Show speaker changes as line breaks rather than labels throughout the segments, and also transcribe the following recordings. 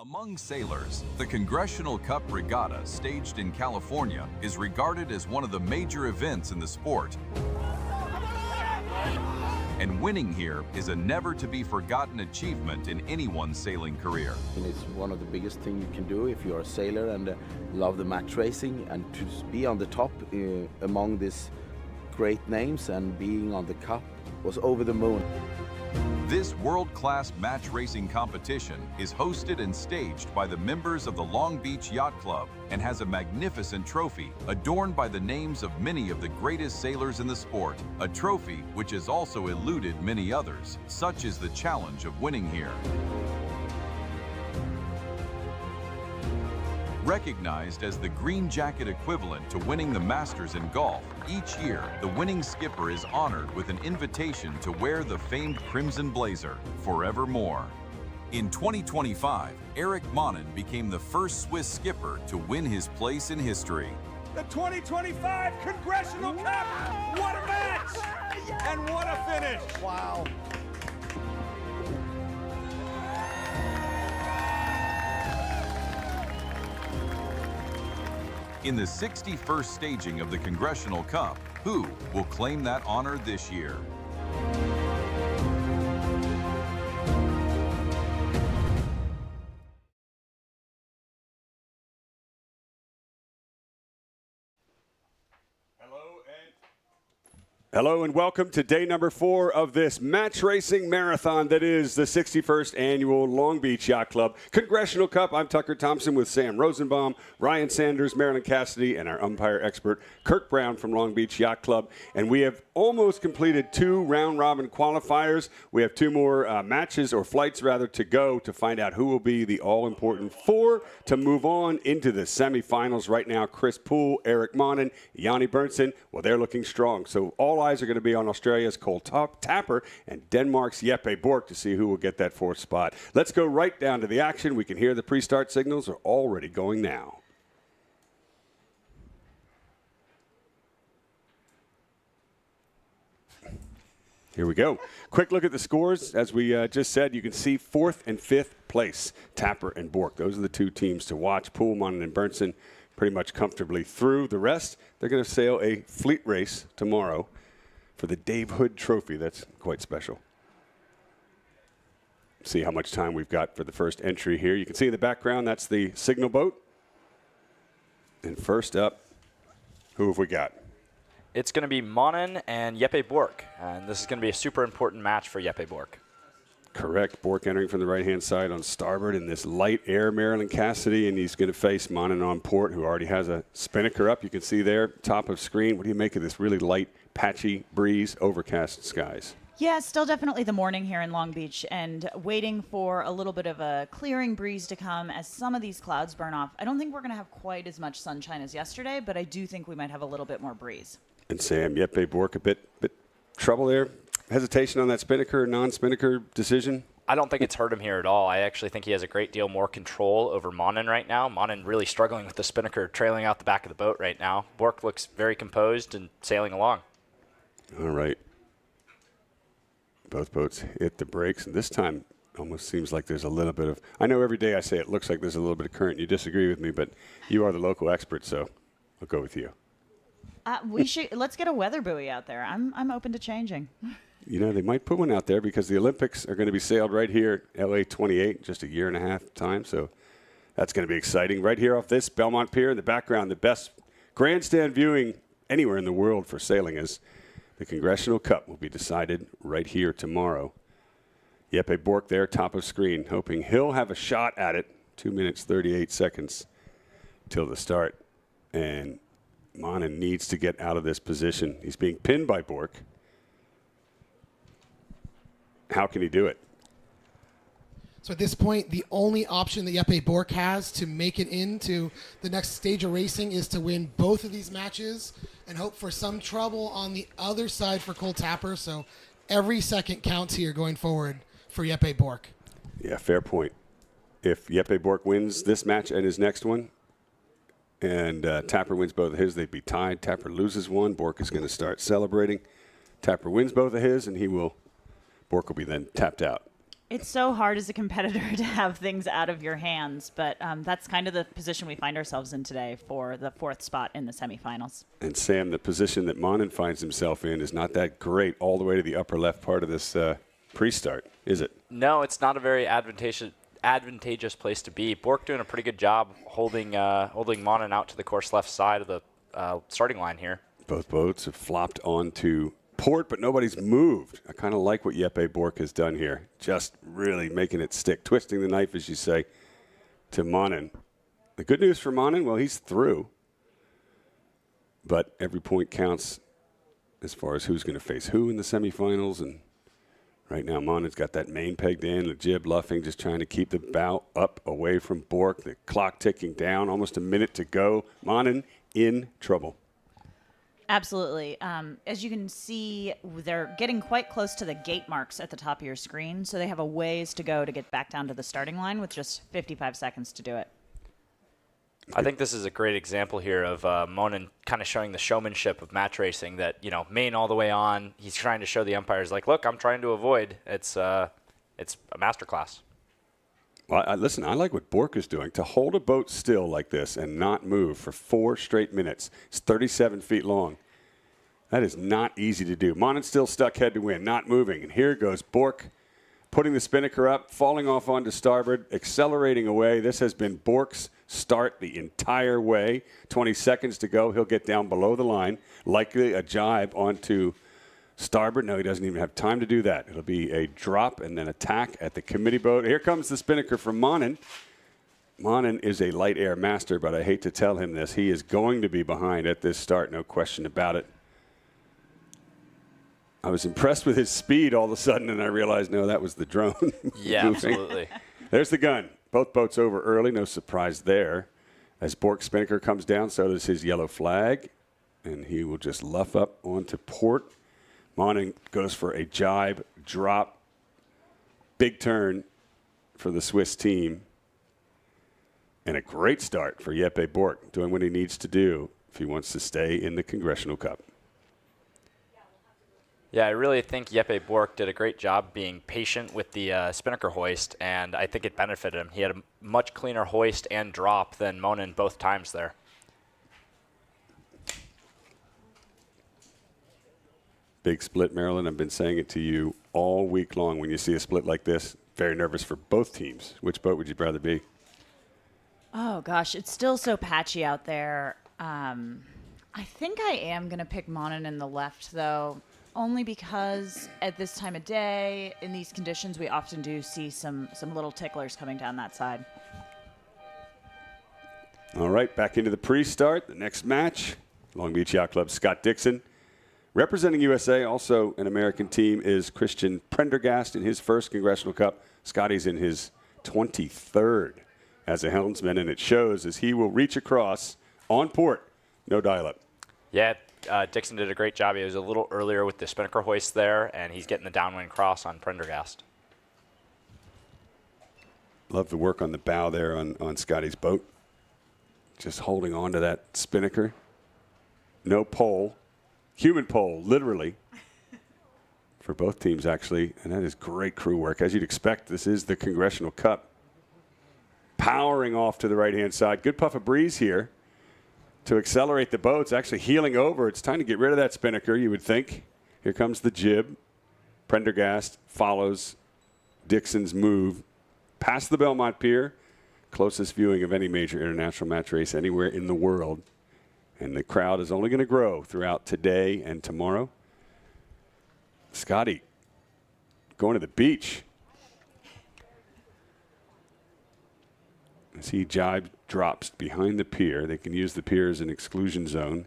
Among sailors, the Congressional Cup regatta, staged in California, is regarded as one of the major events in the sport. And winning here is a never-to-be-forgotten achievement in anyone's sailing career.
It's one of the biggest things you can do if you're a sailor and love the match racing, and to be on the top among these great names and being on the cup was over the moon.
This world-class match racing competition is hosted and staged by the members of the Long Beach Yacht Club and has a magnificent trophy adorned by the names of many of the greatest sailors in the sport, a trophy which has also eluded many others. Such is the challenge of winning here. Recognized as the green jacket equivalent to winning the Masters in golf, each year the winning skipper is honored with an invitation to wear the famed crimson blazer forevermore. In 2025, Eric Monin became the first Swiss skipper to win his place in history.
The 2025 Congressional Cup! What a match! And what a finish!
Wow.
In the 61st staging of the Congressional Cup, who will claim that honor this year?
Hello and welcome to day number 4 of this match racing marathon that is the 61st annual Long Beach Yacht Club Congressional Cup. I'm Tucker Thompson with Sam Rosenbaum, Ryan Sanders, Marilyn Cassidy, and our umpire expert Kirk Brown from Long Beach Yacht Club. And we have almost completed 2 round-robin qualifiers. We have 2 more matches, or flights rather, to go to find out who will be the all-important 4 to move on into the semifinals. Right now, Chris Poole, Eric Monin, Yanni Berntsen, well, they're looking strong. So all eyes are going to be on Australia's Cole Tapper and Denmark's Jeppe Bork to see who will get that 4th spot. Let's go right down to the action. We can hear the pre-start signals are already going now. Here we go. Quick look at the scores. As we just said, you can see 4th and 5th place, Tapper and Bork. Those are the 2 teams to watch. Poole, Monin, and Berntsen pretty much comfortably through. The rest, they're going to sail a fleet race tomorrow for the Dave Hood Trophy. That's quite special. See how much time we've got for the first entry here. You can see in the background, that's the signal boat. And first up, who have we got?
It's going to be Monin and Jeppe Bork, and this is going to be a super important match for Jeppe Bork.
Correct. Bork entering from the right-hand side on starboard in this light air, Marilyn Cassidy, and he's going to face Monin on port, who already has a spinnaker up. You can see there, top of screen. What do you make of this really light, patchy breeze, overcast skies?
Yeah, still definitely the morning here in Long Beach, and waiting for a little bit of a clearing breeze to come as some of these clouds burn off. I don't think we're going to have quite as much sunshine as yesterday, but I do think we might have a little bit more breeze.
And Sam, Jeppe Bork, a bit trouble there. Hesitation on that spinnaker, non-spinnaker decision?
I don't think it's hurt him here at all. I actually think he has a great deal more control over Monin right now. Monin really struggling with the spinnaker trailing out the back of the boat right now. Bork looks very composed and sailing along.
All right. Both boats hit the brakes, and this time almost seems like there's a little bit of, I know every day I say it looks like there's a little bit of current. You disagree with me, but you are the local expert, so I'll go with you.
Let's get a weather buoy out there. I'm open to changing.
You know, they might put one out there because the Olympics are going to be sailed right here at LA 28, just a year and a half time. So that's going to be exciting. Right here off this Belmont Pier in the background, the best grandstand viewing anywhere in the world for sailing is the Congressional Cup will be decided right here tomorrow. Jeppe Bork there, top of screen, hoping he'll have a shot at it. 2 minutes, 38 seconds till the start. And Monin needs to get out of this position. He's being pinned by Bork. How can he do it?
So at this point, the only option that Jeppe Bork has to make it into the next stage of racing is to win both of these matches and hope for some trouble on the other side for Cole Tapper. So every second counts here going forward for Jeppe Bork.
Yeah, fair point. If Jeppe Bork wins this match and his next one, and Tapper wins both of his, they'd be tied. Tapper loses one. Bork is going to start celebrating. Tapper wins both of his, and Bork will be then tapped out.
It's so hard as a competitor to have things out of your hands, but that's kind of the position we find ourselves in today for the 4th spot in the semifinals.
And Sam, the position that Monin finds himself in is not that great all the way to the upper left part of this pre-start, is it?
No, it's not a very advantageous place to be. Bork doing a pretty good job holding Monin out to the course left side of the starting line here.
Both boats have flopped onto port, but nobody's moved. I kind of like what Jeppe Bork has done here. Just really making it stick, twisting the knife, as you say, to Monin. The good news for Monin, well, he's through. But every point counts as far as who's going to face who in the semifinals. And right now, Monin's got that main pegged in, the jib luffing, just trying to keep the bow up away from Bork. The clock ticking down, almost a minute to go. Monin in trouble.
Absolutely. As you can see, they're getting quite close to the gate marks at the top of your screen, so they have a ways to go to get back down to the starting line with just 55 seconds to do it.
I think this is a great example here of Monin kind of showing the showmanship of match racing that, main all the way on. He's trying to show the umpires, like, look, I'm trying to avoid. It's a masterclass.
Well, listen, I like what Bork is doing. To hold a boat still like this and not move for 4 straight minutes. It's 37 feet long. That is not easy to do. Monin's still stuck head to wind, not moving. And here goes Bork, putting the spinnaker up, falling off onto starboard, accelerating away. This has been Bork's start the entire way. 20 seconds to go. He'll get down below the line, likely a jibe onto starboard. No, he doesn't even have time to do that. It'll be a drop and then attack at the committee boat. Here comes the spinnaker from Monin. Monin is a light air master, but I hate to tell him this. He is going to be behind at this start, no question about it. I was impressed with his speed all of a sudden, and I realized, no, that was the drone.
Yeah, absolutely.
There's the gun. Both boats over early. No surprise there. As Bork's spinnaker comes down, so does his yellow flag, and he will just luff up onto port. Monin goes for a jibe, drop, big turn for the Swiss team. And a great start for Jeppe Bork, doing what he needs to do if he wants to stay in the Congressional Cup.
Yeah, I really think Jeppe Bork did a great job being patient with the spinnaker hoist, and I think it benefited him. He had a much cleaner hoist and drop than Monin both times there.
Big split, Marilyn. I've been saying it to you all week long. When you see a split like this, very nervous for both teams. Which boat would you rather be?
Oh, gosh, it's still so patchy out there. I think I am going to pick Monin in the left, though, only because at this time of day, in these conditions, we often do see some little ticklers coming down that side.
All right, back into the pre-start. The next match, Long Beach Yacht Club, Scott Dixon. Representing USA, also an American team, is Christian Prendergast in his first Congressional Cup. Scotty's in his 23rd as a helmsman, and it shows as he will reach across on port. No dial-up.
Yeah, Dixon did a great job. He was a little earlier with the spinnaker hoist there, and he's getting the downwind cross on Prendergast.
Love the work on the bow there on Scotty's boat. Just holding on to that spinnaker. No pole. Human pole, literally, for both teams, actually. And that is great crew work. As you'd expect, this is the Congressional Cup. Powering off to the right-hand side. Good puff of breeze here to accelerate the boat. It's actually heeling over. It's time to get rid of that spinnaker, you would think. Here comes the jib. Prendergast follows Dixon's move past the Belmont Pier. Closest viewing of any major international match race anywhere in the world. And the crowd is only going to grow throughout today and tomorrow. Scotty going to the beach. As he jibe drops behind the pier, they can use the pier as an exclusion zone.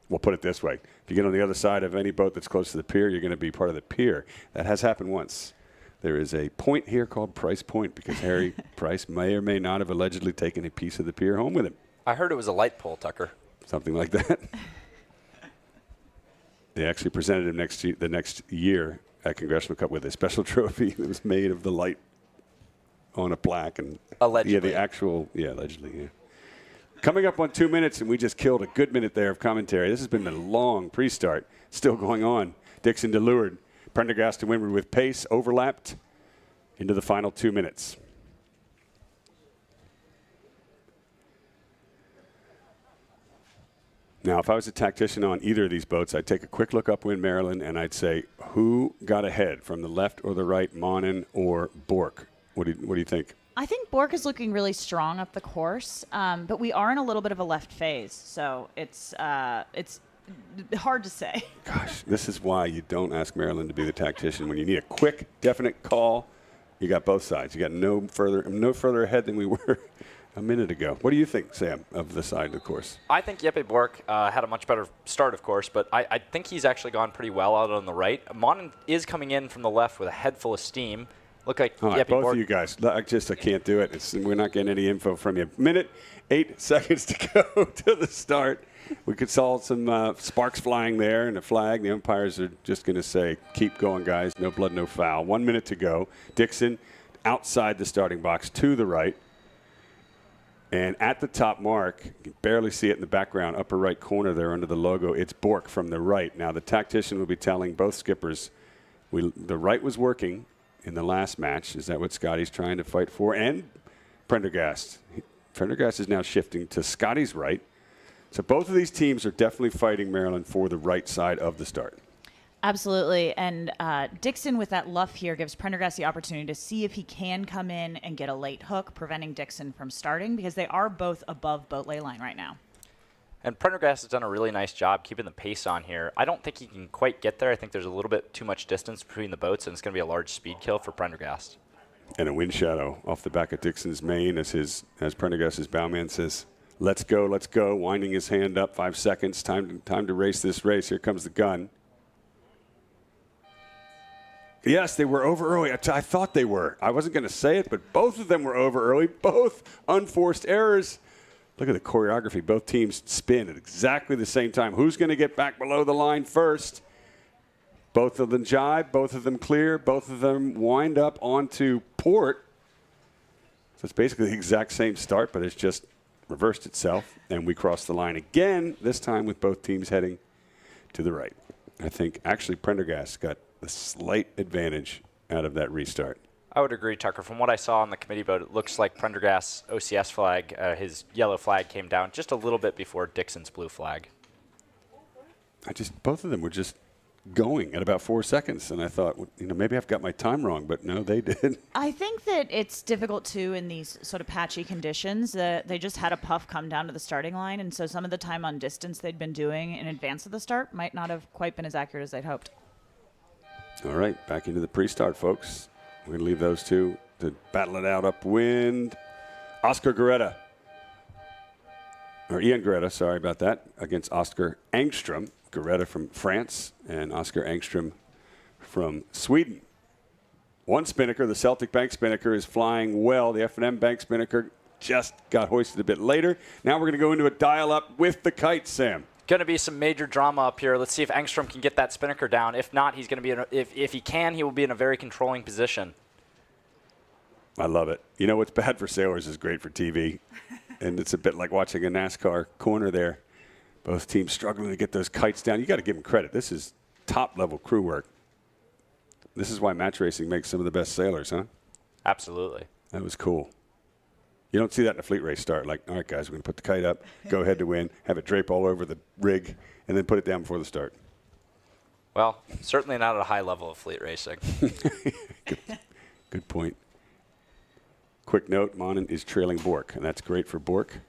We'll put it this way. If you get on the other side of any boat that's close to the pier, you're going to be part of the pier. That has happened once. There is a point here called Price Point because Harry Price may or may not have allegedly taken a piece of the pier home with him.
I heard it was a light pole, Tucker.
Something like that. They actually presented him the next year at Congressional Cup with a special trophy that was made of the light on a plaque. And
allegedly.
Yeah, the actual, allegedly, yeah. Coming up on 2 minutes, and we just killed a good minute there of commentary. This has been a long pre-start. Still going on. Dixon to leeward. Prendergast to windward with pace, overlapped. into the final 2 minutes. Now, if I was a tactician on either of these boats, I'd take a quick look upwind Maryland, and I'd say, who got ahead from the left or the right, Monin or Bork? What do you think?
I think Bork is looking really strong up the course, but we are in a little bit of a left phase, so it's hard to say.
Gosh, this is why you don't ask Maryland to be the tactician. When you need a quick, definite call, you got both sides. You got no further ahead than we were a minute ago. What do you think, Sam, of the side of the course?
I think Jeppe Bork had a much better start, of course, but I think he's actually gone pretty well out on the right. Monin is coming in from the left with a head full of steam. Look like
All right,
Jeppe
both
Bork.
of you guys, I can't do it. We're not getting any info from you. Minute, 8 seconds to go to the start. We could saw some sparks flying there and a flag. The umpires are just going to say, keep going, guys. No blood, no foul. 1 minute to go. Dixon outside the starting box to the right. And at the top mark, you can barely see it in the background, upper right corner there under the logo, it's Bork from the right. Now, the tactician will be telling both skippers the right was working in the last match. Is that what Scotty's trying to fight for? And Prendergast. Prendergast is now shifting to Scotty's right. So both of these teams are definitely fighting Maryland for the right side of the start.
Absolutely. And Dixon with that luff here gives Prendergast the opportunity to see if he can come in and get a late hook, preventing Dixon from starting, because they are both above boat lay line right now.
And Prendergast has done a really nice job keeping the pace on here. I don't think he can quite get there. I think there's a little bit too much distance between the boats, and it's going to be a large speed kill for Prendergast.
And a wind shadow off the back of Dixon's main as Prendergast's bowman says, let's go, winding his hand up, 5 seconds, time to race this race. Here comes the gun. Yes, they were over early. I thought they were. I wasn't going to say it, but both of them were over early. Both unforced errors. Look at the choreography. Both teams spin at exactly the same time. Who's going to get back below the line first? Both of them jibe. Both of them clear. Both of them wind up onto port. So it's basically the exact same start, but it's just reversed itself. And we cross the line again, this time with both teams heading to the right. I think actually Prendergast got the slight advantage out of that restart.
I would agree, Tucker. From what I saw on the committee boat, it looks like Prendergast's OCS flag, his yellow flag came down just a little bit before Dixon's blue flag.
Both of them were just going at about 4 seconds, and I thought, maybe I've got my time wrong, but no, they did.
I think that it's difficult, too, in these sort of patchy conditions. They just had a puff come down to the starting line, and so some of the time on distance they'd been doing in advance of the start might not have quite been as accurate as they'd hoped.
All right, back into the pre-start, folks. We're going to leave those two to battle it out upwind. Oscar Garetta, or Ian Garetta, sorry about that, against Oscar Angstrom. Garetta from France and Oscar Angstrom from Sweden. One spinnaker, the Celtic bank spinnaker, is flying well. The F&M bank spinnaker just got hoisted a bit later. Now we're going to go into a dial-up with the kite, Sam.
Going to be some major drama up here. Let's see if Angstrom can get that spinnaker down. If not, he's going to be if he can, he will be in a very controlling position.
I love it. You know what's bad for sailors is great for TV, and it's a bit like watching a NASCAR corner there. Both teams struggling to get those kites down. You got to give them credit. This is top-level crew work. This is why match racing makes some of the best sailors, huh?
Absolutely.
That was cool. You don't see that in a fleet race start. Like, all right, guys, we're going to put the kite up, go ahead to win, have it drape all over the rig, and then put it down before the start.
Well, certainly not at a high level of fleet racing.
Good point. Quick note, Monin is trailing Bork, and that's great for Bork.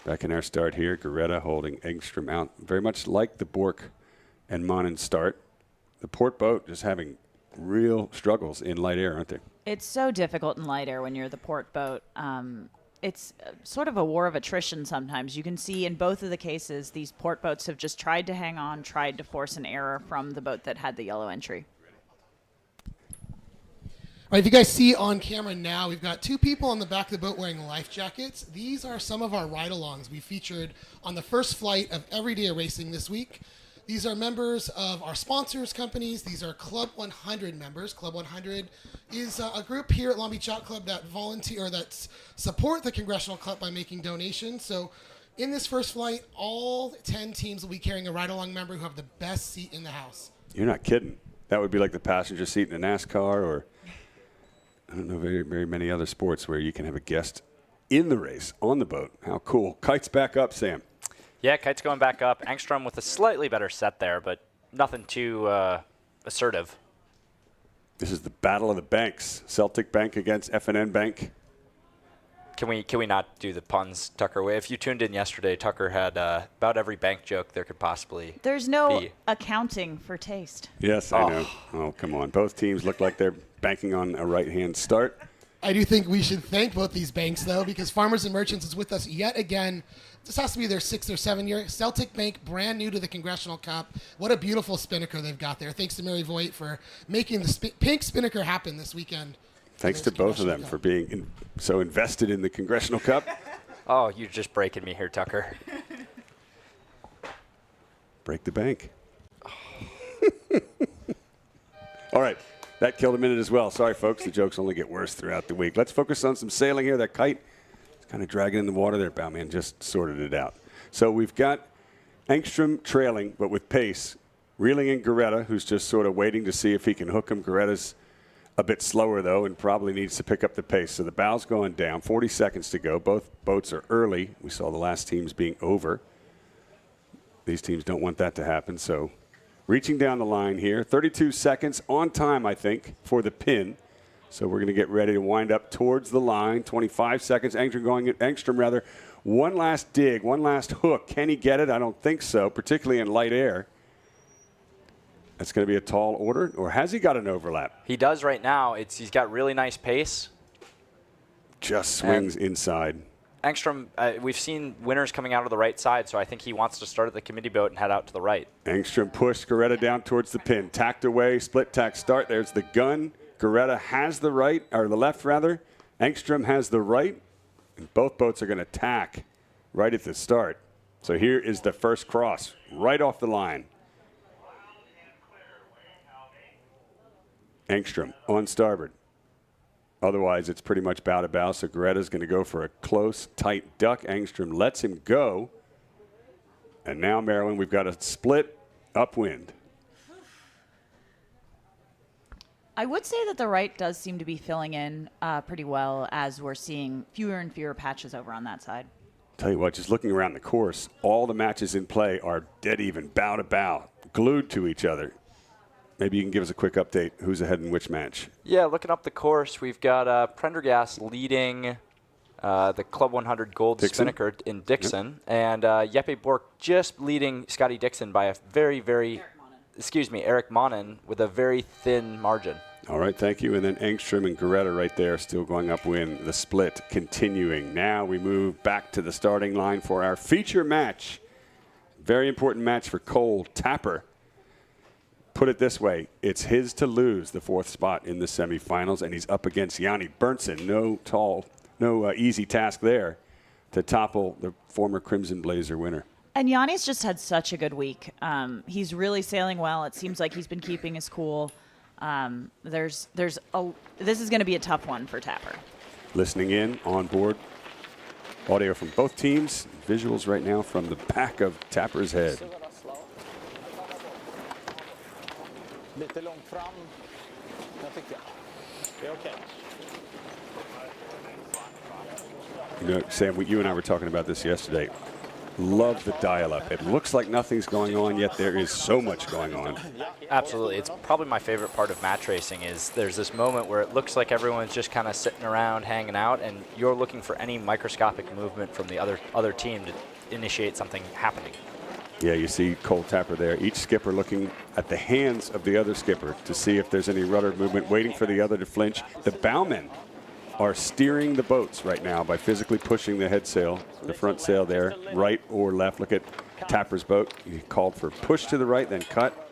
Back in our start here, Garetta holding Engstrom out, very much like the Bork and Monin start. The port boat just having real struggles in light air, aren't they?
It's so difficult in light air when you're the port boat. It's sort of a war of attrition sometimes. You can see in both of the cases, these port boats have just tried to hang on, tried to force an error from the boat that had the yellow entry.
All right, if you guys see on camera now, we've got two people on the back of the boat wearing life jackets. These are some of our ride-alongs we featured on the first flight of Everyday Racing this week. These are members of our sponsors companies. These are Club 100 members. Club 100 is a group here at Long Beach Yacht Club that support the Congressional Cup by making donations. So in this first flight, all 10 teams will be carrying a ride-along member who have the best seat in the house.
You're not kidding. That would be like the passenger seat in a NASCAR or I don't know very many other sports where you can have a guest in the race, on the boat. How cool. Kite's back up, Sam.
Yeah, Kite's going back up. Engstrom with a slightly better set there, but nothing too assertive.
This is the battle of the banks. Celtic Bank against FNN Bank.
Can we not do the puns, Tucker? If you tuned in yesterday, Tucker had about every bank joke there could possibly
There's no
be.
accounting for taste.
Yes, I know. Oh, come on. Both teams look like they're banking on a right-hand start.
I do think we should thank both these banks, though, because Farmers and Merchants is with us yet again. This has to be their 6th or 7th year. Celtic Bank, brand new to the Congressional Cup. What a beautiful spinnaker they've got there. Thanks to Mary Voigt for making the pink spinnaker happen this weekend.
Thanks to both of them for being so invested in the Congressional Cup.
Oh, you're just breaking me here, Tucker.
Break the bank. All right. That killed a minute as well. Sorry, folks. The jokes only get worse throughout the week. Let's focus on some sailing here. That kite is kind of dragging in the water there. Bowman just sorted it out. So we've got Engstrom trailing, but with pace. Reeling in Garetta, who's just sort of waiting to see if he can hook him. Garetta's a bit slower, though, and probably needs to pick up the pace. So the bow's going down. 40 seconds to go. Both boats are early. We saw the last teams being over. These teams don't want that to happen, so reaching down the line here. 32 seconds on time, I think, for the pin. So we're going to get ready to wind up towards the line. 25 seconds. Engstrom, one last dig, one last hook. Can he get it? I don't think so, particularly in light air. That's going to be a tall order, or has he got an overlap?
He does right now. He's got really nice pace.
Just swings inside.
Engstrom, we've seen winners coming out of the right side, so I think he wants to start at the committee boat and head out to the right.
Engstrom pushed Garetta down towards the pin. Tacked away, split tack start. There's the gun. Garetta has the right, or the left rather. Engstrom has the right, and both boats are going to tack right at the start. So here is the first cross, right off the line. Engstrom on starboard. Otherwise, it's pretty much bow to bow, so Garetta's going to go for a close, tight duck. Engstrom lets him go. And now, Maryland, we've got a split upwind.
I would say that the right does seem to be filling in pretty well as we're seeing fewer and fewer patches over on that side.
Tell you what, just looking around the course, all the matches in play are dead even, bow to bow, glued to each other. Maybe you can give us a quick update. Who's ahead in which match?
Yeah, looking up the course, we've got Prendergast leading the Club 100 Gold Spinnaker in Dixon, and Jeppe Bork just leading Scotty Dixon by a Eric Monin with a very thin margin.
All right, thank you. And then Engstrom and Garetta right there still going upwind. The split continuing. Now we move back to the starting line for our feature match. Very important match for Cole Tapper. Put it this way, it's his to lose the 4th spot in the semifinals, and he's up against Yanni Berntsen. No easy task there to topple the former Crimson Blazer winner.
And Yanni's just had such a good week. He's really sailing well. It seems like he's been keeping his cool. This is going to be a tough one for Tapper.
Listening in on board, audio from both teams, visuals right now from the back of Tapper's head.
Lite långt fram. Jag tycker det är okej.
You know, Sam, you and I were talking about this yesterday. Love the dial-up. It looks like nothing's going on, yet there is so much going on.
Absolutely. It's probably my favorite part of match racing is there's this moment where it looks like everyone's just kind of sitting around hanging out, and you're looking for any microscopic movement from the other team to initiate something happening.
Yeah, you see Cole Tapper there. Each skipper looking at the hands of the other skipper to see if there's any rudder movement, waiting for the other to flinch. The bowmen are steering the boats right now by physically pushing the head sail, the front sail there, right or left. Look at Tapper's boat. He called for push to the right, then cut.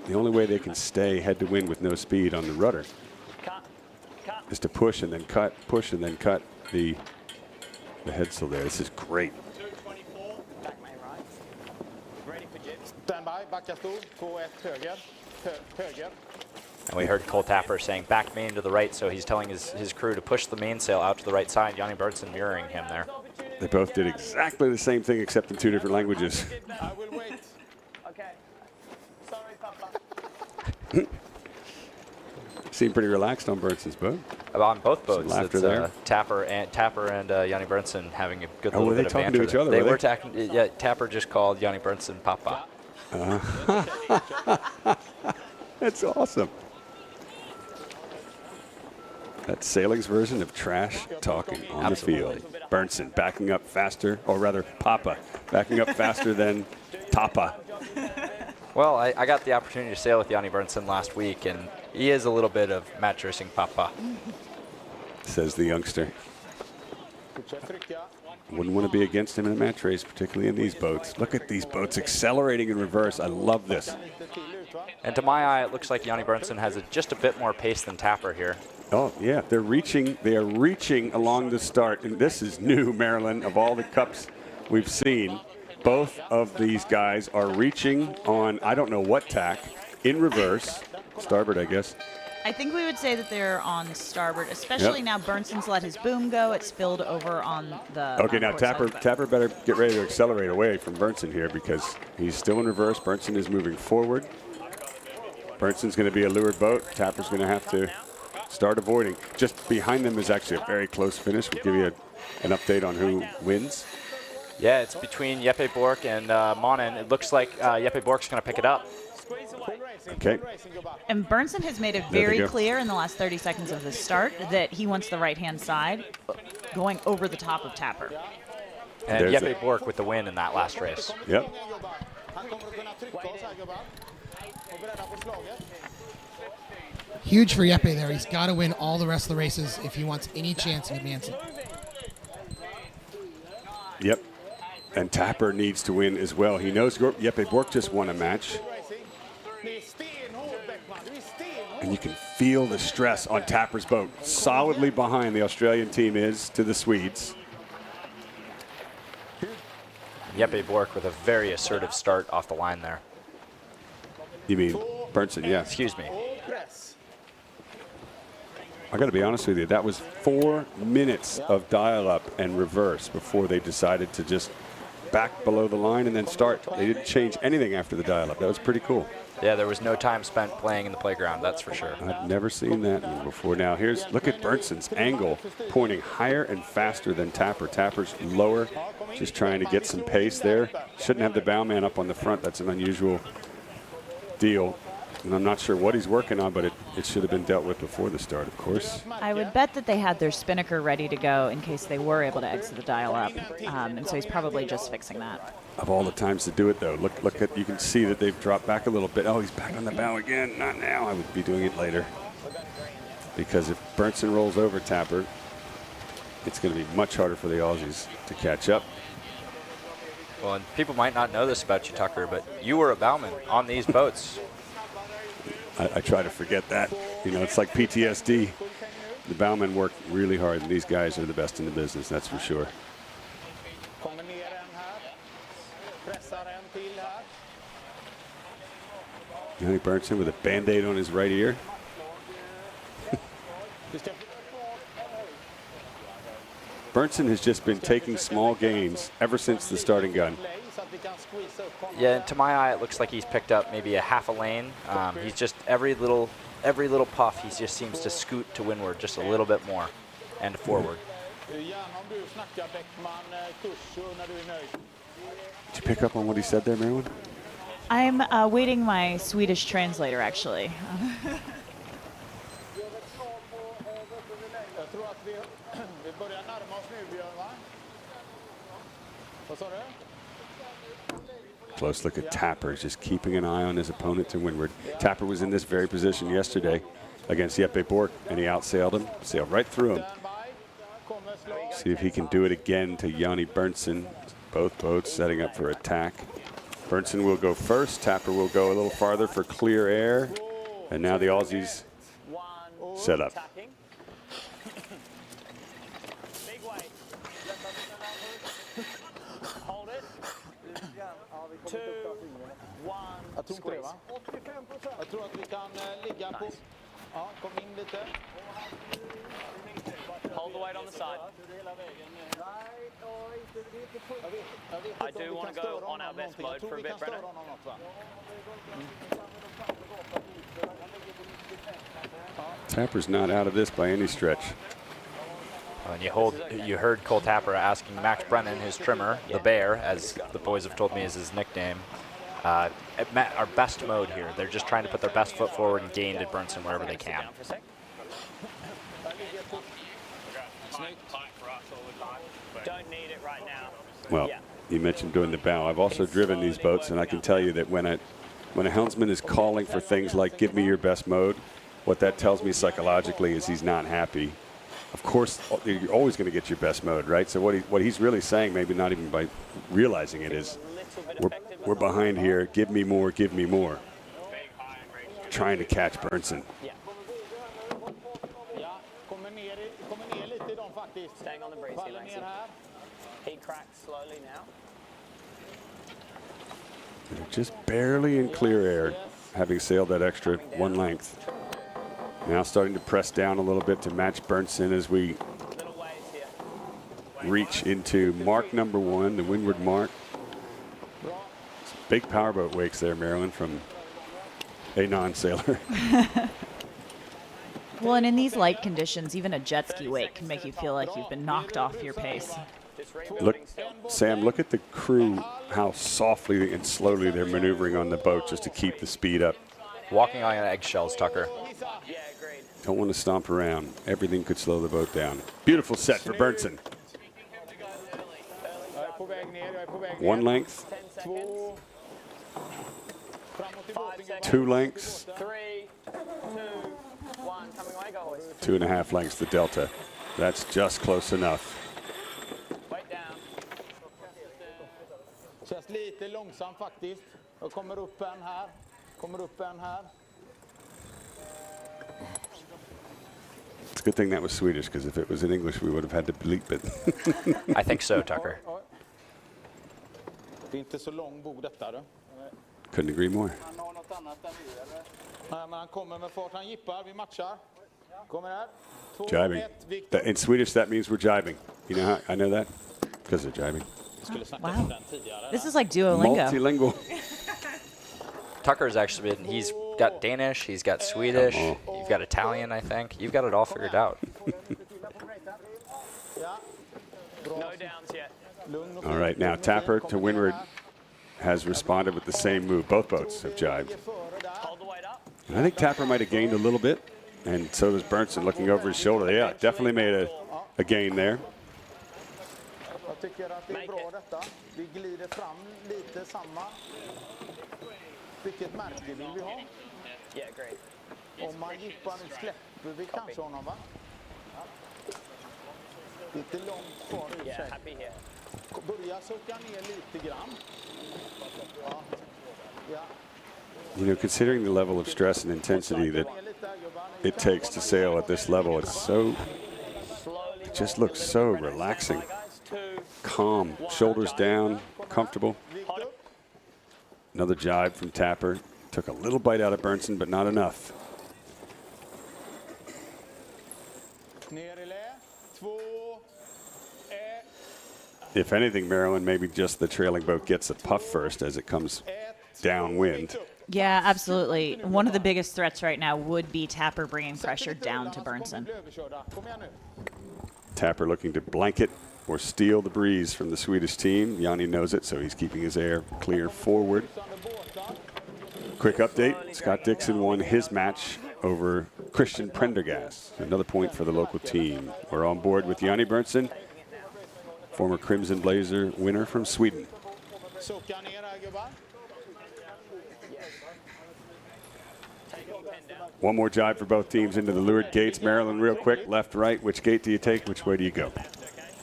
The only way they can stay head to wind with no speed on the rudder is to push and then cut, push and then cut the head sail there. This is great.
Stand by, backa stol, 2-1 höger, höger.
And we heard Cole Tapper saying back main to the right, so he's telling his crew to push the mainsail out to the right side. Yanni Berntsen mirroring him there.
They both did exactly the same thing except in 2 different languages.
I will wait. Okay. Sorry, Papa.
Seemed pretty relaxed on Bernson's boat.
On both boats,
laughter
it's,
there.
Tapper and Yanni Berntsen having a good little
were they
bit of
talking to
banter.
each other,
They
were
were
they?
talking. Yeah, Tapper just called Yanni Berntsen Papa.
That's awesome. That's sailing's version of trash talking on
Absolutely.
the field. Berntsen backing up faster, or rather Papa, backing up faster than Tapa.
Well, I got the opportunity to sail with Yanni Berntsen last week, and he is a little bit of match racing Papa.
Says the youngster. Wouldn't want to be against him in a match race, particularly in these boats. Look at these boats accelerating in reverse. I love this.
And to my eye, it looks like Yanni Berntsen has just a bit more pace than Tapper here.
Oh, yeah, they're reaching. They are reaching along the start. And this is new, Marilyn, of all the cups we've seen. Both of these guys are reaching on, I don't know what tack, in reverse. Starboard, I guess.
I think we would say that they're on starboard, especially now Berntsen's let his boom go. It's spilled over on the
Okay, now
port side of the boat.
Tapper better get ready to accelerate away from Berntsen here because he's still in reverse. Berntsen is moving forward. Berntsen's going to be a leeward boat. Tapper's going to have to start avoiding. Just behind them is actually a very close finish. We'll give you an update on who wins.
Yeah, it's between Jeppe Bork and Monin. It looks like Jeppe Bork's going to pick it up.
Okay.
And Berntsen has made it
There they
very
go.
clear in the last 30 seconds of the start that he wants the right-hand side going over the top of Tapper.
And
There's
Jeppe Bork with the win in that last race.
Yep.
Huge for Jeppe there. He's got to win all the rest of the races if he wants any chance of advancing.
Yep. And Tapper needs to win as well. He knows Jeppe Bork just won a match. And you can feel the stress on Tapper's boat. Solidly behind the Australian team is to the Swedes.
Jeppe Bork with a very assertive start off the line there.
You mean Berntsen, yeah.
Excuse me.
I got to be honest with you, that was 4 minutes of dial-up and reverse before they decided to just back below the line and then start. They didn't change anything after the dial-up. That was pretty cool.
Yeah, there was no time spent playing in the playground, that's for sure.
I've never seen that one before. Now, look at Berntsen's angle, pointing higher and faster than Tapper. Tapper's lower, just trying to get some pace there. Shouldn't have the bowman up on the front. That's an unusual deal. And I'm not sure what he's working on, but it should have been dealt with before the start, of course.
I would bet that they had their spinnaker ready to go in case they were able to exit the dial-up, and so he's probably just fixing that.
Of all the times to do it, though, look at, you can see that they've dropped back a little bit. Oh, he's back on the bow again. Not now. I would be doing it later. Because if Berntsen rolls over Tapper, it's going to be much harder for the Aussies to catch up.
Well, and people might not know this about you, Tucker, but you were a bowman on these boats.
I try to forget that. You know, it's like PTSD. The bowmen work really hard, and these guys are the best in the business, that's for sure. Yanni Berntsen with a Band-Aid on his right ear. Berntsen has just been taking small gains ever since the starting gun.
Yeah, and to my eye, it looks like he's picked up maybe a half a lane. He's just every little puff, he just seems to scoot to windward just a little bit more and forward.
Did you pick up on what he said there, Marilyn?
I'm waiting my Swedish translator, actually.
Close look at Tapper, just keeping an eye on his opponent to windward. Tapper was in this very position yesterday against Jeppe Bork, and he outsailed him, sailed right through him. See if he can do it again to Yanni Berntsen. Both boats setting up for attack. Berntsen will go first. Tapper will go a little farther for clear air. And now the Aussies set up.
Jag tror inte det, va? Jag tror att vi kan ligga på... Ja, kom in lite.
Hold the weight on the side. I do want to go on our best mode for a bit, Brennan.
Tapper's not out of this by any stretch.
And you heard Cole Tapper asking Max Brennan, his trimmer, the Bear, as the boys have told me is his nickname, our best mode here. They're just trying to put their best foot forward and gain to Burnson wherever they can.
Don't need it right now.
Well, you mentioned doing the bow. I've also driven these boats, and I can tell you that when a helmsman is calling for things like "give me your best mode," what that tells me psychologically is he's not happy. Of course, you're always going to get your best mode, right? So what he's really saying, maybe not even by realizing it, is we're behind here. Give me more. Give me more. Trying to catch Burnson.
Staying on the breeze here, Langston. He cracks slowly now.
They're just barely in clear air, having sailed that extra 1 length. Now starting to press down a little bit to match Burnson as we reach into mark number 1, the windward mark. Big powerboat wakes there, Marilyn, from a non-sailor.
Well, and in these light conditions, even a jet ski wake can make you feel like you've been knocked off your pace.
Look, Sam, look at the crew, how softly and slowly they're maneuvering on the boat just to keep the speed up.
Walking on eggshells, Tucker.
Don't want to stomp around. Everything could slow the boat down. Beautiful set for Burnson. 1 length. 2 lengths.
3, 2, 1, coming away, go boys.
2.5 lengths the delta. That's just close enough.
Wait down.
Känns lite långsamt faktiskt. Och kommer upp en här. Kommer upp en här.
It's a good thing that was Swedish, because if it was in English, we would have had to bleep it.
I think so, Tucker.
Det är inte så lång bog detta då.
Couldn't agree more.
Han har något annat än vi, eller? Nej, men han kommer med fart. Han jippar. Vi matchar. Kommer här. 2,
Jibing.
1, Victor.
In Swedish, that means we're jibing. You know how I know that? Because they're jibing.
Wow. This is like Duolingo.
Multilingual.
Tucker's actually been, he's got Danish, he's got Swedish, you've got Italian, I think. You've got it all figured out.
No downs yet.
All right, now Tapper to windward has responded with the same move. Both boats have jibed.
Hold the weight up.
And I think Tapper might have gained a little bit, and so does Burnson looking over his shoulder. Yeah, definitely made a gain there.
Jag tycker att det är bra detta. Vi glider fram lite samma. Vilket märke vill vi ha?
Yeah, great.
Om man jippar nu släpper vi kanske honom, va? Lite långt kvar i
Yeah,
sig.
happy here.
Börja sucka ner lite grann. Ja. Ja.
You know, considering the level of stress and intensity that it takes to sail at this level, it just looks so relaxing. Calm, shoulders down, comfortable. Another jibe from Tapper. Took a little bite out of Burnson, but not enough. If anything, Marilyn, maybe just the trailing boat gets a puff first as it comes downwind.
Yeah, absolutely. One of the biggest threats right now would be Tapper bringing pressure down to Burnson.
Tapper looking to blanket or steal the breeze from the Swedish team. Yanni knows it, so he's keeping his air clear forward. Quick update, Scott Dixon won his match over Christian Prendergast. Another point for the local team. We're on board with Yanni Burnson, former Crimson Blazer winner from Sweden. One more jibe for both teams into the leeward gates. Marilyn, real quick, left, right. Which gate do you take? Which way do you go?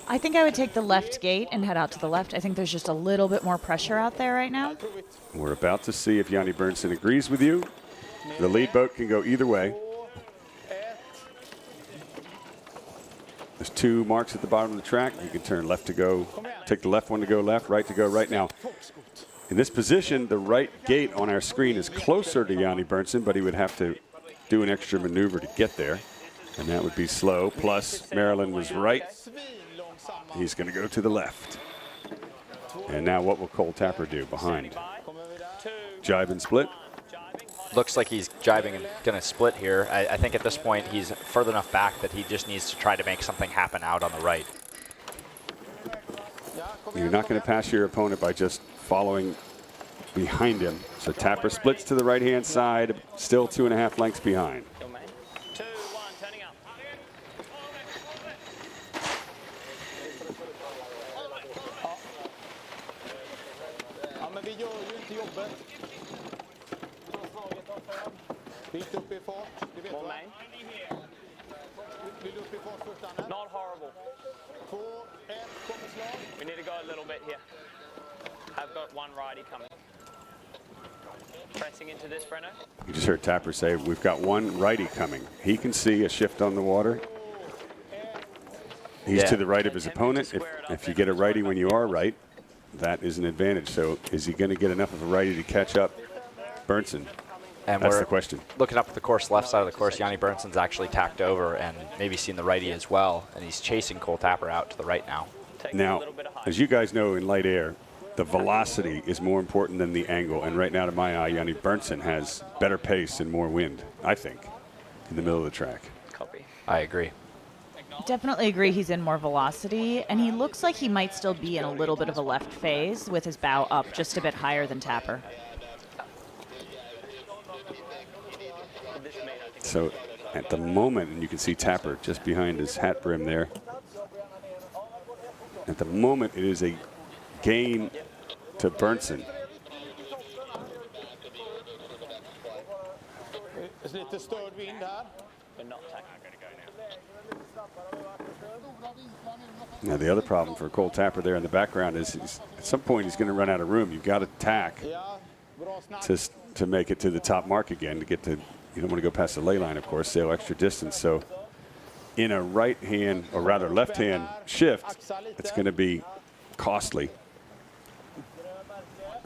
I think I would take the left gate and head out to the left. I think there's just a little bit more pressure out there right now.
We're about to see if Yanni Burnson agrees with you. The lead boat can go either way. There's 2 marks at the bottom of the track. You can turn left to go, take the left one to go left, right to go right. Now, in this position, the right gate on our screen is closer to Yanni Burnson, but he would have to do an extra maneuver to get there, and that would be slow. Plus, Marilyn was right. He's going to go to the left. And now what will Cole Tapper do behind? Jibe and split.
looks like he's jibing and going to split here. I think at this point he's further enough back that he just needs to try to make something happen out on the right.
You're not going to pass your opponent by just following behind him. So Tapper splits to the right-hand side, still 2.5 lengths behind.
2-1, turning up.
Ja, men vi gör ju inte jobbet. Vill upp i fart, det vet
More
du.
main.
Vill upp i fart först, Anne.
Not horrible.
2, 1, kommer slag.
We need to go a little bit here. I've got one righty coming. Pressing into this, Breno.
You just heard Tapper say, we've got one righty coming. He can see a shift on the water. He's
Yeah.
to the right of his opponent. If you get a righty when you are right, that is an advantage. So is he going to get enough of a righty to catch up Berntsen?
And
That's
we're
the question.
looking up at the course, left side of the course. Yanni Berntsen's actually tacked over and maybe seen the righty as well, and he's chasing Cole Tapper out to the right now.
Taking a
Now,
little bit of height.
as you guys know, in light air, the velocity is more important than the angle. And right now, to my eye, Yanni Berntsen has better pace and more wind, I think, in the middle of the track.
Copy.
I agree.
Definitely agree he's in more velocity, and he looks like he might still be in a little bit of a left phase with his bow up just a bit higher than Tapper.
So at the moment, and you can see Tapper just behind his hat brim there. At the moment, it is a gain to Berntsen.
Det är lite störd vind här.
We're not tackling.
Now the other problem for Cole Tapper there in the background is at some point he's going to run out of room. You've got to tack
Ja, bra snack.
to make it to the top mark again, to get to, you don't want to go past the ley line, of course, sail extra distance. So in a right hand, or rather left hand shift, it's going to be costly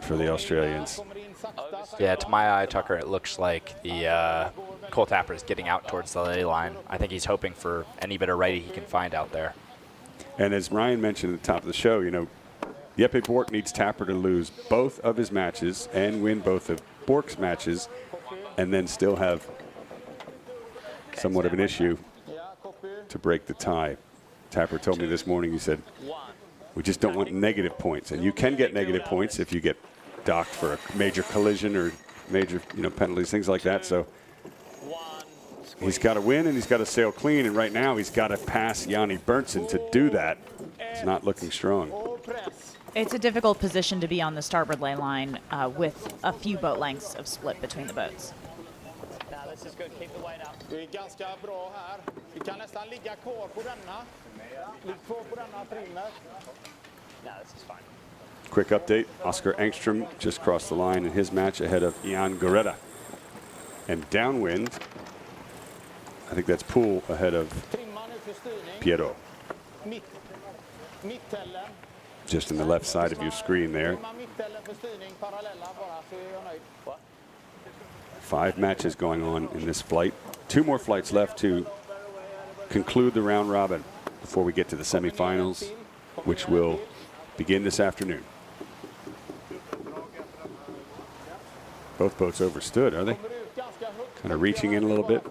for the Australians.
Kommer in sakta.
Yeah, to my eye, Tucker, it looks like the Cole Tapper is getting out towards the ley line. I think he's hoping for any bit of righty he can find out there.
And as Ryan mentioned at the top of the show, you know, Jeppe Bork needs Tapper to lose both of his matches and win both of Bork's matches, and then still have somewhat of an issue
Ja, copy.
to break the tie. Tapper told me this morning, he said, we just don't want negative points. And you can get negative points if you get docked for a major collision or major, you know, penalties, things like that. So he's got to win and he's got to sail clean. And right now he's got to pass Yanni Berntsen to do that. It's not looking strong.
Och press.
It's a difficult position to be on the starboard ley line with a few boat lengths of split between the boats.
Now this is good. Keep the weight up.
Vi är ganska bra här. Vi kan nästan ligga kvar på denna. Ligg kvar på denna trimmet.
No, this is fine.
Quick update, Oscar Engstrom just crossed the line in his match ahead of Ian Goretta. And downwind, I think that's Poole ahead of
Trimma nu för styrning.
Piero.
Mitthällen.
Just on the left side of your screen there.
Trimma mitthällen för styrning. Parallella bara så är jag nöjd.
5 matches going on in this flight. 2 more flights left to conclude the round robin before we get to the semifinals, which will begin this afternoon. Both boats overstood, are they? Kind of reaching in a little bit.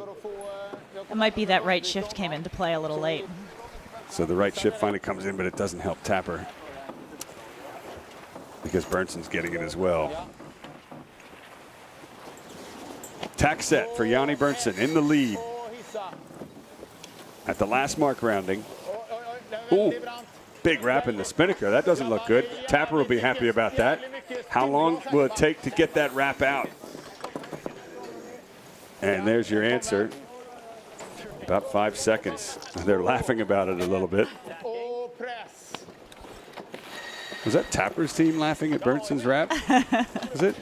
It might be that right shift came into play a little late.
So the right shift finally comes in, but it doesn't help Tapper because Berntsen's getting it as well. Tack set for Yanni Berntsen in the lead at the last mark rounding. Ooh, big wrap in the spinnaker. That doesn't look good. Tapper will be happy about that. How long will it take to get that wrap out? And there's your answer. About 5 seconds. They're laughing about it a little bit.
Och press.
Was that Tapper's team laughing at Berntsen's wrap? Is it?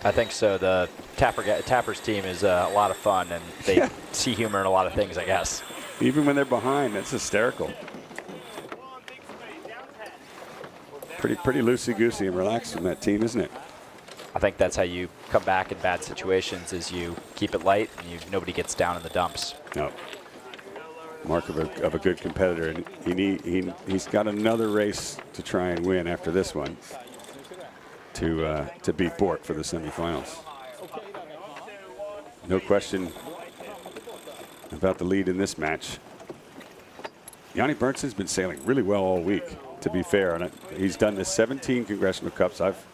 I think so. The Tapper's team is a lot of fun, and they see humor in a lot of things, I guess.
Even when they're behind, that's hysterical. Pretty loosey-goosey and relaxed from that team, isn't it?
I think that's how you come back in bad situations, is you keep it light and nobody gets down in the dumps.
No. Mark of a good competitor, and he's got another race to try and win after this one to beat Bork for the semifinals. No question about the lead in this match. Yanni Berntson's been sailing really well all week, to be fair. And he's done this 17 Congressional Cups. I've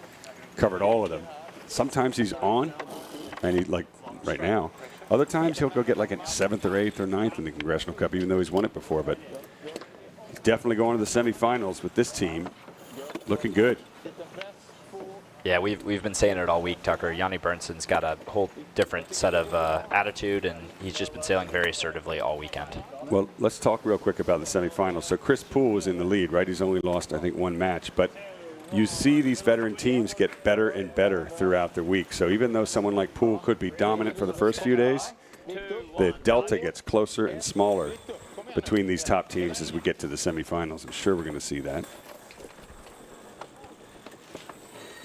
covered all of them. Sometimes he's on, and he, like right now. Other times he'll go get like a 7th or 8th or 9th in the Congressional Cup, even though he's won it before. But he's definitely going to the semifinals with this team. Looking good.
Yeah, we've been saying it all week, Tucker. Yanni Berntson's got a whole different set of attitude, and he's just been sailing very assertively all weekend.
Well, let's talk real quick about the semifinals. So Chris Poole is in the lead, right? He's only lost, I think, 1 match. But you see these veteran teams get better and better throughout the week. So even though someone like Poole could be dominant for the first few days, the delta gets closer and smaller between these top teams as we get to the semifinals. I'm sure we're going to see that.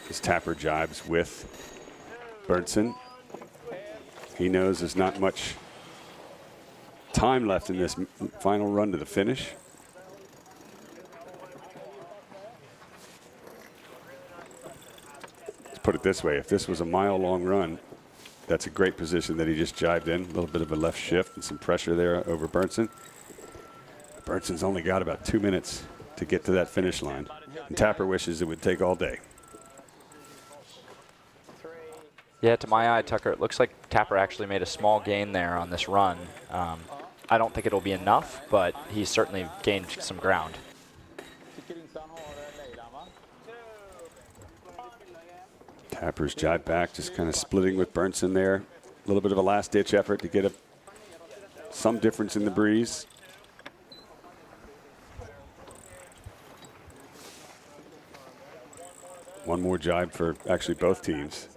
As Tapper jibes with Berntson. He knows there's not much time left in this final run to the finish. Let's put it this way. If this was a mile-long run, that's a great position that he just jibed in. A little bit of a left shift and some pressure there over Berntson. Berntson's only got about 2 minutes to get to that finish line. And Tapper wishes it would take all day.
Yeah, to my eye, Tucker, it looks like Tapper actually made a small gain there on this run. I don't think it'll be enough, but he's certainly gained some ground.
Tapper's jibe back, just kind of splitting with Berntson there. A little bit of a last-ditch effort to get some difference in the breeze. One more jibe for actually both teams.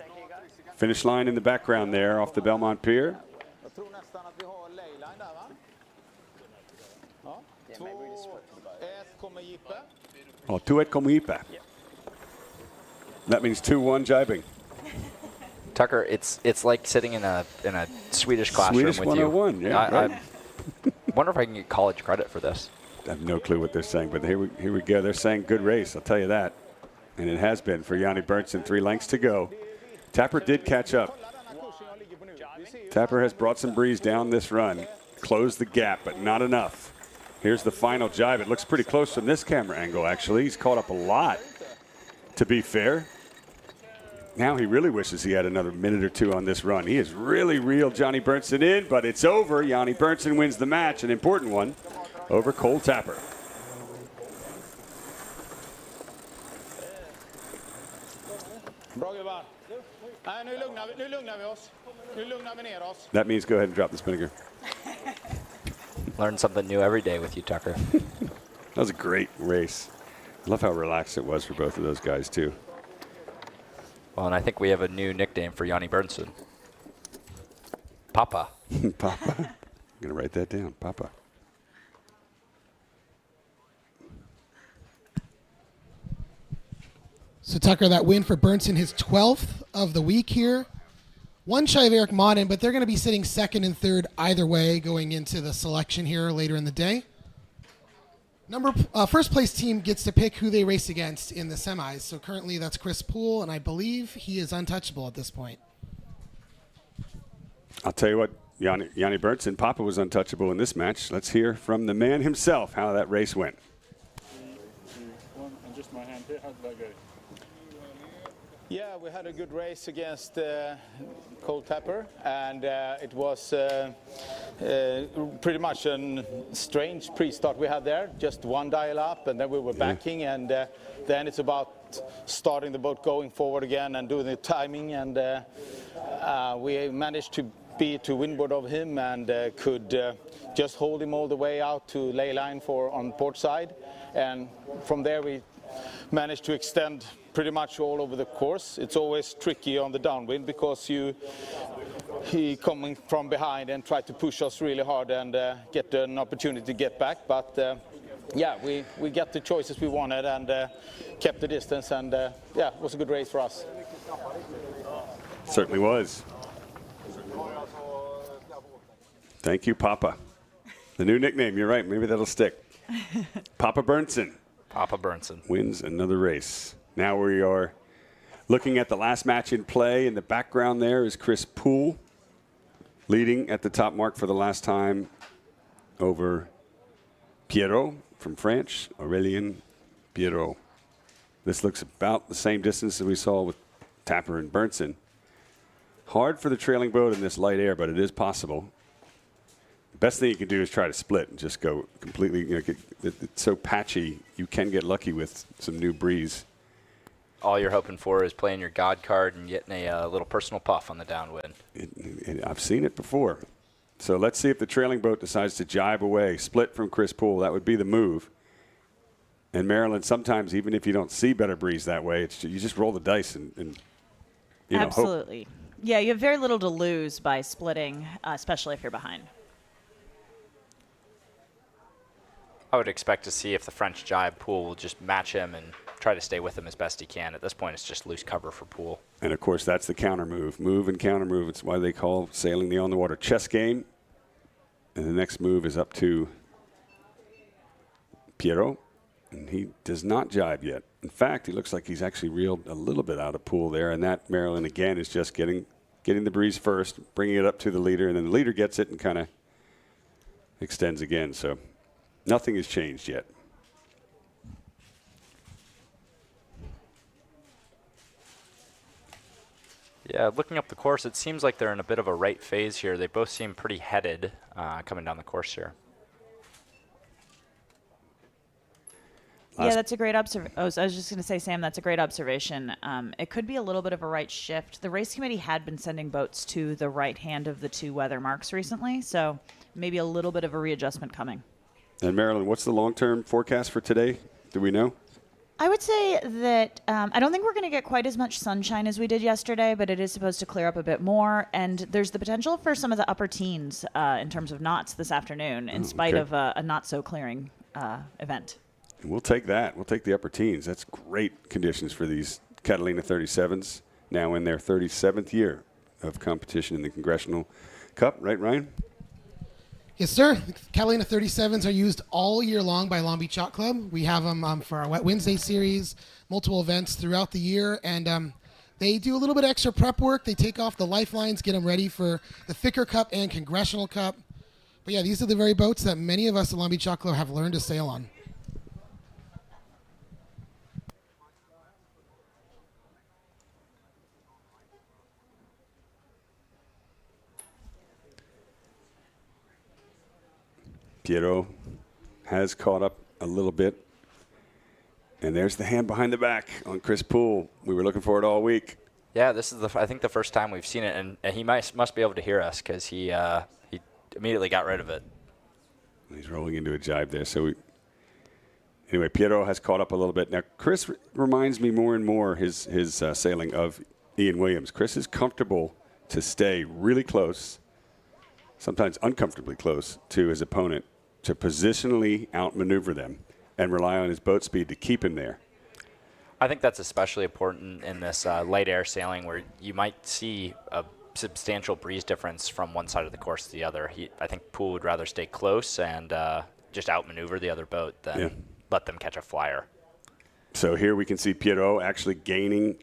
Finish line in the background there off the Belmont Pier. Oh, 2-1 como jipe. That means 2-1 jibing.
Tucker, it's like sitting in a Swedish classroom
Swedish
with
101,
you.
yeah.
I wonder if I can get college credit for this.
I have no clue what they're saying, but here we go. They're saying good race, I'll tell you that. And it has been for Yanni Berntsson. 3 lengths to go. Tapper did catch up. Tapper has brought some breeze down this run, closed the gap, but not enough. Here's the final jibe. It looks pretty close from this camera angle, actually. He's caught up a lot, to be fair. Now he really wishes he had another minute or 2 on this run. He has really reeled Yanni Berntsson in, but it's over. Yanni Berntsson wins the match, an important one, over Cole Tapper. That means go ahead and drop the spinnaker.
Learn something new every day with you, Tucker.
That was a great race. I love how relaxed it was for both of those guys, too.
Well, and I think we have a new nickname for Yanni Berntsson. Papa.
Papa. I'm going to write that down. Papa.
So Tucker, that win for Berntsson, his 12th of the week here. 1 shy of Eric Modden, but they're going to be sitting 2nd and 3rd either way going into the selection here later in the day. First place team gets to pick who they race against in the semis. So currently that's Chris Poole, and I believe he is untouchable at this point.
I'll tell you what, Yanni Berntsson, Papa was untouchable in this match. Let's hear from the man himself how that race went.
And just my hand here, how did that go?
Yeah, we had a good race against Cole Tapper, and it was pretty much a strange pre-start we had there. Just 1 dial up, and then we were backing, and then it's about starting the boat going forward again and doing the timing, and we managed to be to windward of him and could just hold him all the way out to ley line on port side, and from there we managed to extend pretty much all over the course. It's always tricky on the downwind because he coming from behind and try to push us really hard and get an opportunity to get back. But yeah, we got the choices we wanted and kept the distance, and yeah, it was a good race for us.
Certainly was. Thank you, Papa. The new nickname, you're right, maybe that'll stick. Papa Berntsson.
Papa Berntsson
wins another race. Now we are looking at the last match in play. In the background there is Chris Poole. leading at the top mark for the last time over Pierrot from France, Aurélien Pierrot. This looks about the same distance as we saw with Tapper and Berntsen. Hard for the trailing boat in this light air, but it is possible. The best thing you can do is try to split and just go completely. You know, it's so patchy, you can get lucky with some new breeze.
All you're hoping for is playing your God card and getting a little personal puff on the downwind.
I've seen it before. So let's see if the trailing boat decides to jibe away, split from Chris Poole. That would be the move. And Maryland, sometimes even if you don't see better breeze that way, you just roll the dice and you know,
absolutely.
Hope.
Yeah, you have very little to lose by splitting, especially if you're behind.
I would expect to see if the French jibe, Poole will just match him and try to stay with him as best he can. At this point, it's just loose cover for Poole.
And, of course, that's the counter move. Move and counter move. It's why they call sailing the on-the-water chess game. And the next move is up to Pierrot. And he does not jibe yet. In fact, he looks like he's actually reeled a little bit out of Poole there. And that, Maryland, again, is just getting the breeze first, bringing it up to the leader. And then the leader gets it and kind of extends again. So nothing has changed yet.
Yeah, looking up the course, it seems like they're in a bit of a right phase here. They both seem pretty headed coming down the course here.
Yeah, that's a great observation. I was just going to say, Sam, that's a great observation. It could be a little bit of a right shift. The race committee had been sending boats to the right hand of the two weather marks recently, so maybe a little bit of a readjustment coming.
And Maryland, what's the long-term forecast for today? Do we know?
I would say that I don't think we're going to get quite as much sunshine as we did yesterday, but it is supposed to clear up a bit more. And there's the potential for some of the upper teens in terms of knots this afternoon, in spite of a not-so-clearing event.
We'll take that. We'll take the upper teens. That's great conditions for these Catalina 37s, now in their 37th year of competition in the Congressional Cup. Right, Ryan?
Yes, sir. Catalina 37s are used all year long by Long Beach Yacht Club. We have them for our Wet Wednesday series, multiple events throughout the year, and they do a little bit of extra prep work. They take off the lifelines, get them ready for the Thicker Cup and Congressional Cup. But yeah, these are the very boats that many of us at Long Beach Yacht Club have learned to sail on.
Pierrot has caught up a little bit. And there's the hand behind the back on Chris Poole. We were looking for it all week.
Yeah, this is I think the first time we've seen it, and he must be able to hear us because he immediately got rid of it.
He's rolling into a jibe there. So anyway, Pierrot has caught up a little bit. Now, Chris reminds me more and more his sailing of Ian Williams. Chris is comfortable to stay really close, sometimes uncomfortably close to his opponent, to positionally outmaneuver them and rely on his boat speed to keep him there.
I think that's especially important in this light air sailing where you might see a substantial breeze difference from one side of the course to the other. I think Poole would rather stay close and just outmaneuver the other boat than let them catch a flyer.
So here we can see Pierrot actually gaining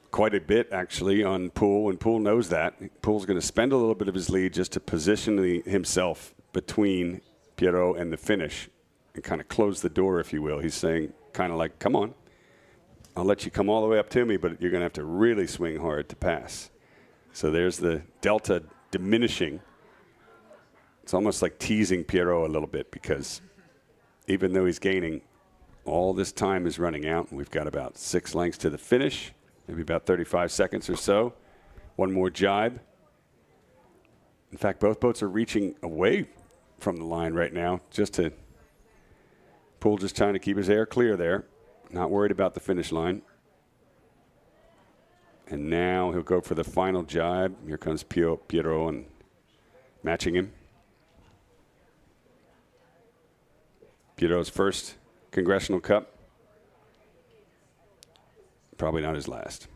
quite a bit, actually, on Poole, and Poole knows that. Poole's going to spend a little bit of his lead just to position himself between Pierrot and the finish and kind of close the door, if you will. He's saying kind of like, come on, I'll let you come all the way up to me, but you're going to have to really swing hard to pass. So there's the delta diminishing. It's almost like teasing Pierrot a little bit because even though he's gaining, all this time is running out, and we've got about 6 lengths to the finish, maybe about 35 seconds or so. One more jibe. In fact, both boats are reaching away from the line right now, Poole just trying to keep his air clear there, not worried about the finish line. And now he'll go for the final jibe. Here comes Pierrot and matching him. Pierrot's first Congressional Cup. Probably not his last.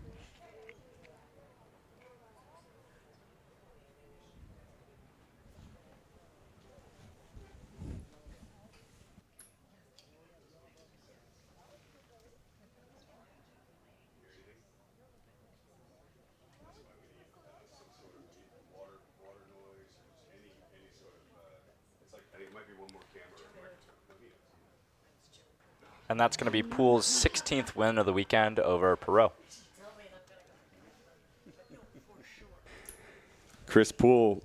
And that's going to be Poole's 16th win of the weekend over Perot.
Chris Poole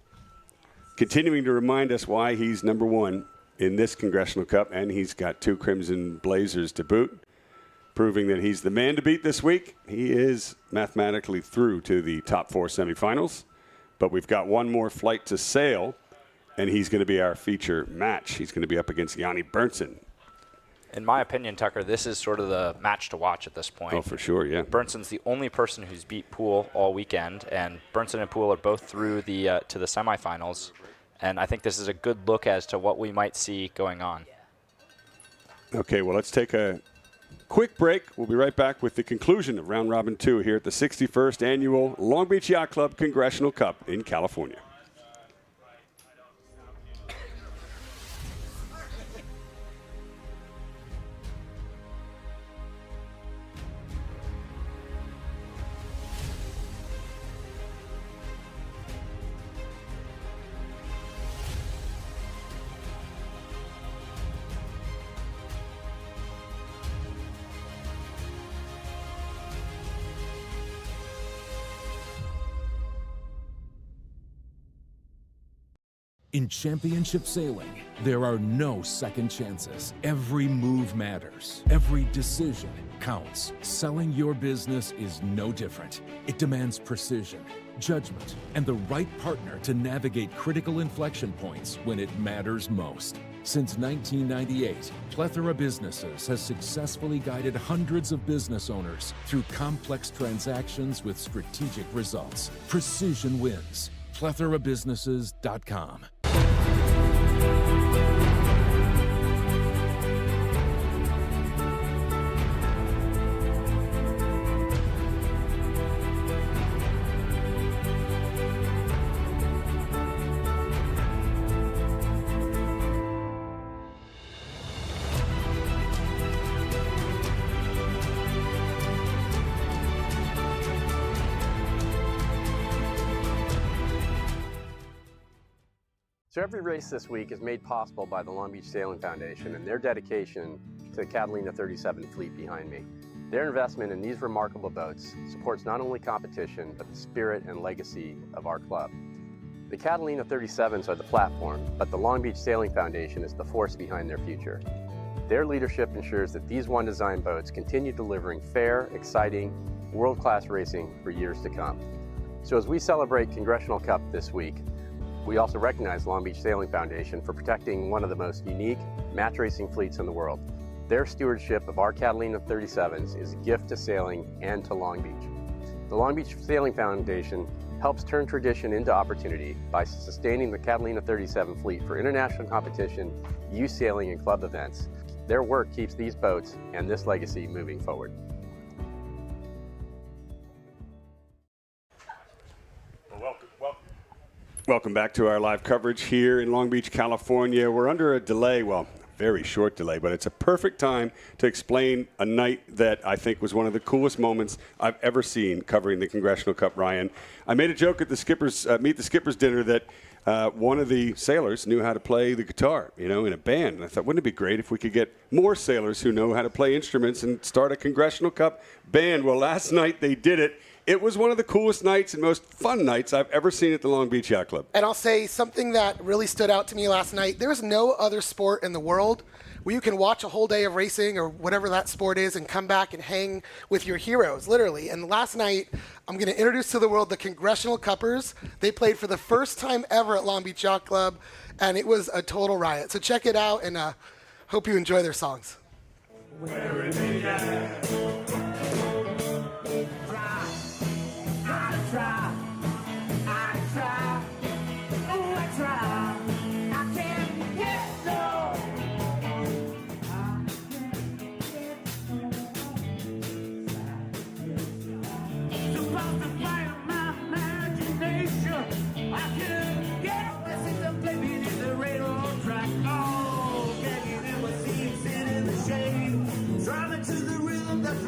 continuing to remind us why he's number one in this Congressional Cup, and he's got 2 Crimson Blazers to boot, proving that he's the man to beat this week. He is mathematically through to the top 4 semifinals, but we've got one more flight to sail, and he's going to be our feature match. He's going to be up against Yanni Berntsen.
In my opinion, Tucker, this is sort of the match to watch at this point.
Oh, for sure, yeah.
Berntsen's the only person who's beat Poole all weekend, and Berntsen and Poole are both through the to the semifinals. And I think this is a good look as to what we might see going on.
Okay, well, let's take a quick break. We'll be right back with the conclusion of Round Robin 2 here at the 61st Annual Long Beach Yacht Club Congressional Cup in California.
In championship sailing, there are no second chances. Every move matters. Every decision counts. Selling your business is no different. It demands precision, judgment, and the right partner to navigate critical inflection points when it matters most. Since 1998, Plethora Businesses has successfully guided hundreds of business owners through complex transactions with strategic results. Precision wins. PlethораBusinesses.com.
So every race this week is made possible by the Long Beach Sailing Foundation and their dedication to the Catalina 37 fleet behind me. Their investment in these remarkable boats supports not only competition, but the spirit and legacy of our club. The Catalina 37s are the platform, but the Long Beach Sailing Foundation is the force behind their future. Their leadership ensures that these One Design boats continue delivering fair, exciting, world-class racing for years to come. So as we celebrate Congressional Cup this week, we also recognize Long Beach Sailing Foundation for protecting one of the most unique match racing fleets in the world. Their stewardship of our Catalina 37s is a gift to sailing and to Long Beach. The Long Beach Sailing Foundation helps turn tradition into opportunity by sustaining the Catalina 37 fleet for international competition, youth sailing, and club events. Their work keeps these boats and this legacy moving forward.
Welcome back to our live coverage here in Long Beach, California. We're under a delay, well, very short delay, but it's a perfect time to explain a night that I think was one of the coolest moments I've ever seen covering the Congressional Cup, Ryan. I made a joke at the Skipper's Meet the Skippers dinner that one of the sailors knew how to play the guitar, in a band. And I thought, wouldn't it be great if we could get more sailors who know how to play instruments and start a Congressional Cup band? Well, last night they did it. It was one of the coolest nights and most fun nights I've ever seen at the Long Beach Yacht Club.
And I'll say something that really stood out to me last night. There's no other sport in the world where you can watch a whole day of racing or whatever that sport is and come back and hang with your heroes, literally. And last night, I'm going to introduce to the world the Congressional Cuppers. They played for the first time ever at Long Beach Yacht Club, and it was a total riot. So check it out, and hope you enjoy their songs.
Where is it at? Driving to the rhythm that's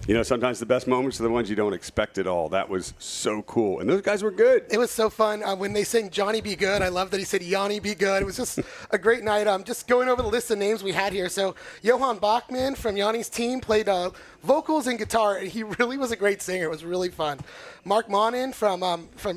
You know, sometimes the best moments are the ones you don't expect at all. That was so cool. And those guys were good.
It was so fun. When they sang Johnny Be Good, I love that he said Yanni Be Good. It was just a great night. Just going over the list of names we had here. So Johan Bachmann from Yanni's team played vocals and guitar, and he really was a great singer. It was really fun. Mark Monin from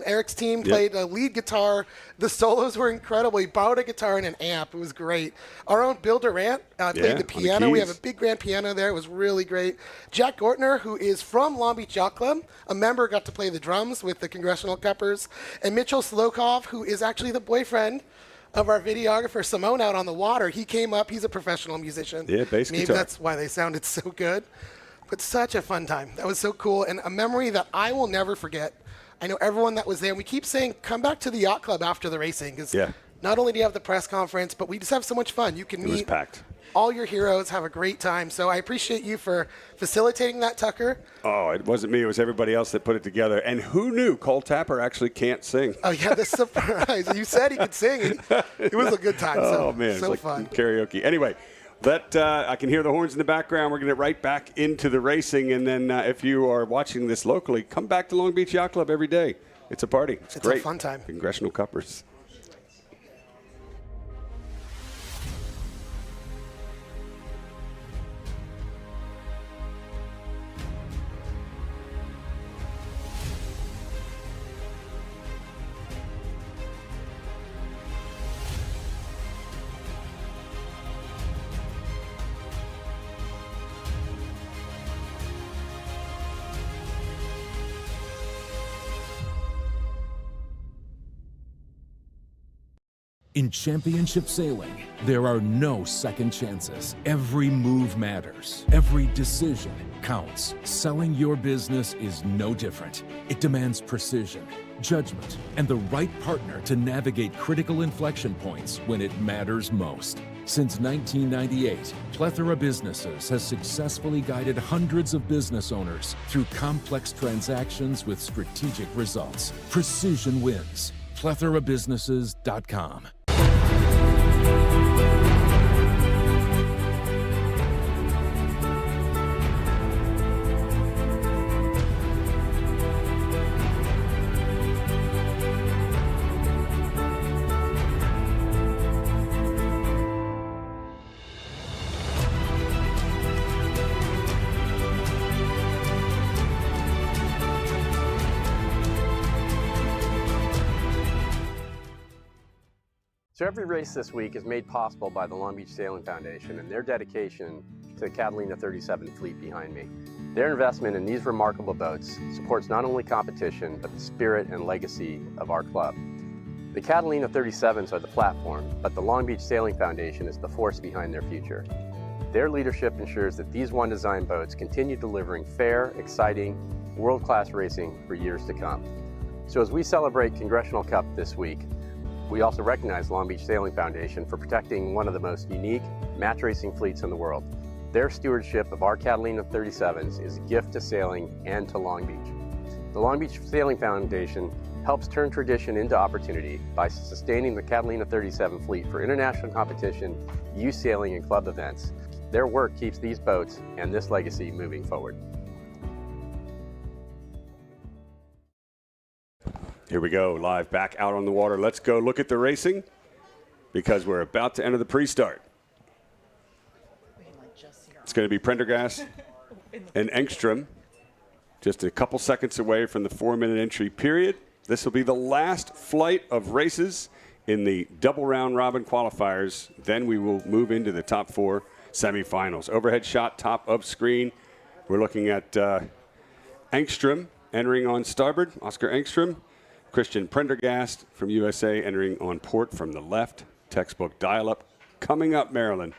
Eric's team played lead guitar. The solos were incredible. He borrowed a guitar and an amp. It was great. Our own Bill Durant played the piano. We have a big grand piano there. It was really great. Jack Gortner, who is from Long Beach Yacht Club, a member, got to play the drums with the Congressional Cuppers. And Mitchell Slokov, who is actually the boyfriend of our videographer Simone out on the water. He came up. He's a professional musician.
Yeah, bass
Maybe
guitar.
that's why they sounded so good. But such a fun time. That was so cool, and a memory that I will never forget. I know everyone that was there. We keep saying, come back to the yacht club after the racing, because not only do you have the press conference, but we just have so much fun. You can meet all your heroes, have a great time. So I appreciate you for facilitating that, Tucker.
Oh, it wasn't me. It was everybody else that put it together. And who knew Cole Tapper actually can't sing?
Oh, yeah, the surprise. You said he could sing. It was a good time.
Oh, man.
So
it's like
fun.
Karaoke. Anyway. I can hear the horns in the background. We're going to get right back into the racing. And then if you are watching this locally, come back to Long Beach Yacht Club every day. It's a party. It's great.
A fun time.
Congressional Cuppers.
In championship sailing, there are no second chances. Every move matters. Every decision counts. Selling your business is no different. It demands precision, judgment, and the right partner to navigate critical inflection points when it matters most. Since 1998, Plethora Businesses has successfully guided hundreds of business owners through complex transactions with strategic results. Precision wins. PlethoraBusinesses.com.
So every race this week is made possible by the Long Beach Sailing Foundation and their dedication to the Catalina 37 fleet behind me. Their investment in these remarkable boats supports not only competition, but the spirit and legacy of our club. The Catalina 37s are the platform, but the Long Beach Sailing Foundation is the force behind their future. Their leadership ensures that these one-design boats continue delivering fair, exciting, world-class racing for years to come. So as we celebrate Congressional Cup this week, we also recognize Long Beach Sailing Foundation for protecting one of the most unique match racing fleets in the world. Their stewardship of our Catalina 37s is a gift to sailing and to Long Beach. The Long Beach Sailing Foundation helps turn tradition into opportunity by sustaining the Catalina 37 fleet for international competition, youth sailing, and club events. Their work keeps these boats and this legacy moving forward.
Here we go, live back out on the water. Let's go look at the racing because we're about to enter the pre-start. It's going to be Prendergast and Engstrom, just a couple seconds away from the 4-minute entry period. This will be the last flight of races in the double round robin qualifiers. Then we will move into the top 4 semifinals. Overhead shot, top of screen. We're looking at Engstrom entering on starboard, Oscar Engstrom. Christian Prendergast from USA entering on port from the left. Textbook dial-up coming up, Marilyn.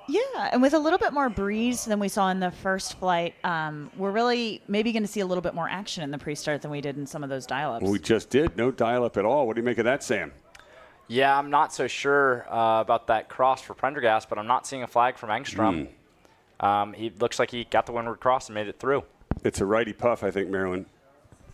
Yeah, and with a little bit more breeze than we saw in the first flight, we're really maybe going to see a little bit more action in the pre-start than we did in some of those dial-ups.
Well, we just did. No dial-up at all. What do you make of that, Sam?
Yeah, I'm not so sure about that cross for Prendergast, but I'm not seeing a flag from Engstrom. He looks like he got the windward cross and made it through.
It's a righty puff, I think, Marilyn.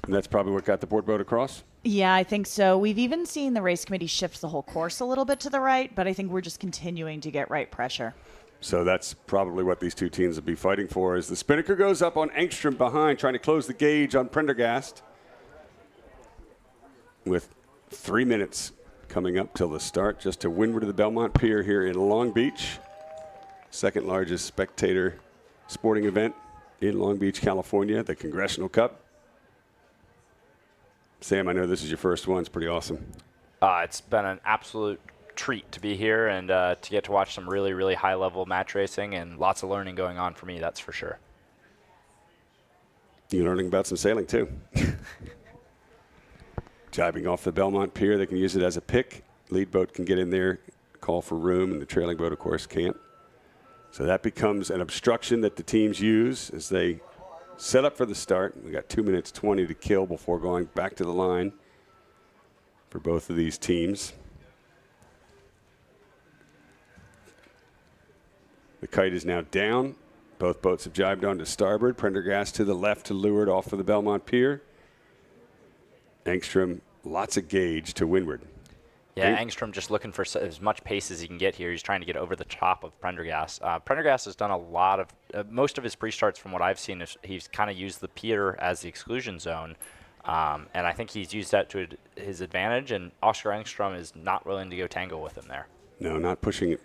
And that's probably what got the port boat across?
Yeah, I think so. We've even seen the race committee shift the whole course a little bit to the right, but I think we're just continuing to get right pressure.
So that's probably what these two teams will be fighting for. As the spinnaker goes up on Engstrom behind, trying to close the gauge on Prendergast. With 3 minutes coming up till the start, just to windward of the Belmont Pier here in Long Beach. Second largest spectator sporting event in Long Beach, California, the Congressional Cup. Sam, I know this is your first one. It's pretty awesome.
It's been an absolute treat to be here and to get to watch some really, really high-level match racing and lots of learning going on for me, that's for sure.
You're learning about some sailing, too. Jibing off the Belmont Pier, they can use it as a pick. Lead boat can get in there, call for room, and the trailing boat, of course, can't. So that becomes an obstruction that the teams use as they set up for the start. We got 2 minutes 20 to kill before going back to the line for both of these teams. The kite is now down. Both boats have jibed on to starboard. Prendergast to the left to leeward off of the Belmont Pier. Engstrom, lots of gauge to windward.
Yeah, Engstrom just looking for as much pace as he can get here. He's trying to get over the top of Prendergast. Prendergast has done a lot of, most of his pre-starts from what I've seen, is he's kind of used the pier as the exclusion zone. And I think he's used that to his advantage, and Oscar Engstrom is not willing to go tangle with him there.
No, not pushing it.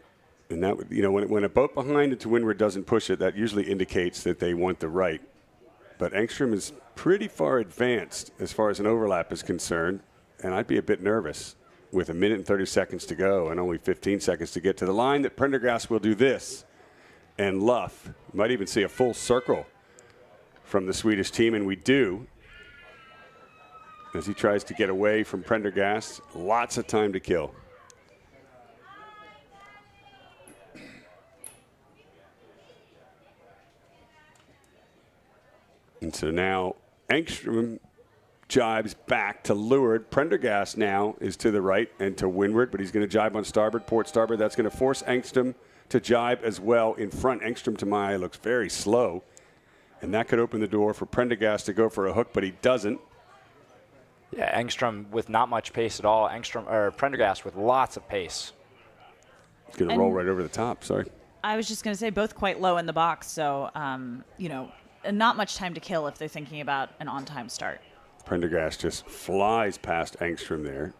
And that would, you know, when a boat behind it to windward doesn't push it, that usually indicates that they want the right. But Engstrom is pretty far advanced as far as an overlap is concerned, and I'd be a bit nervous with 1 minute and 30 seconds to go and only 15 seconds to get to the line that Prendergast will do this. And luff. Might even see a full circle from the Swedish team, and we do. As he tries to get away from Prendergast, lots of time to kill. And so now Engstrom jibes back to leeward. Prendergast now is to the right and to windward, but he's going to jibe on starboard, port starboard. That's going to force Engstrom to jibe as well in front. Engstrom, to my eye, looks very slow. And that could open the door for Prendergast to go for a hook, but he doesn't.
Yeah, Engstrom with not much pace at all. Prendergast with lots of pace.
He's going to roll right over the top. Sorry.
I was just going to say both quite low in the box, so, you know, not much time to kill if they're thinking about an on-time start.
Prendergast just flies past Engstrom there.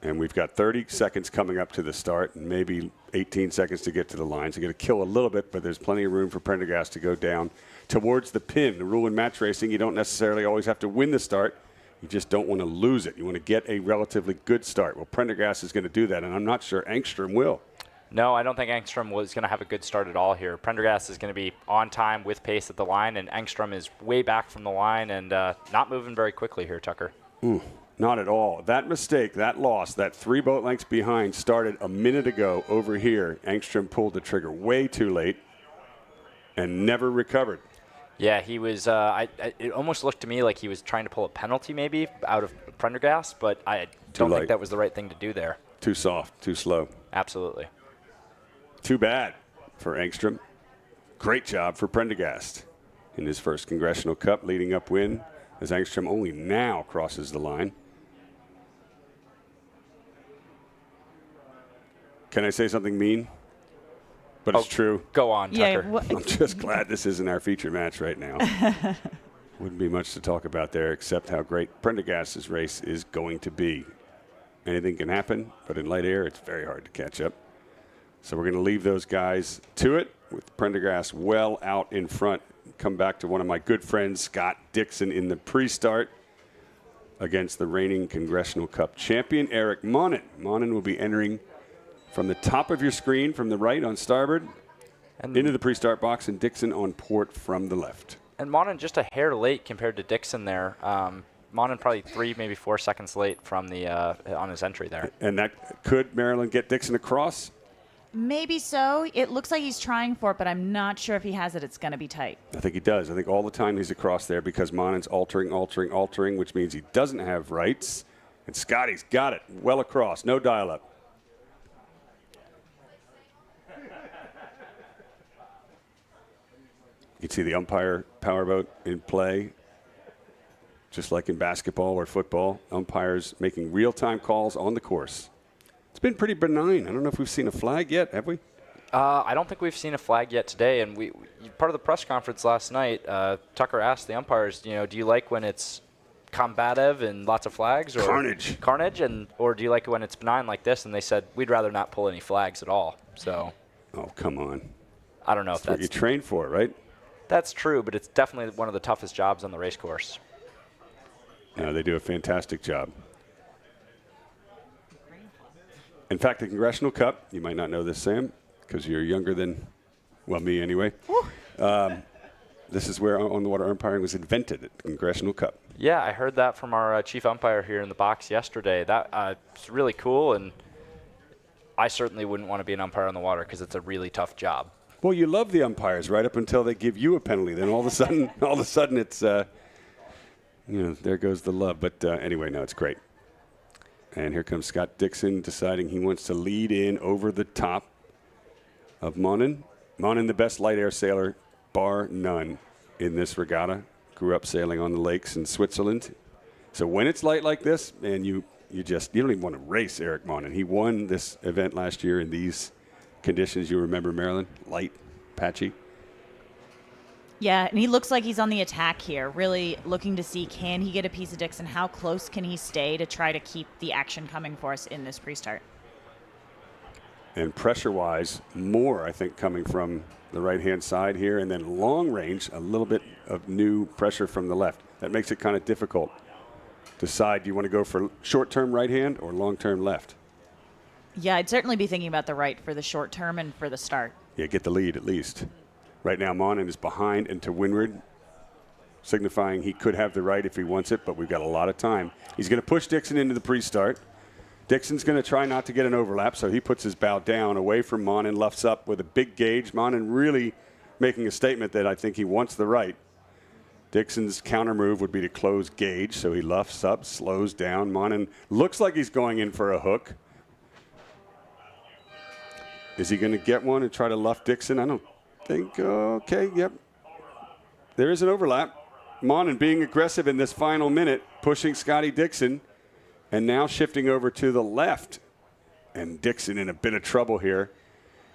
And we've got 30 seconds coming up to the start and maybe 18 seconds to get to the line. So you're going to kill a little bit, but there's plenty of room for Prendergast to go down towards the pin. The rule in match racing, you don't necessarily always have to win the start. You just don't want to lose it. You want to get a relatively good start. Well, Prendergast is going to do that, and I'm not sure Engstrom will.
No, I don't think Engstrom was going to have a good start at all here. Prendergast is going to be on time with pace at the line, and Engstrom is way back from the line and not moving very quickly here, Tucker.
Not at all. That mistake, that loss, that 3 boat lengths behind started a minute ago over here. Engstrom pulled the trigger way too late and never recovered.
Yeah, he was. It almost looked to me like he was trying to pull a penalty maybe out of Prendergast, but I don't think that was the right thing to do there.
Too soft, too slow.
Absolutely.
Too bad for Engstrom. Great job for Prendergast in his first Congressional Cup leading upwind as Engstrom only now crosses the line. Can I say something mean? But it's true.
Go on, Tucker.
Yeah,
I'm just glad this isn't our feature match right now. Wouldn't be much to talk about there except how great Prendergast's race is going to be. Anything can happen, but in light air, it's very hard to catch up. So we're going to leave those guys to it with Prendergast well out in front. Come back to one of my good friends, Scott Dixon, in the pre-start against the reigning Congressional Cup champion, Eric Monin. Monin will be entering from the top of your screen from the right on starboard and into the pre-start box, and Dixon on port from the left.
And Monin just a hair late compared to Dixon there. Monin probably 3, maybe 4 seconds late from the on his entry there.
And that could Maryland get Dixon across?
Maybe so. It looks like he's trying for it, but I'm not sure if he has it. It's going to be tight.
I think he does. I think all the time he's across there because Monin's altering, which means he doesn't have rights. And Scotty's got it well across. No dial-up. You can see the umpire powerboat in play. Just like in basketball or football, umpires making real-time calls on the course. It's been pretty benign. I don't know if we've seen a flag yet, have we?
I don't think we've seen a flag yet today, and part of the press conference last night, Tucker asked the umpires, do you like when it's combative and lots of flags, or carnage, or do you like it when it's benign like this? And they said we'd rather not pull any flags at all. So,
oh come on,
I don't know if that's
what you train for, right?
That's true, but it's definitely one of the toughest jobs on the race course.
No, they do a fantastic job. In fact, the Congressional Cup, you might not know this, Sam, because you're younger than, well, me anyway. This is where on-the-water umpiring was invented, at the Congressional Cup.
Yeah, I heard that from our chief umpire here in the box yesterday. It's really cool, and I certainly wouldn't want to be an umpire on the water because it's a really tough job.
Well, you love the umpires right up until they give you a penalty. Then all of a sudden, it's there goes the love. But anyway, no, it's great. And here comes Scott Dixon deciding he wants to lead in over the top of Monin. Monin, the best light air sailor, bar none, in this regatta. Grew up sailing on the lakes in Switzerland. So when it's light like this, man, you don't even want to race Eric Monin. He won this event last year in these conditions. You remember, Marilyn? Light, patchy.
Yeah, and he looks like he's on the attack here, really looking to see, can he get a piece of Dixon? How close can he stay to try to keep the action coming for us in this pre-start?
And pressure-wise, more, I think, coming from the right-hand side here, and then long range, a little bit of new pressure from the left. That makes it kind of difficult. Decide, do you want to go for short-term right-hand or long-term left?
Yeah, I'd certainly be thinking about the right for the short term and for the start.
Yeah, get the lead at least. Right now, Monin is behind and to windward, signifying he could have the right if he wants it, but we've got a lot of time. He's going to push Dixon into the pre-start. Dixon's going to try not to get an overlap, so he puts his bow down away from Monin, luffs up with a big gauge. Monin really making a statement that I think he wants the right. Dixon's counter move would be to close gauge, so he luffs up, slows down. Monin looks like he's going in for a hook. Is he going to get one and try to luff Dixon? I don't think. Okay, yep. There is an overlap. Monin being aggressive in this final minute, pushing Scotty Dixon, and now shifting over to the left. And Dixon in a bit of trouble here.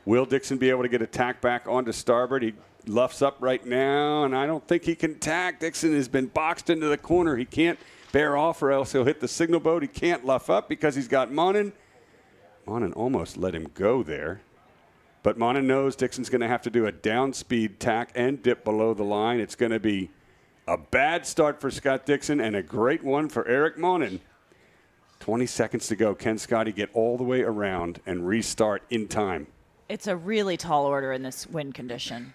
Will Dixon be able to get a tack back onto starboard? He luffs up right now, and I don't think he can tack. Dixon has been boxed into the corner. He can't bear off or else he'll hit the signal boat. He can't luff up because he's got Monin. Monin almost let him go there. But Monin knows Dixon's going to have to do a down speed tack and dip below the line. It's going to be a bad start for Scott Dixon and a great one for Eric Monin. 20 seconds to go. Can Scotty get all the way around and restart in time?
It's a really tall order in this wind condition.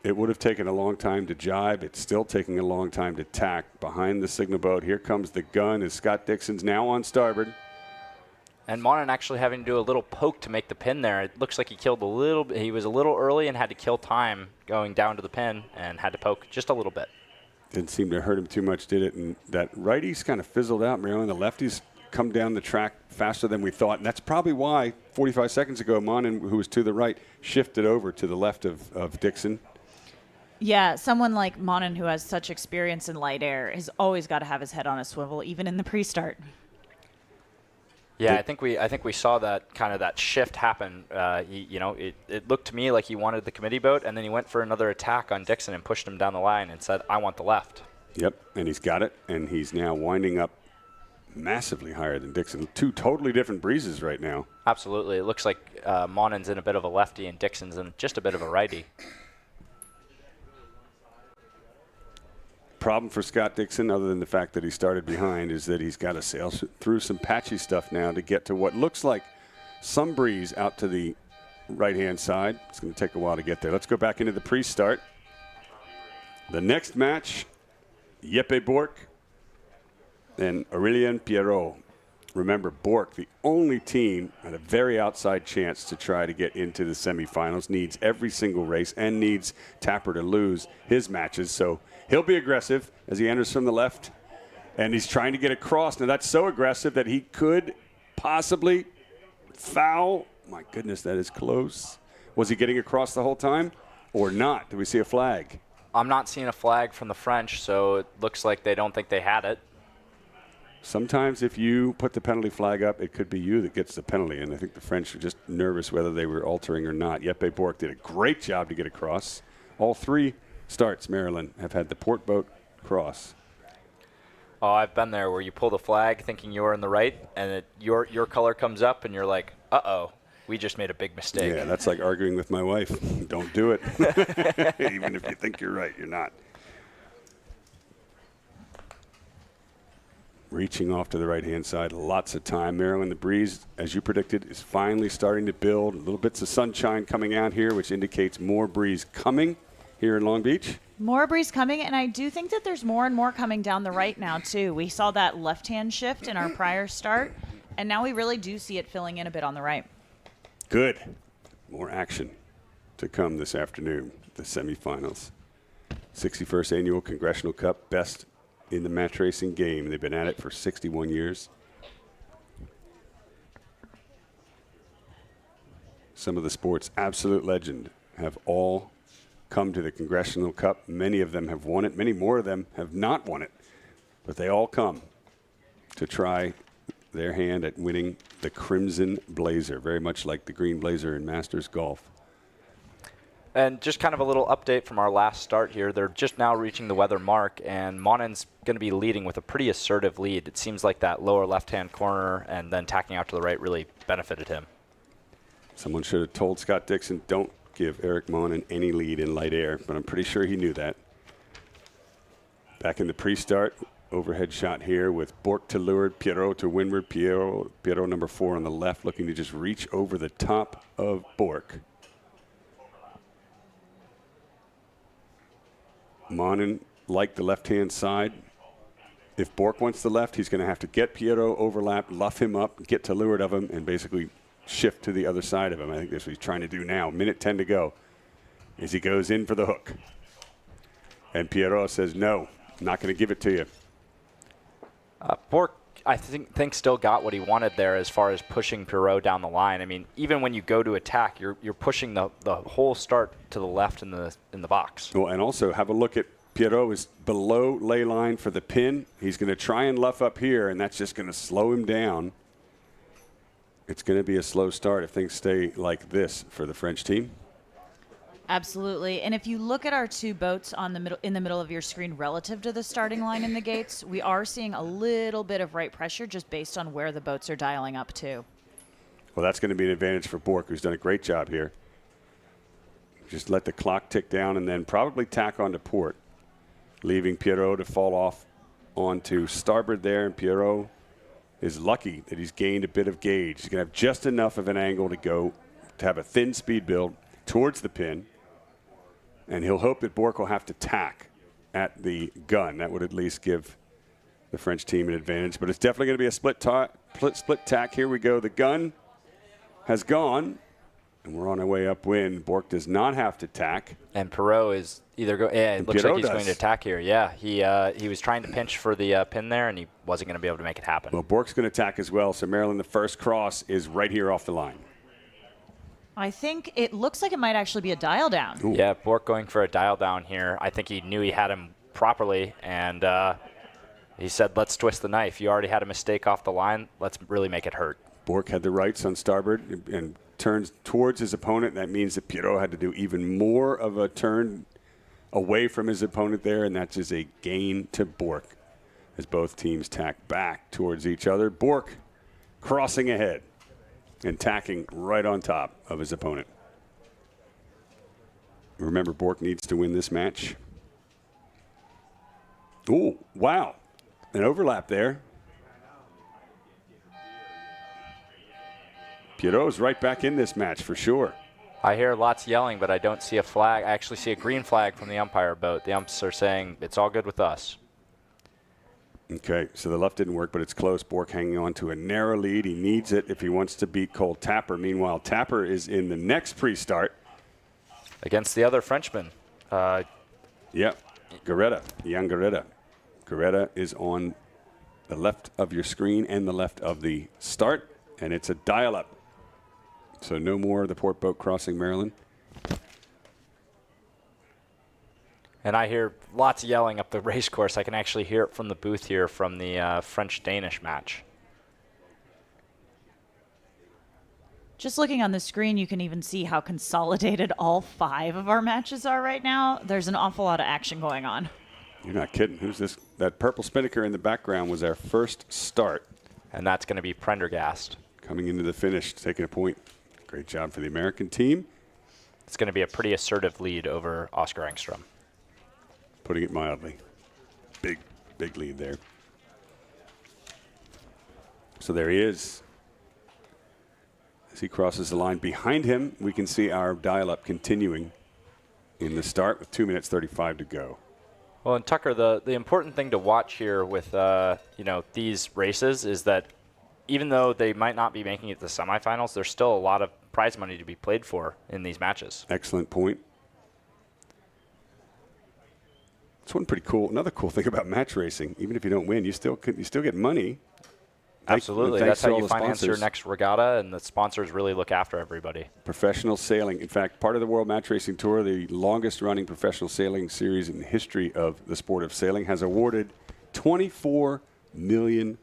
It would have taken a long time to jibe. It's still taking a long time to tack behind the signal boat. Here comes the gun as Scott Dixon's now on starboard.
And Monin actually having to do a little poke to make the pin there. It looks like he killed a little bit. He was a little early and had to kill time going down to the pin and had to poke just a little bit.
Didn't seem to hurt him too much, did it? And that righty's kind of fizzled out, Marilyn. The lefty's come down the track faster than we thought. And that's probably why 45 seconds ago, Monin, who was to the right, shifted over to the left of Dixon.
Yeah, someone like Monin, who has such experience in light air, has always got to have his head on a swivel, even in the pre-start.
Yeah, I think we saw that kind of that shift happen. It looked to me like he wanted the committee boat, and then he went for another attack on Dixon and pushed him down the line and said, "I want the left."
Yep, and he's got it, and he's now winding up massively higher than Dixon. Two totally different breezes right now.
Absolutely, it looks like Monin's in a bit of a lefty and Dixon's in just a bit of a righty.
Problem for Scott Dixon, other than the fact that he started behind, is that he's got to sail through some patchy stuff now to get to what looks like some breeze out to the right-hand side. It's going to take a while to get there. Let's go back into the pre-start. The next match, Jeppe Bork and Aurélien Pierrot. Remember, Bork, the only team at a very outside chance to try to get into the semifinals, needs every single race and needs Tapper to lose his matches. So he'll be aggressive as he enters from the left, and he's trying to get across. Now, that's so aggressive that he could possibly foul. My goodness, that is close. Was he getting across the whole time or not? Do we see a flag?
I'm not seeing a flag from the French, so it looks like they don't think they had it.
sometimes if you put the penalty flag up, it could be you that gets the penalty. And I think the French were just nervous whether they were altering or not. Jeppe Bork did a great job to get across. All 3 starts, Maryland, have had the port boat cross.
Oh, I've been there where you pull the flag thinking you're in the right, and your color comes up, and you're like, uh-oh, we just made a big mistake.
Yeah, that's like arguing with my wife. Don't do it. Even if you think you're right, you're not. Reaching off to the right-hand side, lots of time. Maryland, the breeze, as you predicted, is finally starting to build. Little bits of sunshine coming out here, which indicates more breeze coming here in Long Beach.
More breeze coming, and I do think that there's more and more coming down the right now, too. We saw that left-hand shift in our prior start, and now we really do see it filling in a bit on the right.
Good. More action to come this afternoon, the semifinals. 61st Annual Congressional Cup, best in the match racing game. They've been at it for 61 years. Some of the sport's absolute legend have all come to the Congressional Cup. Many of them have won it. Many more of them have not won it. But they all come to try their hand at winning the Crimson Blazer, very much like the Green Blazer in Masters Golf.
And just kind of a little update from our last start here. They're just now reaching the weather mark, and Monen's going to be leading with a pretty assertive lead. It seems like that lower left-hand corner and then tacking out to the right really benefited him.
Someone should have told Scott Dixon, don't give Eric Monen any lead in light air, but I'm pretty sure he knew that. Back in the pre-start, overhead shot here with Bork to leeward, Pierrot to windward, Pierrot number 4 on the left, looking to just reach over the top of Bork. Monen like the left-hand side. If Bork wants the left, he's going to have to get Pierrot overlap, luff him up, get to leeward of him, and basically shift to the other side of him. I think that's what he's trying to do now. Minute 10 to go as he goes in for the hook. And Pierrot says, no, I'm not going to give it to you.
Bork, I think still got what he wanted there as far as pushing Pierrot down the line. I mean, even when you go to attack, you're pushing the whole start to the left in the box.
Well, and also have a look at Pierrot is below lay line for the pin. He's going to try and luff up here, and that's just going to slow him down. It's going to be a slow start if things stay like this for the French team.
Absolutely. And if you look at our 2 boats on in the middle of your screen relative to the starting line in the gates, we are seeing a little bit of right pressure just based on where the boats are dialing up to.
Well, that's going to be an advantage for Bork, who's done a great job here. Just let the clock tick down and then probably tack onto port, leaving Pierrot to fall off onto starboard there. And Pierrot is lucky that he's gained a bit of gauge. He's going to have just enough of an angle to go to have a thin speed build towards the pin. And he'll hope that Bork will have to tack at the gun. That would at least give the French team an advantage. But it's definitely going to be a split tack. Here we go. The gun has gone, and we're on our way upwind. Bork does not have to tack.
And Pierrot is either go. Yeah, it looks like he's going to attack here. Yeah, he was trying to pinch for the pin there, and he wasn't going to be able to make it happen.
Well, Bork's going to attack as well. So Maryland, the first cross is right here off the line.
I think it looks like it might actually be a dial down.
Ooh. Yeah, Bork going for a dial down here. I think he knew he had him properly, and he said, let's twist the knife. You already had a mistake off the line. Let's really make it hurt.
Bork had the rights on starboard and turns towards his opponent. That means that Pierrot had to do even more of a turn away from his opponent there, and that's just a gain to Bork as both teams tack back towards each other. Bork crossing ahead and tacking right on top of his opponent. Remember, Bork needs to win this match. Ooh, wow. An overlap there. Pierrot's right back in this match for sure.
I hear lots yelling, but I don't see a flag. I actually see a green flag from the umpire boat. The umps are saying it's all good with us.
Okay, so the left didn't work, but it's close. Bork hanging on to a narrow lead. He needs it if he wants to beat Cole Tapper. Meanwhile, Tapper is in the next pre-start.
Against the other Frenchman.
Yep, Garetta, young Garetta. Garetta is on the left of your screen and the left of the start, and it's a dial-up. So no more of the port boat crossing Maryland.
And I hear lots of yelling up the race course. I can actually hear it from the booth here from the French-Danish match.
Just looking on the screen, you can even see how consolidated all 5 of our matches are right now. There's an awful lot of action going on.
You're not kidding. Who's this? That purple spinnaker in the background was our first start.
And that's going to be Prendergast.
Coming into the finish, taking a point. Great job for the American team.
It's going to be a pretty assertive lead over Oscar Engstrom.
Putting it mildly. Big lead there. So there he is. As he crosses the line behind him, we can see our dial-up continuing in the start with 2 minutes 35 to go.
Well, and Tucker, the important thing to watch here with these races is that even though they might not be making it to the semifinals, there's still a lot of prize money to be played for in these matches.
Excellent point. It's one pretty cool. Another cool thing about match racing, even if you don't win, you still get money.
Absolutely. That's how you finance your next regatta, and the sponsors really look after everybody.
Professional sailing. In fact, part of the World Match Racing Tour, the longest-running professional sailing series in the history of the sport of sailing, has awarded $24 million.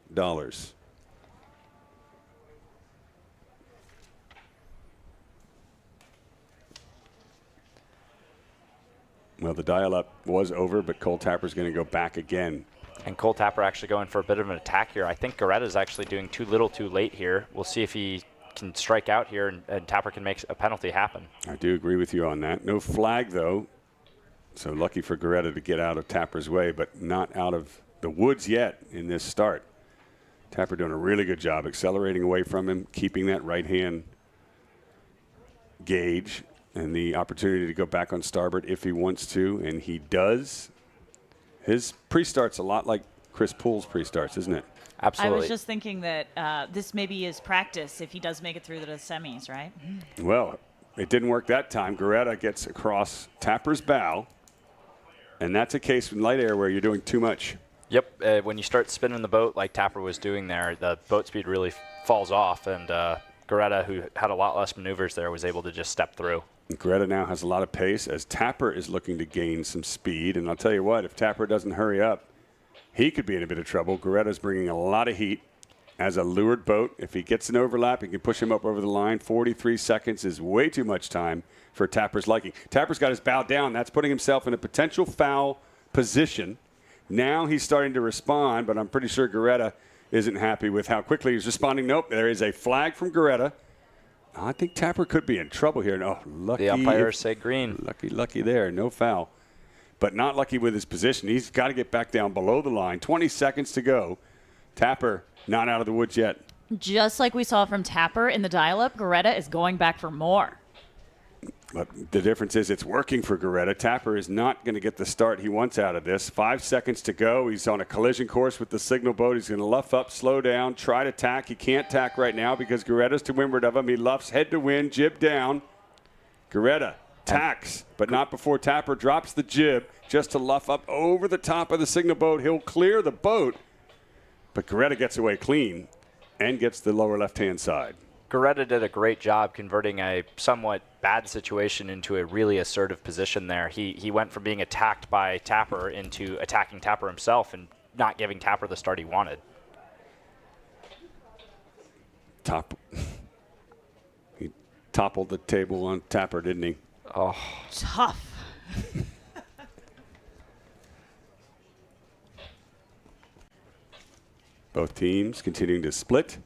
Well, the dial-up was over, but Cole Tapper's going to go back again.
And Cole Tapper actually going for a bit of an attack here. I think Goretta's actually doing too little too late here. We'll see if he can strike out here and Tapper can make a penalty happen.
I do agree with you on that. No flag, though. So lucky for Goretta to get out of Tapper's way, but not out of the woods yet in this start. Tapper doing a really good job accelerating away from him, keeping that right hand gauge and the opportunity to go back on starboard if he wants to, and he does. His pre-start's a lot like Chris Poole's pre-starts, isn't it?
Absolutely.
I was just thinking that this maybe is practice if he does make it through the semis, right?
Well, it didn't work that time. Goretta gets across Tapper's bow, and that's a case in light air where you're doing too much.
Yep. When you start spinning the boat like Tapper was doing there, the boat speed really falls off, and Goretta, who had a lot less maneuvers there, was able to just step through.
Goretta now has a lot of pace as Tapper is looking to gain some speed. And I'll tell you what, if Tapper doesn't hurry up, he could be in a bit of trouble. Goretta's bringing a lot of heat as a leeward boat. If he gets an overlap, he can push him up over the line. 43 seconds is way too much time for Tapper's liking. Tapper's got his bow down. That's putting himself in a potential foul position. Now he's starting to respond, but I'm pretty sure Goretta isn't happy with how quickly he's responding. Nope, there is a flag from Goretta. I think Tapper could be in trouble here. No, lucky.
The umpires say green.
Lucky there. No foul. But not lucky with his position. He's got to get back down below the line. 20 seconds to go. Tapper not out of the woods yet.
Just like we saw from Tapper in the dial-up, Goretta is going back for more.
But the difference is it's working for Goretta. Tapper is not going to get the start he wants out of this. 5 seconds to go. He's on a collision course with the signal boat. He's going to luff up, slow down, try to tack. He can't tack right now because Goretta's to windward of him. He luffs head to wind, jib down. Goretta tacks, but not before Tapper drops the jib just to luff up over the top of the signal boat. He'll clear the boat, but Goretta gets away clean and gets the lower left-hand side.
Goretta did a great job converting a somewhat bad situation into a really assertive position there. He went from being attacked by Tapper into attacking Tapper himself and not giving Tapper the start he wanted.
He toppled the table on Tapper, didn't he?
Oh,
tough.
Both teams continuing to split.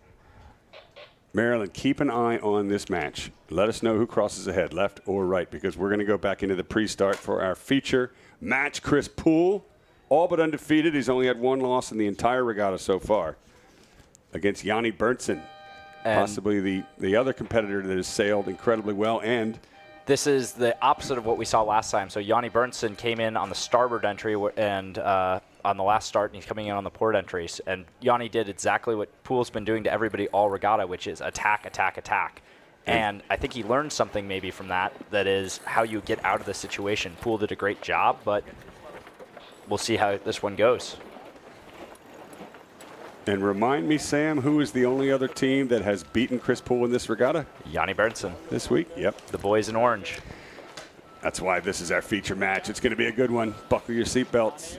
Maryland, keep an eye on this match. Let us know who crosses ahead, left or right, because we're going to go back into the pre-start for our feature match. Chris Poole, all but undefeated. He's only had one loss in the entire regatta so far against Yanni Berntsen, possibly the other competitor that has sailed incredibly well. And
this is the opposite of what we saw last time. So Yanni Berntsen came in on the starboard entry and on the last start, and he's coming in on the port entries. And Yanni did exactly what Poole's been doing to everybody all regatta, which is attack, attack, attack. And I think he learned something maybe from that is how you get out of the situation. Poole did a great job, but we'll see how this one goes.
And remind me, Sam, who is the only other team that has beaten Chris Poole in this regatta?
Yanni Berntsen.
This week? Yep.
The boys in orange.
That's why this is our feature match. It's going to be a good one. Buckle your seatbelts.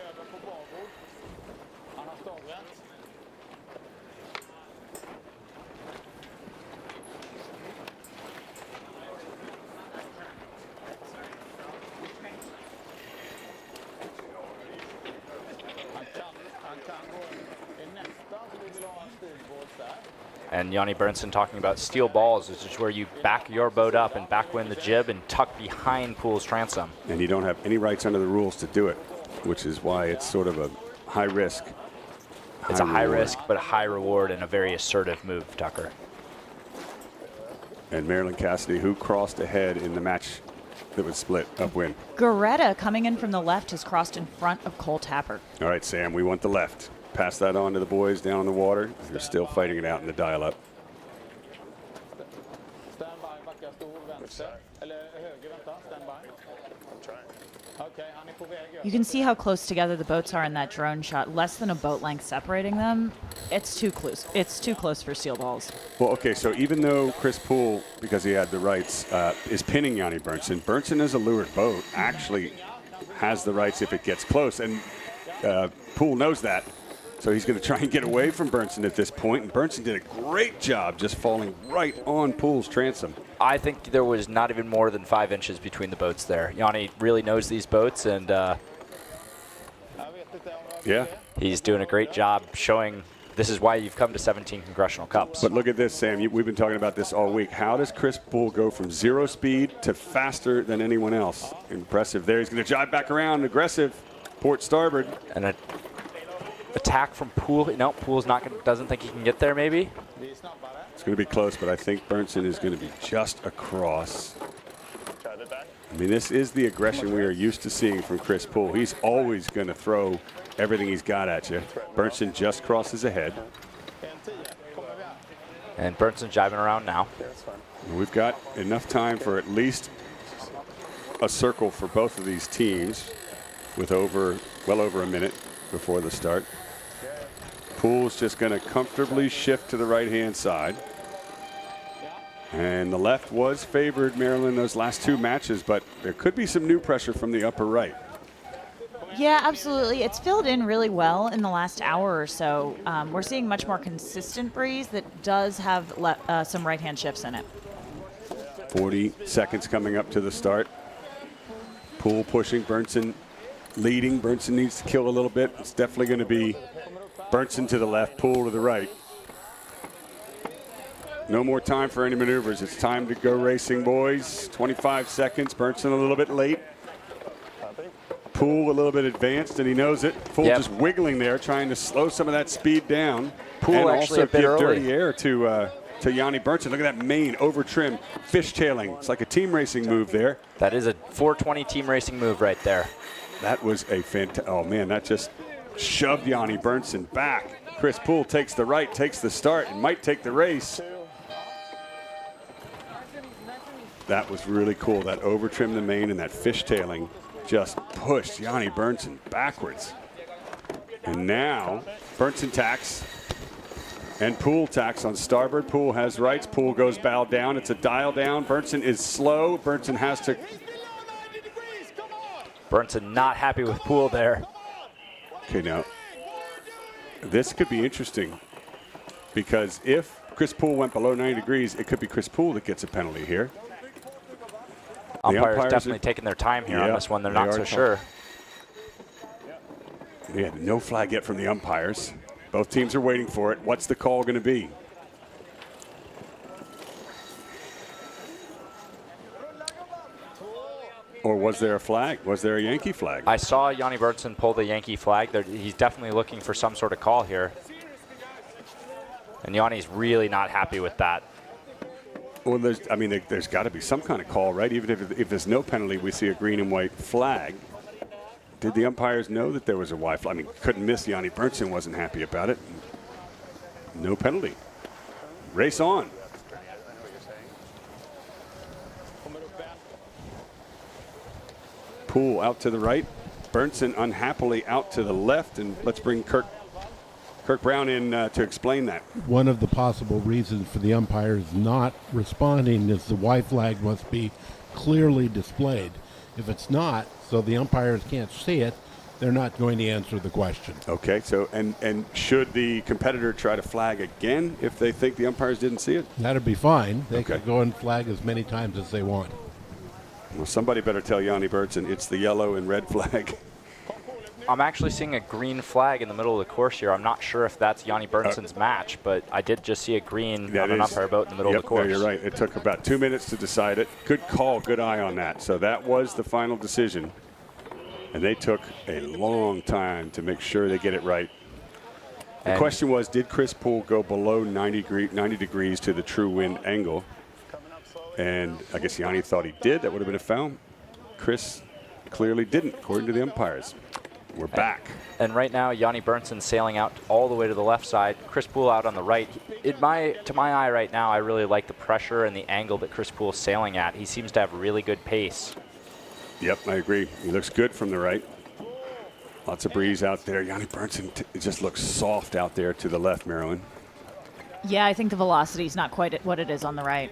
And Yanni Bernson talking about steel balls, which is where you back your boat up and backwind the jib and tuck behind Pool's transom.
And you don't have any rights under the rules to do it, which is why it's sort of a high risk.
It's a high risk, but a high reward and a very assertive move, Tucker.
And Marilyn Cassidy, who crossed ahead in the match that was split upwind.
Garetta coming in from the left has crossed in front of Cole Tapper.
All right, Sam, we want the left. Pass that on to the boys down on the water. They're still fighting it out in the dial-up.
You can see how close together the boats are in that drone shot. Less than a boat length separating them. It's too close. It's too close for steel balls.
Well, okay, so even though Chris Poole, because he had the rights, is pinning Yanni Bernson, Bernson is a lured boat, actually has the rights if it gets close. And Poole knows that. So he's going to try and get away from Bernson at this point. And Bernson did a great job just falling right on Poole's transom.
I think there was not even more than 5 inches between the boats there. Yanni really knows these boats, and
yeah,
he's doing a great job showing this is why you've come to 17 Congressional Cups.
But look at this, Sam. We've been talking about this all week. How does Chris Poole go from 0 speed to faster than anyone else? Impressive there. He's going to jibe back around, aggressive, port starboard.
And an attack from Poole. No, Poole's doesn't think he can get there, maybe.
It's going to be close, but I think Bernson is going to be just across. I mean, this is the aggression we are used to seeing from Chris Poole. He's always going to throw everything he's got at you. Bernson just crosses ahead.
And Bernson jibing around now.
We've got enough time for at least a circle for both of these teams with well over a minute before the start. Poole's just going to comfortably shift to the right-hand side. And the left was favored Maryland those last 2 matches, but there could be some new pressure from the upper right.
Yeah, absolutely. It's filled in really well in the last hour or so. We're seeing much more consistent breeze that does have some right-hand shifts in it.
40 seconds coming up to the start. Poole pushing, Bernson leading. Bernson needs to kill a little bit. It's definitely going to be Bernson to the left, Poole to the right. No more time for any maneuvers. It's time to go racing, boys. 25 seconds. Bernson a little bit late. Poole a little bit advanced, and he knows it. Poole just wiggling there, trying to slow some of that speed down.
Poole
and
actually
also
a bit
give
early.
dirty air to Yanni Bernson. Look at that main over trim, fishtailing. It's like a team racing move there.
That is a 420 team racing move right there.
That was a fantastic. Oh man, that just shoved Yanni Bernson back. Chris Poole takes the right, takes the start, and might take the race. That was really cool. That over trim the main and that fishtailing just pushed Yanni Bernson backwards. And now Bernson tacks and Poole tacks on starboard. Poole has rights. Poole goes bow down. It's a dial down. Bernson is slow. Bernson has to.
Bernson not happy with Poole there.
Okay, now this could be interesting because if Chris Poole went below 90 degrees, it could be Chris Poole that gets a penalty here.
Umpires definitely taking their time here on this one. They're not so sure.
Yeah, no flag yet from the umpires. Both teams are waiting for it. What's the call going to be? Or was there a flag? Was there a Yankee flag?
I saw Yanni Bernson pull the Yankee flag. He's definitely looking for some sort of call here. And Yanni's really not happy with that.
Well, there's got to be some kind of call, right? Even if there's no penalty, we see a green and white flag. Did the umpires know that there was a white flag? I mean, couldn't miss. Yanni Bernson wasn't happy about it. No penalty. Race on. Poole out to the right. Bernson unhappily out to the left. And let's bring Kirk Brown in to explain that.
One of the possible reasons for the umpires not responding is the white flag must be clearly displayed. If it's not, so the umpires can't see it, they're not going to answer the question.
Okay, so and should the competitor try to flag again if they think the umpires didn't see it?
That'd be fine. They
Okay.
could go and flag as many times as they want.
Well, somebody better tell Yanni Bertson it's the yellow and red flag.
I'm actually seeing a green flag in the middle of the course here. I'm not sure if that's Yanni Bernson's match, but I did just see a green on an umpire boat in the middle of the course.
No, you're right. It took about 2 minutes to decide it. Good call, good eye on that. So that was the final decision. And they took a long time to make sure they get it right. The question was, did Chris Poole go below 90 degrees to the true wind angle? And I guess Yanni thought he did. That would have been a foul. Chris clearly didn't, according to the umpires. We're back.
And right now, Yanni Bernson's sailing out all the way to the left side. Chris Poole out on the right. To my eye right now, I really like the pressure and the angle that Chris Poole's sailing at. He seems to have really good pace.
Yep, I agree. He looks good from the right. Lots of breeze out there. Yanni Berntson just looks soft out there to the left, Marilyn.
Yeah, I think the velocity is not quite what it is on the right.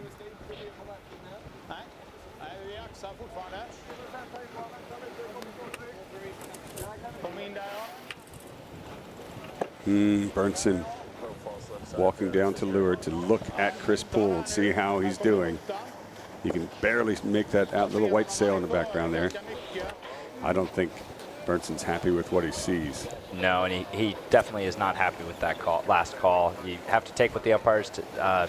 Berntson walking down to leeward to look at Chris Poole and see how he's doing. You can barely make that out, little white sail in the background there. I don't think Berntson's happy with what he sees.
No, and he definitely is not happy with that last call. You have to take what the umpires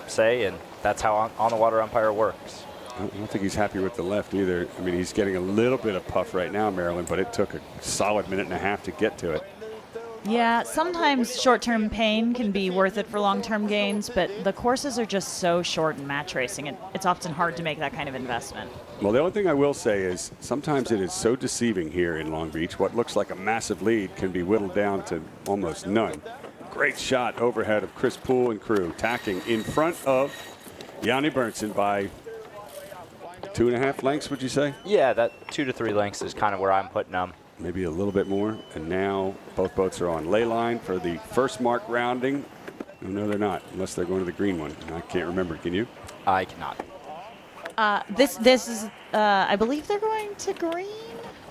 say, and that's how on-the-water umpire works.
I don't think he's happy with the left either. I mean, he's getting a little bit of puff right now, Marilyn, but it took a solid minute and a half to get to it.
Yeah, sometimes short-term pain can be worth it for long-term gains, but the courses are just so short in match racing. It's often hard to make that kind of investment.
Well, the only thing I will say is sometimes it is so deceiving here in Long Beach. What looks like a massive lead can be whittled down to almost none. Great shot overhead of Chris Poole and crew, tacking in front of Yanni Berntson by 2.5 lengths, would you say?
Yeah, that 2 to 3 lengths is kind of where I'm putting them.
Maybe a little bit more. And now both boats are on ley line for the first mark rounding. No, they're not, unless they're going to the green one. I can't remember. Can you?
I cannot.
This is, I believe they're going to green.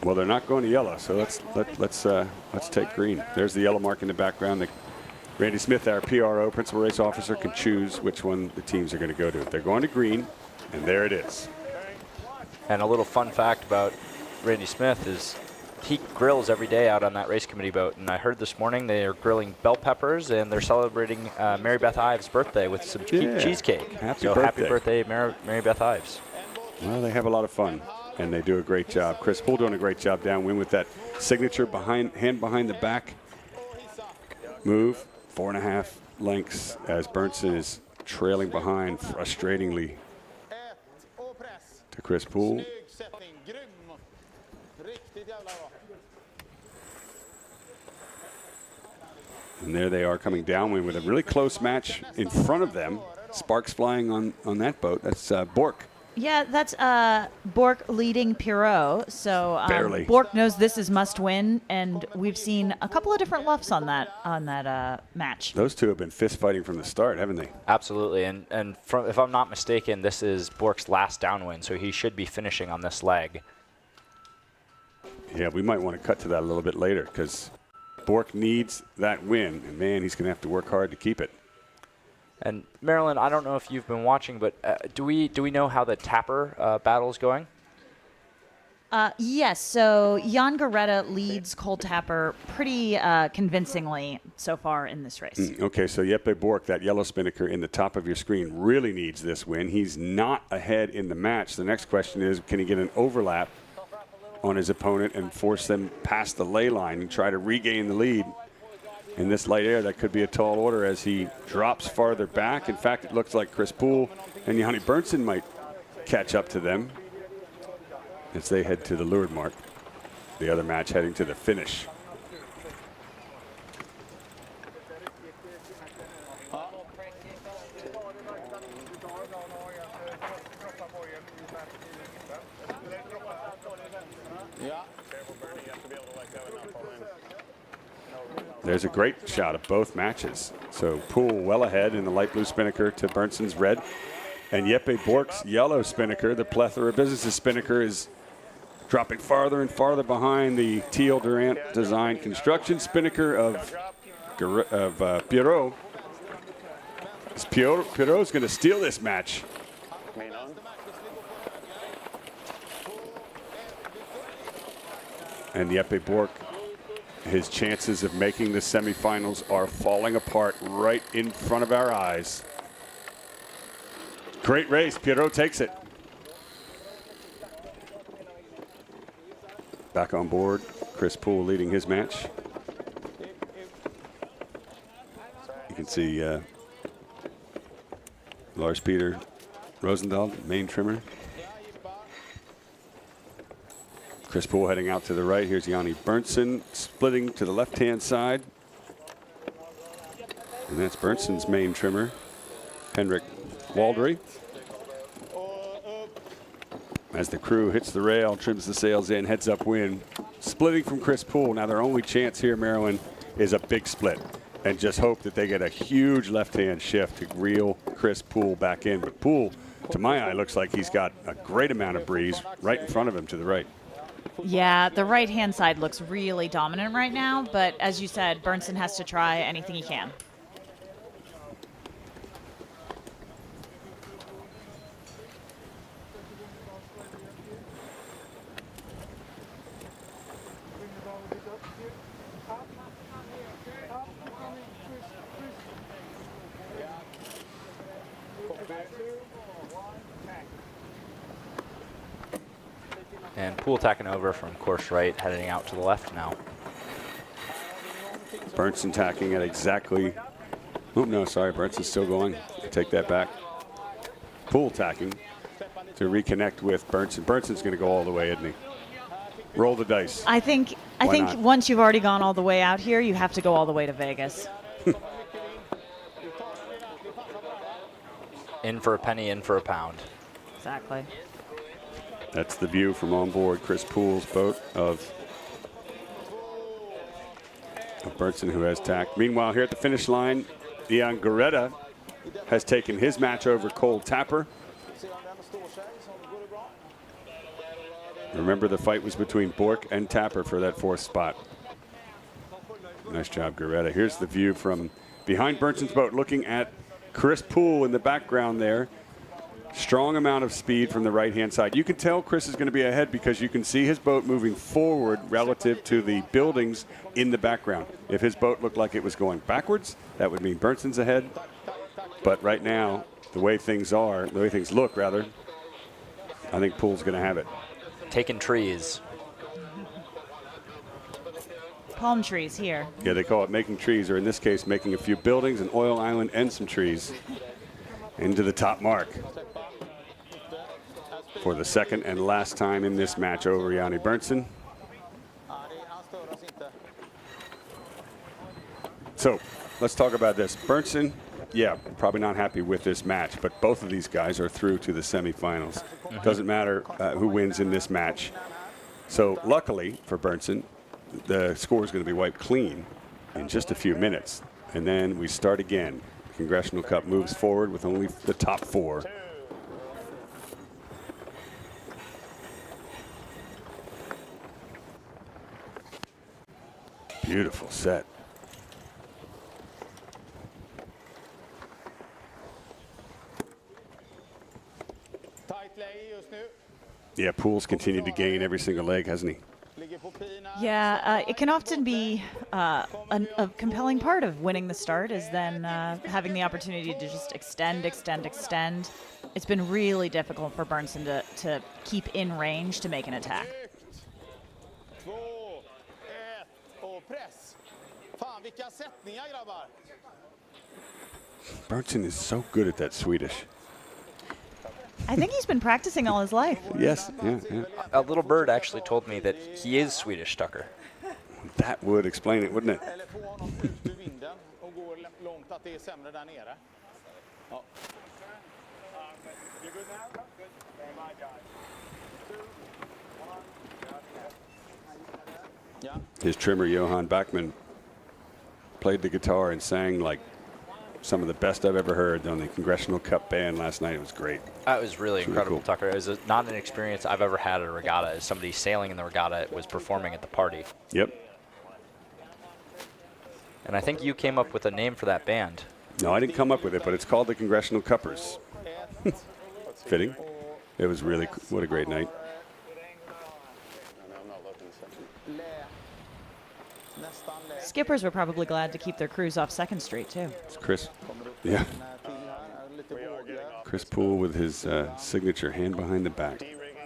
Well, they're not going to yellow, so let's take green. There's the yellow mark in the background. Randy Smith, our PRO, principal race officer, can choose which one the teams are going to go to. They're going to green, and there it is.
And a little fun fact about Randy Smith is he grills every day out on that race committee boat. And I heard this morning they are grilling bell peppers, and they're celebrating Mary Beth Ives' birthday with some cheesecake.
Happy birthday.
Happy birthday, Mary Beth Ives.
Well, they have a lot of fun, and they do a great job. Chris Poole doing a great job downwind with that signature hand behind the back move. 4.5 lengths as Berntson is trailing behind frustratingly to Chris Poole. And there they are coming downwind with a really close match in front of them. Sparks flying on that boat. That's Bork.
Yeah, that's Bork leading Pirot. So
Barely.
Bork knows this is must win, and we've seen a couple of different luffs on that match.
Those two have been fist fighting from the start, haven't they?
Absolutely, and if I'm not mistaken, this is Bork's last downwind, so he should be finishing on this leg.
Yeah, we might want to cut to that a little bit later because Bork needs that win, and man, he's going to have to work hard to keep it.
And Marilyn, I don't know if you've been watching, but do we know how the tapper battle is going?
Yes, so Jan Garetta leads Cole Tapper pretty convincingly so far in this race.
Okay, so Jeppe Bork, that yellow spinnaker in the top of your screen, really needs this win. He's not ahead in the match. The next question is, can he get an overlap on his opponent and force them past the ley line and try to regain the lead? In this light air, that could be a tall order as he drops farther back. In fact, it looks like Chris Poole and Yanni Berntson might catch up to them as they head to the leeward mark. The other match heading to the finish. There's a great shot of both matches. So Poole well ahead in the light blue spinnaker to Berntson's red. And Jeppe Bork's yellow spinnaker, the plethora businesses spinnaker, is Dropping farther and farther behind the Teal Durant design construction spinnaker of Pierrot. Pierrot's going to steal this match. And the Jeppe Bork, his chances of making the semifinals are falling apart right in front of our eyes. Great race. Pierrot takes it. Back on board. Chris Poole leading his match. You can see Lars Peter Rosendahl, main trimmer. Chris Poole heading out to the right. Here's Yanni Berntsen splitting to the left-hand side. And that's Berntsen's main trimmer, Henrik Waldry. As the crew hits the rail, trims the sails in, heads up wind. Splitting from Chris Poole. Now their only chance here, Marilyn, is a big split. And just hope that they get a huge left-hand shift to reel Chris Poole back in. But Poole, to my eye, looks like he's got a great amount of breeze right in front of him to the right.
Yeah, the right-hand side looks really dominant right now, but as you said, Berntsen has to try anything he can.
And Poole tacking over from course right, heading out to the left now.
Berntsen tacking at exactly. Oh, no, sorry. Berntsen's still going. Take that back. Poole tacking to reconnect with Berntsen. Berntsen's going to go all the way, isn't he? Roll the dice.
I think
not?
Once you've already gone all the way out here, you have to go all the way to Vegas.
In for a penny, in for a pound.
Exactly.
That's the view from on board Chris Poole's boat of Berntsen, who has tacked. Meanwhile, here at the finish line, Ian Goretta has taken his match over Cole Tapper. Remember, the fight was between Bork and Tapper for that fourth spot. Nice job, Goretta. Here's the view from behind Berntsen's boat, looking at Chris Poole in the background there. Strong amount of speed from the right-hand side. You can tell Chris is going to be ahead because you can see his boat moving forward relative to the buildings in the background. If his boat looked like it was going backwards, that would mean Berntsen's ahead. But right now, the way things look, rather, I think Poole's going to have it.
Taking trees.
Palm trees here.
Yeah, they call it making trees, or in this case, making a few buildings, an oil island, and some trees into the top mark. For the second and last time in this match over Yanni Berntsen. So let's talk about this. Berntsen, yeah, probably not happy with this match, but both of these guys are through to the semifinals. Doesn't matter who wins in this match. So luckily for Berntsen, the score is going to be wiped clean in just a few minutes. And then we start again. Congressional Cup moves forward with only the top four. Beautiful set. Yeah, Poole's continued to gain every single leg, hasn't he?
Yeah, it can often be a compelling part of winning the start is then having the opportunity to just extend. It's been really difficult for Berntsen to keep in range to make an attack.
Berntsen is so good at that Swedish.
I think he's been practicing all his life.
Yes, yeah.
A little bird actually told me that he is Swedish, Tucker.
That would explain it, wouldn't it? His trimmer, Johan Backman, played the guitar and sang like some of the best I've ever heard on the Congressional Cup band last night. It was great.
That was really incredible,
cool.
Tucker. It was not an experience I've ever had at a regatta. As somebody sailing in the regatta was performing at the party.
Yep.
And I think you came up with a name for that band.
No, I didn't come up with it, but it's called the Congressional Cuppers. Fitting. It was really, what a great night.
Skippers were probably glad to keep their crews off 2nd Street, too.
It's Chris. Yeah. Chris Poole with his signature hand behind the back.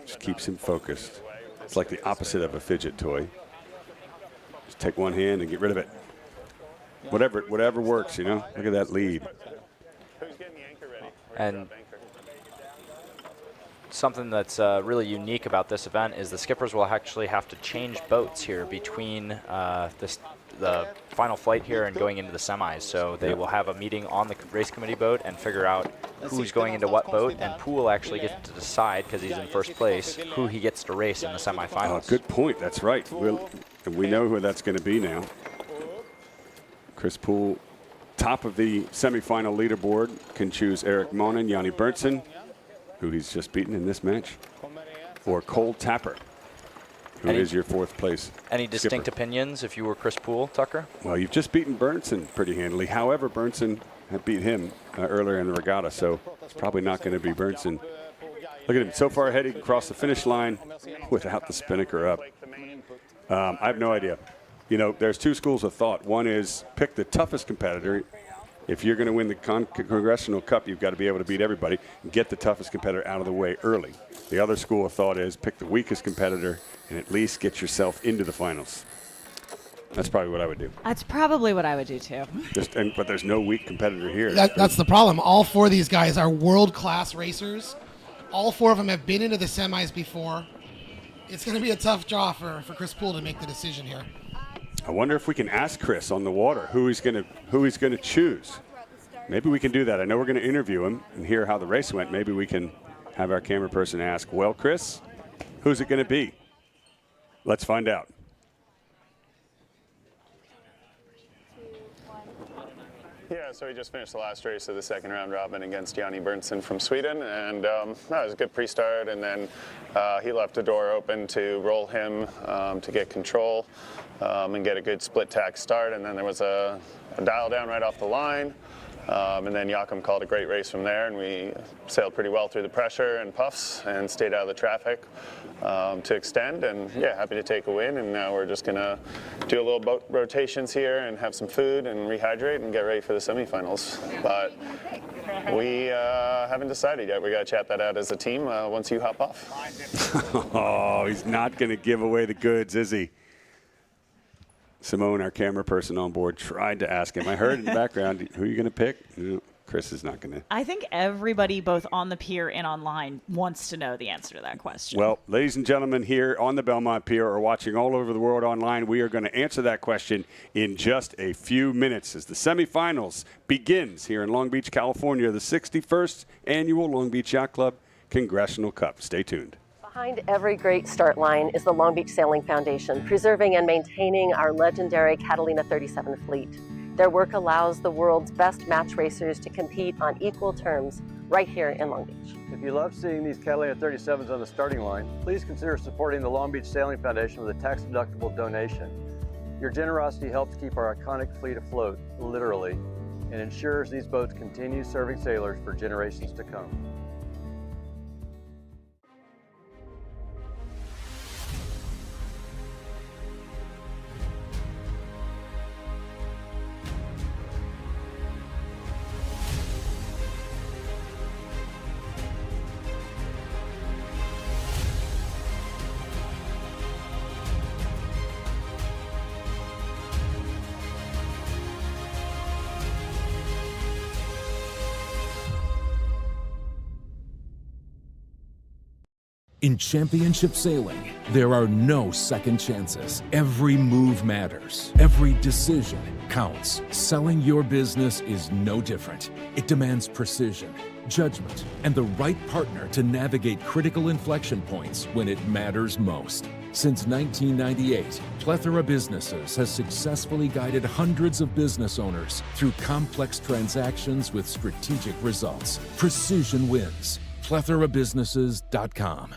Just keeps him focused. It's like the opposite of a fidget toy. Just take one hand and get rid of it. Whatever works, you know. Look at that lead.
And something that's really unique about this event is the skippers will actually have to change boats here between the final flight here and going into the semis. So they will have a meeting on the race committee boat and figure out who's going into what boat, and Poole actually gets to decide, because he's in first place, who he gets to race in the semifinals.
Oh, good point. That's right. We know who that's going to be now. Chris Poole, top of the semifinal leaderboard, can choose Eric Monin, Yanni Berntsen, who he's just beaten in this match, or Cole Tapper, who is your 4th place
Any distinct
skipper.
opinions if you were Chris Poole, Tucker?
Well, you've just beaten Berntsen pretty handily. However, Berntsen had beat him earlier in the regatta, so it's probably not going to be Berntsen. Look at him, so far ahead he can cross the finish line without the spinnaker up. I have no idea. You know, there's 2 schools of thought. One is pick the toughest competitor. If you're going to win the Congressional Cup, you've got to be able to beat everybody and get the toughest competitor out of the way early. The other school of thought is pick the weakest competitor and at least get yourself into the finals. That's probably what I would do.
That's probably what I would do, too.
But there's no weak competitor here.
That's the problem. All 4 of these guys are world-class racers. All 4 of them have been into the semis before. It's going to be a tough draw for Chris Poole to make the decision here.
I wonder if we can ask Chris on the water who he's going to choose. Maybe we can do that. I know we're going to interview him and hear how the race went. Maybe we can have our camera person ask, well, Chris, who's it going to be? Let's find out.
Yeah, so we just finished the last race of the 2nd round robin against Yanni Berntsen from Sweden, and that was a good pre-start, and then he left the door open to roll him to get control and get a good split tack start, and then there was a dial down right off the line, and then Joachim called a great race from there, and we sailed pretty well through the pressure and puffs and stayed out of the traffic to extend, and yeah, happy to take a win, and now we're just going to do a little boat rotations here and have some food and rehydrate and get ready for the semifinals. But we haven't decided yet. We got to chat that out as a team once you hop off.
Oh, he's not going to give away the goods, is he? Simone, our camera person on board, tried to ask him. I heard in the background, who are you going to pick? No, Chris is not going to.
I think everybody, both on the pier and online, wants to know the answer to that question.
Well, ladies and gentlemen here on the Belmont Pier or watching all over the world online, we are going to answer that question in just a few minutes as the semifinals begins here in Long Beach, California, the 61st Annual Long Beach Yacht Club Congressional Cup. Stay tuned.
Behind every great start line is the Long Beach Sailing Foundation, preserving and maintaining our legendary Catalina 37 fleet. Their work allows the world's best match racers to compete on equal terms right here in Long Beach.
If you love seeing these Catalina 37s on the starting line, please consider supporting the Long Beach Sailing Foundation with a tax-deductible donation. Your generosity helps keep our iconic fleet afloat, literally, and ensures these boats continue serving sailors for generations to come.
In championship sailing, there are no second chances. Every move matters. Every decision counts. Selling your business is no different. It demands precision, judgment, and the right partner to navigate critical inflection points when it matters most. Since 1998, Plethora Businesses has successfully guided hundreds of business owners through complex transactions with strategic results. Precision wins. PlethoraBusinesses.com.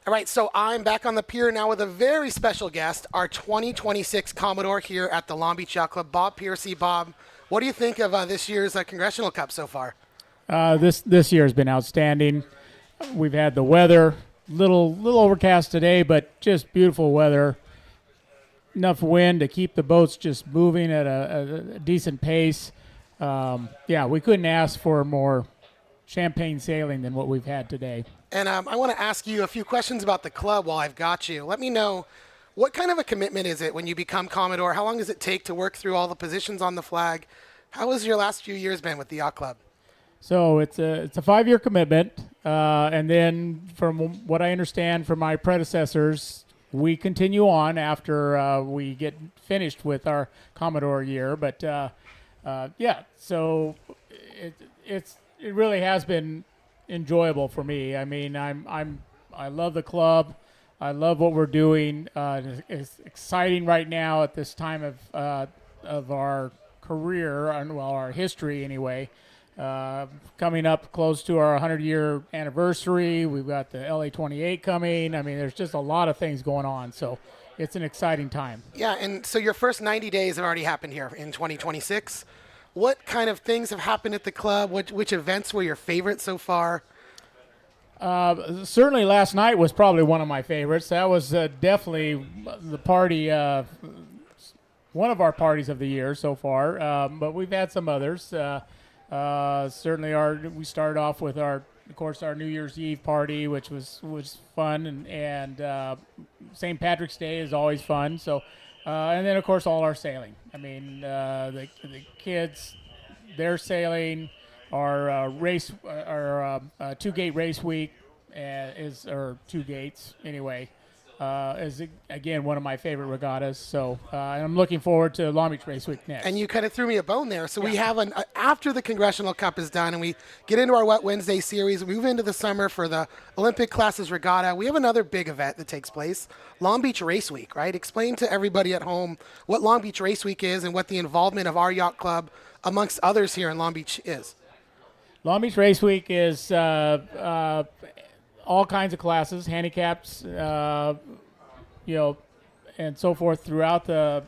All right, so I'm back on the pier now with a very special guest, our 2026 Commodore here at the Long Beach Yacht Club, Bob Piercy. Bob, what do you think of this year's Congressional Cup so far?
This year has been outstanding. We've had the weather, little overcast today, but just beautiful weather. Enough wind to keep the boats just moving at a decent pace. Yeah, we couldn't ask for more champagne sailing than what we've had today.
And I want to ask you a few questions about the club while I've got you. Let me know, what kind of a commitment is it when you become Commodore? How long does it take to work through all the positions on the flag? How has your last few years been with the yacht club?
So it's a 5-year commitment, and then from what I understand from my predecessors, we continue on after we get finished with our Commodore year. But yeah, so it really has been enjoyable for me. I mean, I love the club. I love what we're doing. It's exciting right now at this time of our career, and well, our history anyway. Coming up close to our 100-year anniversary. We've got the LA 28 coming. I mean, there's just a lot of things going on. So it's an exciting time.
Yeah, and so your first 90 days have already happened here in 2026. What kind of things have happened at the club? Which events were your favorite so far?
Certainly last night was probably one of my favorites. That was definitely the party, one of our parties of the year so far. But we've had some others. Certainly we started off with our New Year's Eve party, which was fun, and St. Patrick's Day is always fun. So, and then of course all our sailing. I mean, the kids, their sailing, our race, our 2-gate race week or 2 gates anyway, is again one of my favorite regattas. So I'm looking forward to Long Beach Race Week next.
And you kind of threw me a bone there. So we have after the Congressional Cup is done and we get into our Wet Wednesday series, we move into the summer for the Olympic Classes Regatta. We have another big event that takes place, Long Beach Race Week, right? Explain to everybody at home what Long Beach Race Week is and what the involvement of our yacht club, amongst others here in Long Beach, is.
Long Beach Race Week is all kinds of classes, handicaps, and so forth throughout the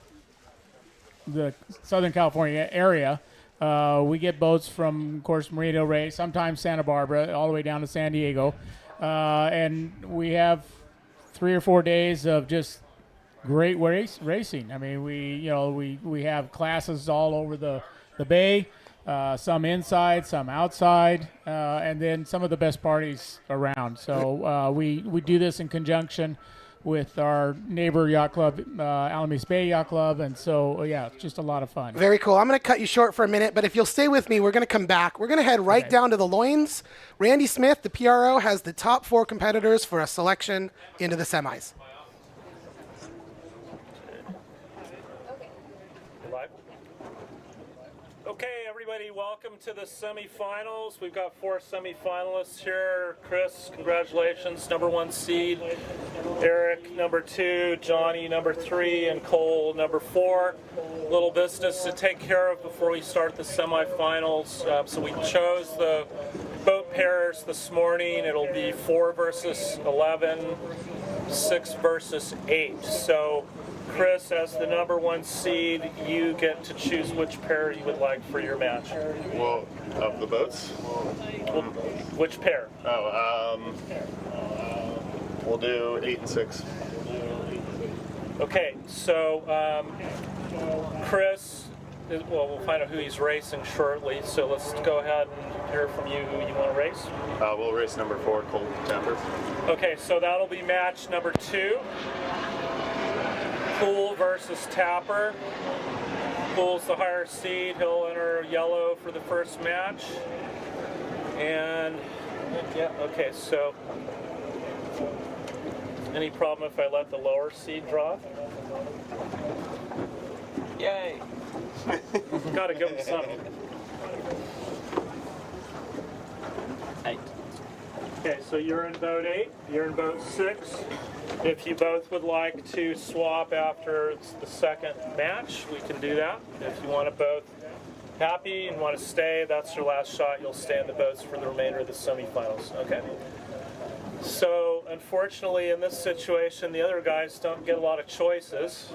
Southern California area. We get boats from, of course, Marina del Rey, sometimes Santa Barbara, all the way down to San Diego. And we have 3 or 4 days of just great racing. I mean, we have classes all over the bay. Some inside, some outside, and then some of the best parties around. So we do this in conjunction with our neighbor yacht club, Alameda Bay Yacht Club, and so yeah, it's just a lot of fun.
Very cool. I'm going to cut you short for a minute, but if you'll stay with me, we're going to come back. We're going to head right down to the loins. Randy Smith, the PRO, has the top 4 competitors for a selection into the semis.
Okay, everybody, welcome to the semifinals. We've got 4 semifinalists here. Chris, congratulations, number 1 seed. Eric, number 2. Johnny, number 3. And Cole, number 4. Little business to take care of before we start the semifinals. So we chose the boat pairs this morning. It'll be 4 versus 11, 6 versus 8. So Chris, as the number 1 seed, you get to choose which pair you would like for your match.
Well, of the boats?
Which pair?
We'll do 8 and 6.
Okay, so Chris, well, we'll find out who he's racing shortly. So let's go ahead and hear from you who you want to race.
We'll race number 4, Cold Temper.
Okay, so that'll be match number 2. Pool versus Tapper. Pool's the higher seed. He'll enter yellow for the first match. And yeah, okay, so any problem if I let the lower seed draw? Yay! Gotta give him something. 8. Okay, so you're in boat 8, you're in boat 6. If you both would like to swap after the second match, we can do that. If you want to both happy and want to stay, that's your last shot. You'll stay in the boats for the remainder of the semifinals, okay? So, unfortunately, in this situation, the other guys don't get a lot of choices.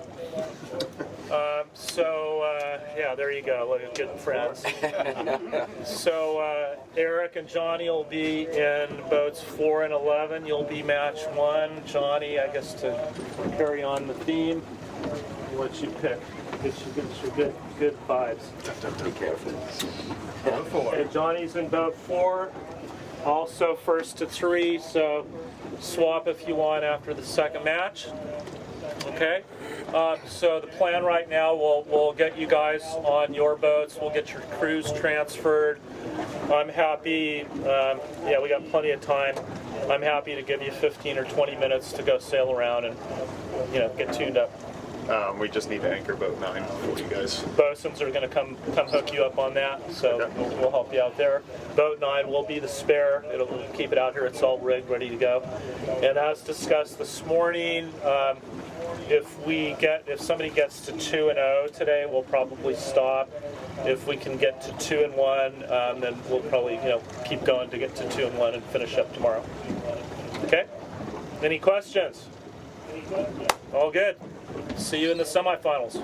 Yeah, there you go. Look at good friends. So, Eric and Johnny will be in boats 4 and 11. You'll be match 1. Johnny, I guess to carry on the theme, what you pick. Get your good vibes.
Be careful.
And Johnny's in boat 4. Also first to 3, so swap if you want after the second match. Okay, so the plan right now, we'll get you guys on your boats, we'll get your crews transferred. I'm happy, yeah, we got plenty of time. I'm happy to give you 15 or 20 minutes to go sail around and, you know, get tuned up.
We just need to anchor boat 9 for you guys.
Bosuns are going to come hook you up on that, so okay. We'll help you out there. Boat 9 will be the spare. It'll keep it out here. It's all rigged, ready to go. And as discussed this morning, if somebody gets to 2-0 today, we'll probably stop. If we can get to 2-1, then we'll probably keep going to get to 2-1 and finish up tomorrow. Okay? Any questions? All good. See you in the semifinals.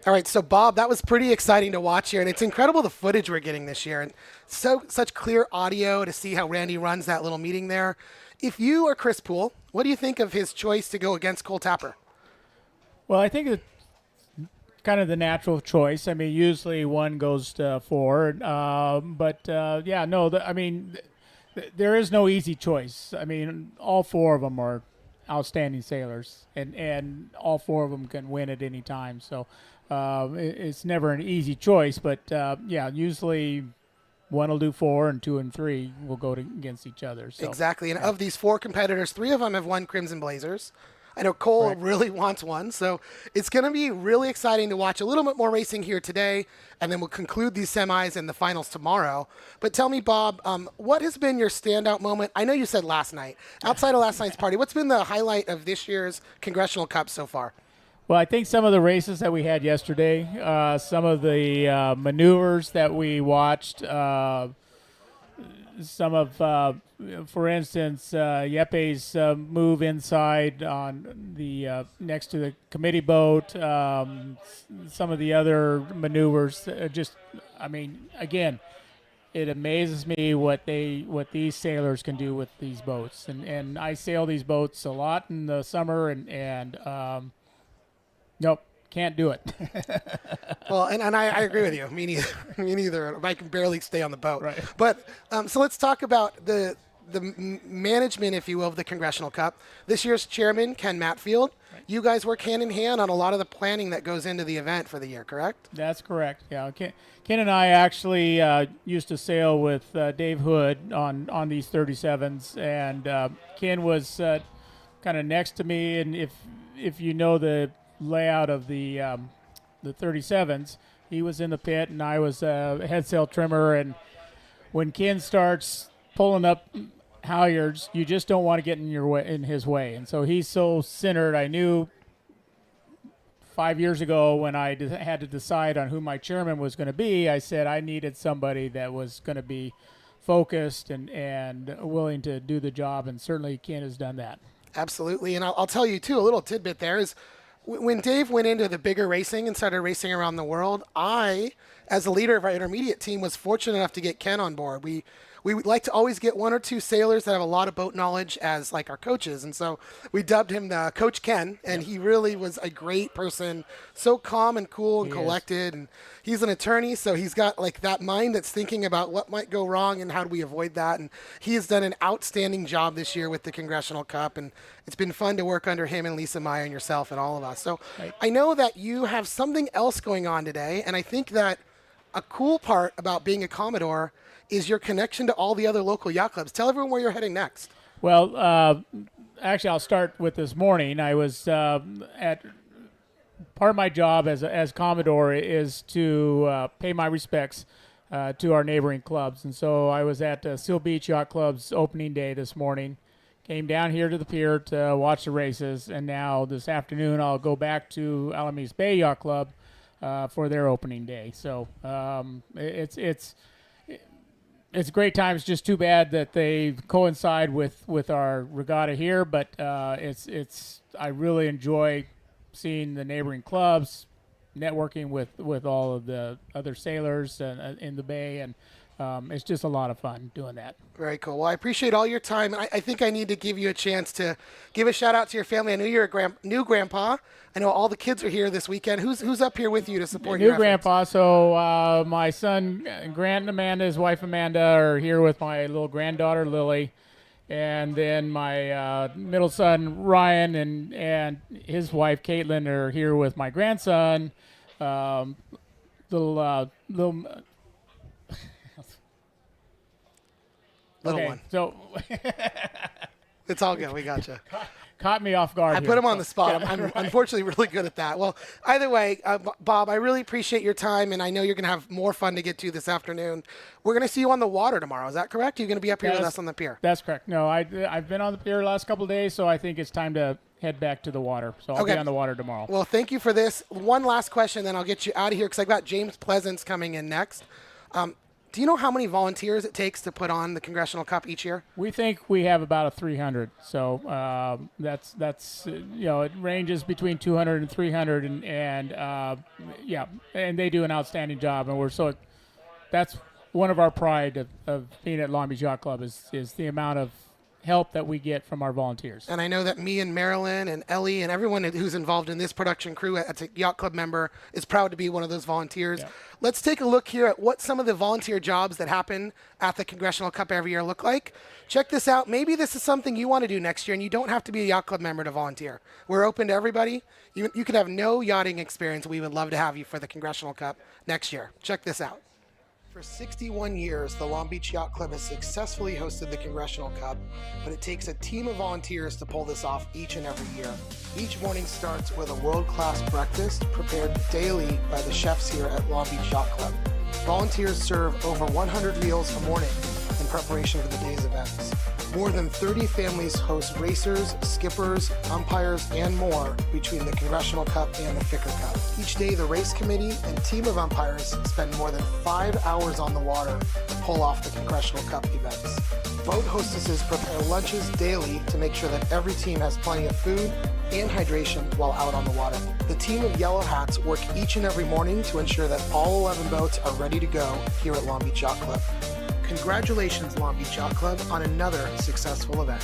All right, so Bob, that was pretty exciting to watch here, and it's incredible the footage we're getting this year, and such clear audio to see how Randy runs that little meeting there. If you are Chris Poole, what do you think of his choice to go against Cole Tapper?
Well, I think it's kind of the natural choice. I mean, usually one goes to 4, yeah, no, there is no easy choice. I mean, all 4 of them are outstanding sailors, and all 4 of them can win at any time. So it's never an easy choice, but yeah, usually one will do 4 and 2 and 3 will go against each other. So.
Exactly, and of these 4 competitors, 3 of them have won Crimson Blazers. I know Cole really wants one, so it's going to be really exciting to watch a little bit more racing here today, and then we'll conclude these semis and the finals tomorrow. But tell me, Bob, what has been your standout moment? I know you said last night. Outside of last night's party, what's been the highlight of this year's Congressional Cup so far?
Well, I think some of the races that we had yesterday, some of the maneuvers that we watched, some of, for instance, Yeppe's move inside on the next to the committee boat, some of the other maneuvers, again, it amazes me what these sailors can do with these boats. And I sail these boats a lot in the summer, and nope. Can't do it.
Well, and I agree with you. Me neither. I can barely stay on the boat.
Right.
But so let's talk about the management, if you will, of the Congressional Cup. This year's chairman, Ken Matfield. Right. You guys work hand in hand on a lot of the planning that goes into the event for the year, correct?
That's correct. Yeah. Ken and I actually used to sail with Dave Hood on these 37s, and Ken was kind of next to me. And if you know the layout of the 37s, he was in the pit and I was a head sail trimmer, and when Ken starts pulling up halyards, you just don't want to get in his way, and so he's so centered. I knew 5 years ago when I had to decide on who my chairman was going to be, I said I needed somebody that was going to be focused and willing to do the job, and certainly Ken has done that.
Absolutely. And I'll tell you, too, a little tidbit there is when Dave went into the bigger racing and started racing around the world, I, as the leader of our intermediate team, was fortunate enough to get Ken on board. We like to always get 1 or 2 sailors that have a lot of boat knowledge as like our coaches. And so we dubbed him the Coach Ken, and he really was a great person, so calm and cool and collected. And he's an attorney, so he's got like that mind that's thinking about what might go wrong and how do we avoid that. And he has done an outstanding job this year with the Congressional Cup, and it's been fun to work under him and Lisa Meyer and yourself and all of us. So I know that you have something else going on today, and I think that a cool part about being a Commodore is your connection to all the other local yacht clubs. Tell everyone where you're heading next.
Well, actually, I'll start with this morning. I was at part of my job as Commodore is to pay my respects to our neighboring clubs. And so I was at Seal Beach Yacht Club's opening day this morning. Came down here to the pier to watch the races, and now this afternoon I'll go back to Alamis Bay Yacht Club for their opening day. So it's great times. Just too bad that they coincide with our regatta here, but I really enjoy seeing the neighboring clubs, networking with all of the other sailors in the bay, and it's just a lot of fun doing that.
Very cool. Well, I appreciate all your time. I think I need to give you a chance to give a shout out to your family. I know you're a new grandpa. I know all the kids are here this weekend. Who's up here with you to support your
efforts? Grandpa. So my son Grant and Amanda, his wife Amanda, are here with my little granddaughter Lily, and then my middle son Ryan and his wife Caitlin are here with my grandson. Little
one.
So
it's all good. We got you.
Caught me off guard.
I put him on the spot. I'm unfortunately really good at that. Well, either way, Bob, I really appreciate your time, and I know you're going to have more fun to get to this afternoon. We're going to see you on the water tomorrow. Is that correct? You're going to be up here with us on the pier.
That's correct. No, I've been on the pier the last couple of days, so I think it's time to head back to the water. So I'll be on the water tomorrow.
Well, thank you for this. One last question, then I'll get you out of here because I've got James Pleasance coming in next. Do you know how many volunteers it takes to put on the Congressional Cup each year?
We think we have about 300. So that's it ranges between 200 and 300, and they do an outstanding job, and that's one of our pride of being at Long Beach Yacht Club is the amount of help that we get from our volunteers.
And I know that me and Marilyn and Ellie and everyone who's involved in this production crew as a yacht club member is proud to be one of those volunteers. Yeah. Let's take a look here at what some of the volunteer jobs that happen at the Congressional Cup every year look like. Check this out. Maybe this is something you want to do next year, and you don't have to be a yacht club member to volunteer. We're open to everybody. You can have no yachting experience. We would love to have you for the Congressional Cup next year. Check this out. For 61 years, the Long Beach Yacht Club has successfully hosted the Congressional Cup, but it takes a team of volunteers to pull this off each and every year. Each morning starts with a world-class breakfast prepared daily by the chefs here at Long Beach Yacht Club. Volunteers serve over 100 meals a morning in preparation for the day's events. More than 30 families host racers, skippers, umpires, and more between the Congressional Cup and the Ficker Cup. Each day, the race committee and team of umpires spend more than 5 hours on the water to pull off the Congressional Cup events. Boat hostesses prepare lunches daily to make sure that every team has plenty of food and hydration while out on the water. The team of Yellow Hats work each and every morning to ensure that all 11 boats are ready to go here at Long Beach Yacht Club. Congratulations, Long Beach Yacht Club, on another successful event.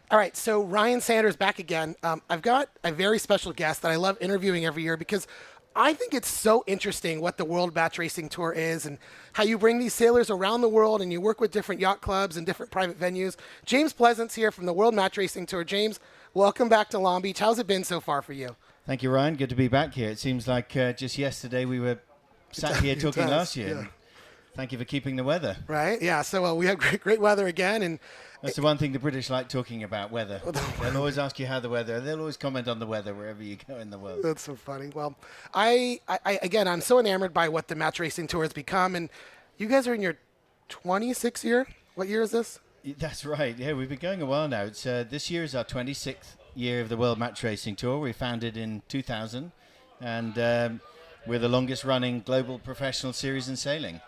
All right, so Ryan Sanders back again. I've got a very special guest that I love interviewing every year because I think it's so interesting what the World Match Racing Tour is and how you bring these sailors around the world and you work with different yacht clubs and different private venues. James Pleasance here from the World Match Racing Tour. James, welcome back to Long Beach. How's it been so far for you?
Thank you, Ryan. Good to be back here. It seems like just yesterday we were sat here talking last year. Yeah. Thank you for keeping the weather.
Right, yeah. So we have great weather again. And
that's the one thing the British like talking about, weather. They'll always ask you how the weather, they'll always comment on the weather wherever you go in the world.
That's so funny. Well, I'm so enamored by what the Match Racing Tour has become. And you guys are in your 26th year? What year is this?
That's right. Yeah, we've been going a while now. It's this year is our 26th year of the World Match Racing Tour. We founded in 2000. And we're the longest running global professional series in sailing.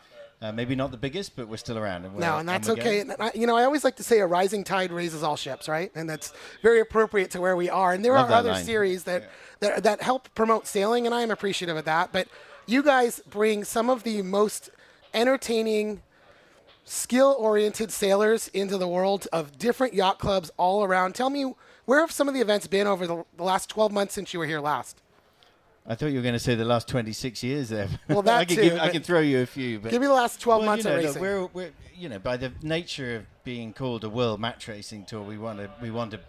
Maybe not the biggest, but we're still around.
And that's
we're
okay.
going.
And I always like to say a rising tide raises all ships, right? And that's very appropriate to where we are. And there
Love
are
that
other
line.
series that help promote sailing, and I am appreciative of that. But you guys bring some of the most entertaining, skill-oriented sailors into the world of different yacht clubs all around. Tell me, where have some of the events been over the last 12 months since you were here last?
I thought you were going to say the last 26 years there.
Well, that
I can throw you a few. But
give me the last 12 months of racing.
We're by the nature of being called a world match racing tour, we want to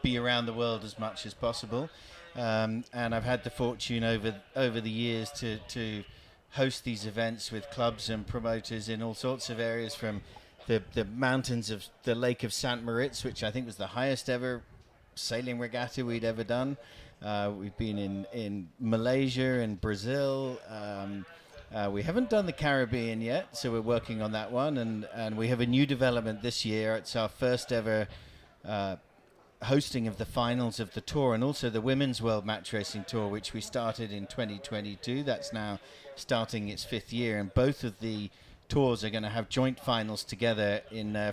be around the world as much as possible. And I've had the fortune over the years to host these events with clubs and promoters in all sorts of areas, from the mountains of the Lake of St. Moritz, which I think was the highest ever sailing regatta we'd ever done. We've been in Malaysia and Brazil. We haven't done the Caribbean yet, so we're working on that one. And we have a new development this year. It's our first ever hosting of the finals of the tour, and also the Women's World Match Racing Tour, which we started in 2022. That's now starting its 5th year, and both of the tours are going to have joint finals together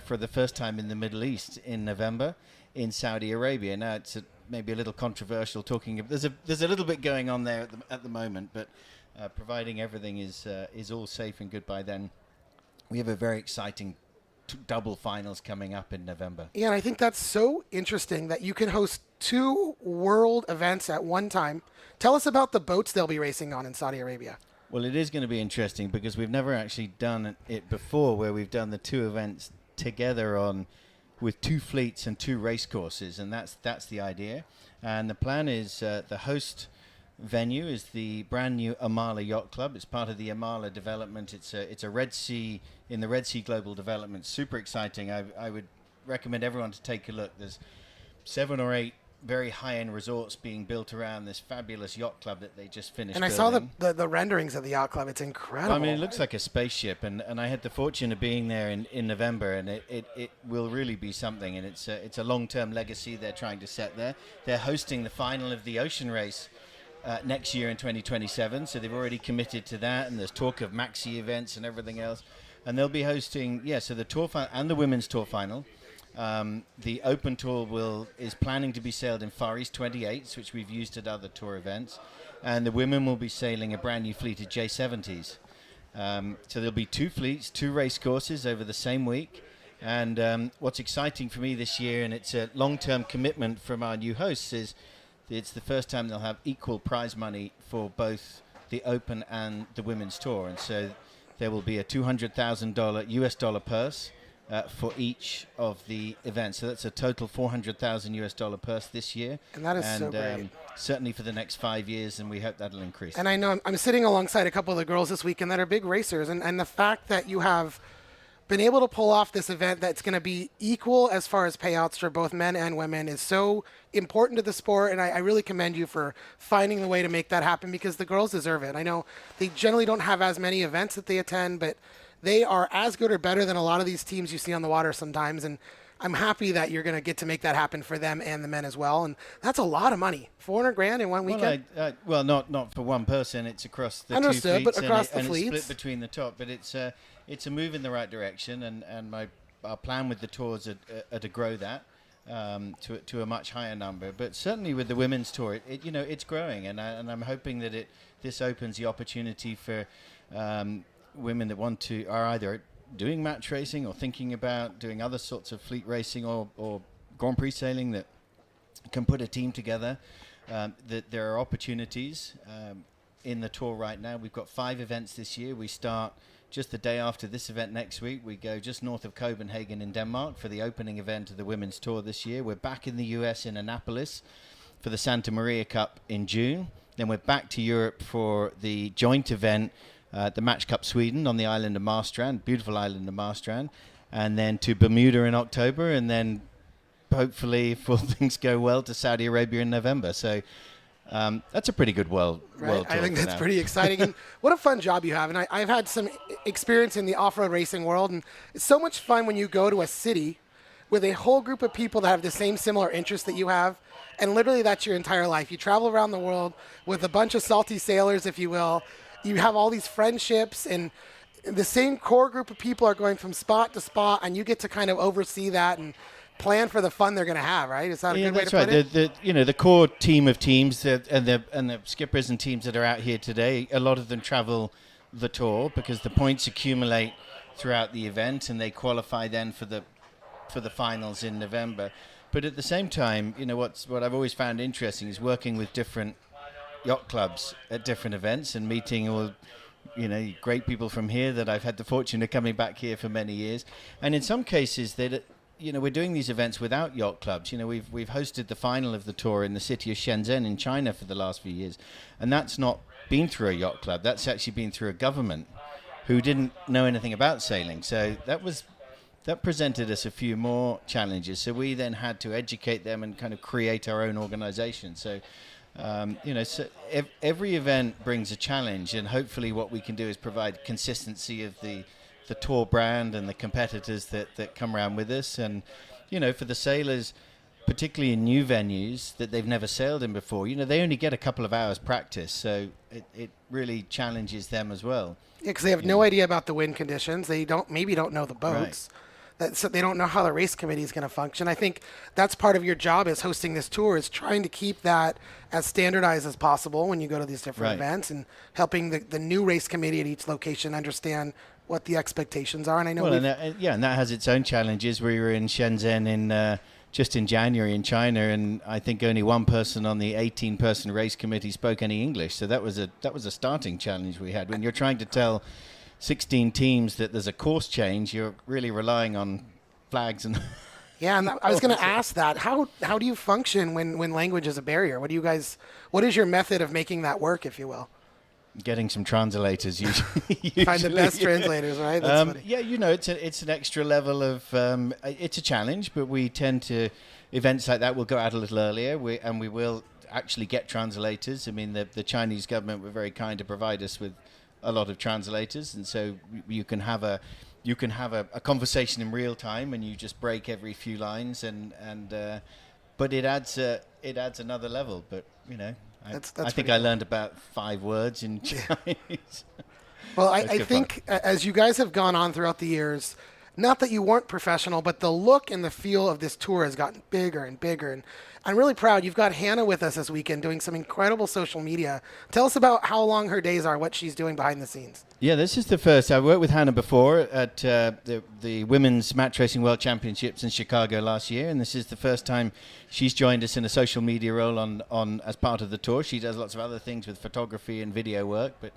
for the first time in the Middle East in November in Saudi Arabia. Now, it's maybe a little controversial talking. There's a little bit going on there at the moment, but providing everything is all safe and good by then, we have a very exciting double finals coming up in November.
Yeah, and I think that's so interesting that you can host 2 world events at one time. Tell us about the boats they'll be racing on in Saudi Arabia.
Well, it is going to be interesting because we've never actually done it before, where we've done the 2 events together with 2 fleets and 2 race courses, and that's the idea. And the plan is the host venue is the brand new Amala Yacht Club. It's part of the Amala development. It's a Red Sea, in the Red Sea Global Development. Super exciting. I would recommend everyone to take a look. There's 7 or 8 very high-end resorts being built around this fabulous yacht club that they just finished.
And I saw the renderings of the yacht club. It's incredible.
I mean, it looks like a spaceship, and I had the fortune of being there in November, and it will really be something. And it's a long-term legacy they're trying to set there. They're hosting the final of the ocean race next year in 2027, so they've already committed to that, and there's talk of maxi events and everything else. And they'll be hosting, so the tour final and the women's tour final. The open tour is planning to be sailed in Far East 28s, which we've used at other tour events, and the women will be sailing a brand new fleet of J70s. So there'll be 2 fleets, 2 race courses over the same week. And what's exciting for me this year, and it's a long-term commitment from our new hosts, is it's the first time they'll have equal prize money for both the Open and the Women's Tour. And so there will be a $200,000 US dollar purse for each of the events. So that's a total $400,000 US dollar purse this year.
And that is so great.
Certainly for the next 5 years, and we hope that'll increase.
And I know I'm sitting alongside a couple of the girls this weekend that are big racers, and the fact that you have been able to pull off this event that's going to be equal as far as payouts for both men and women is so important to the sport, and I really commend you for finding the way to make that happen, because the girls deserve it. I know they generally don't have as many events that they attend, but they are as good or better than a lot of these teams you see on the water sometimes, and I'm happy that you're going to get to make that happen for them and the men as well. And that's a lot of money, $400,000 in one weekend.
Well, not for one person. It's across the
Understood,
2
but
fleets,
across the
and
fleets.
it's split between the top. But it's a move in the right direction, and our plan with the tours are to grow that to a much higher number. But certainly with the women's tour, it's growing, and I'm hoping that this opens the opportunity for women that are either doing match racing or thinking about doing other sorts of fleet racing or Grand Prix sailing that can put a team together. That there are opportunities in the tour right now. We've got 5 events this year. We start just the day after this event next week. We go just north of Copenhagen in Denmark for the opening event of the women's tour this year. We're back in the US in Annapolis for the Santa Maria Cup in June. Then we're back to Europe for the joint event, the Match Cup Sweden on the island of Marstrand, beautiful island of Marstrand, and then to Bermuda in October, and then hopefully, if all things go well, to Saudi Arabia in November. So that's a pretty good world tour.
I think that's
now.
pretty exciting. And what a fun job you have. And I've had some experience in the off-road racing world, and it's so much fun when you go to a city with a whole group of people that have the same similar interests that you have, and literally that's your entire life. You travel around the world with a bunch of salty sailors, if you will. You have all these friendships, and the same core group of people are going from spot to spot, and you get to kind of oversee that and plan for the fun they're going to have, right? Is that a good way to put it?
The core team of teams and the skippers and teams that are out here today, a lot of them travel the tour because the points accumulate throughout the event, and they qualify then for the finals in November. But at the same time, what I've always found interesting is working with different yacht clubs at different events and meeting all great people from here that I've had the fortune of coming back here for many years. And in some cases, we're doing these events without yacht clubs. We've hosted the final of the tour in the city of Shenzhen in China for the last few years, and that's not been through a yacht club. That's actually been through a government who didn't know anything about sailing. So that presented us a few more challenges. So we then had to educate them and kind of create our own organization. So every event brings a challenge, and hopefully what we can do is provide consistency of the tour brand and the competitors that come around with us. And for the sailors, particularly in new venues that they've never sailed in before, they only get a couple of hours practice, so it really challenges them as well.
Yeah, because they have no idea about the wind conditions. They don't know the boats. Right. So they don't know how the race committee is going to function. I think that's part of your job as hosting this tour, is trying to keep that as standardized as possible when you go to these different events, and helping the new race committee at each location understand what the expectations are. And I know
and that has its own challenges. We were in Shenzhen just in January in China, and I think only one person on the 18-person race committee spoke any English. So that was a starting challenge we had. When you're trying to tell 16 teams that there's a course change, you're really relying on flags and.
Yeah, and I was going to ask that. How do you function when language is a barrier? What is your method of making that work, if you will?
Getting some translators usually.
Find the best translators, right? That's
it's an extra level of. It's a challenge, but we tend to events like that will go out a little earlier, and we will actually get translators. I mean, the Chinese government were very kind to provide us with a lot of translators, and so you can have a conversation in real time, and you just break every few lines, but it adds another level. But I think I learned about 5 words in Chinese.
Well, I think as you guys have gone on throughout the years, not that you weren't professional, but the look and the feel of this tour has gotten bigger and bigger. And I'm really proud. You've got Hannah with us this weekend doing some incredible social media. Tell us about how long her days are, what she's doing behind the scenes.
Yeah, this is the first. I worked with Hannah before at the Women's Match Racing World Championships in Chicago last year, and this is the first time she's joined us in a social media role on as part of the tour. She does lots of other things with photography and video work, but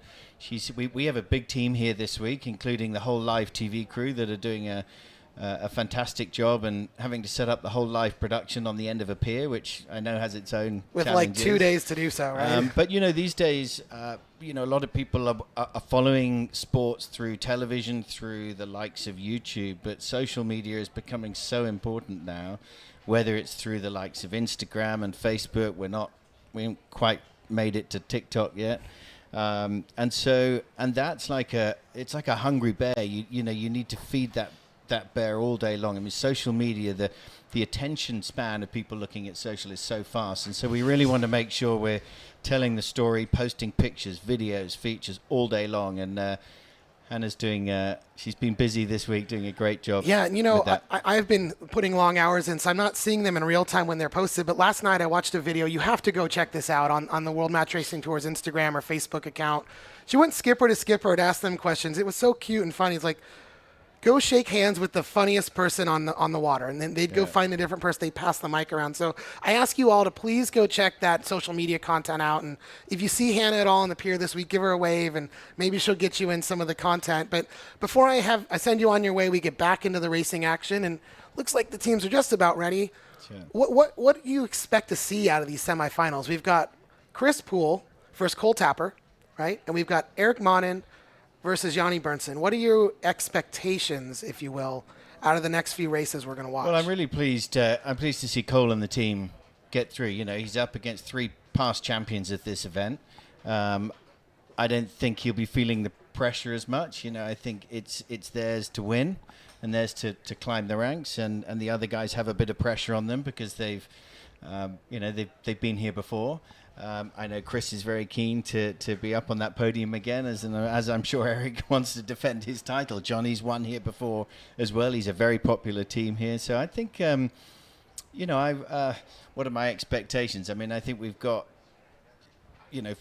we have a big team here this week, including the whole live TV crew that are doing a fantastic job, and having to set up the whole live production on the end of a pier, which I know has its own
with
challenges.
Like 2 days to do so, right?
But these days, a lot of people are following sports through television, through the likes of YouTube, but social media is becoming so important now, whether it's through the likes of Instagram and Facebook. We haven't quite made it to TikTok yet. And that's it's like a hungry bear. You need to feed that bear all day long. I mean, social media, the attention span of people looking at social is so fast, and so we really want to make sure we're telling the story, posting pictures, videos, features all day long. And Hannah's she's been busy this week doing a great job.
Yeah, and I've been putting long hours in, so I'm not seeing them in real time when they're posted. But last night I watched a video. You have to go check this out on the World Match Racing Tour's Instagram or Facebook account. She went skipper to skipper and asked them questions. It was so cute and funny. It's like, go shake hands with the funniest person on the water, and then they'd go find a different person. They'd pass the mic around. So I ask you all to please go check that social media content out, and if you see Hannah at all on the pier this week, give her a wave, and maybe she'll get you in some of the content. But before I send you on your way, we get back into the racing action, and looks like the teams are just about ready. Sure. What do you expect to see out of these semifinals? We've got Chris Poole versus Cole Tapper, right? And we've got Eric Monin versus Yanni Bernsen. What are your expectations, if you will, out of the next few races we're going to watch?
Well, I'm really pleased. I'm pleased to see Cole and the team get through. He's up against 3 past champions at this event. I don't think he'll be feeling the pressure as much. I think it's theirs to win and theirs to climb the ranks, and the other guys have a bit of pressure on them because they've been here before. I know Chris is very keen to be up on that podium again, as I'm sure Eric wants to defend his title. Johnny's won here before as well. He's a very popular team here. So I think, what are my expectations? I mean, I think we've got,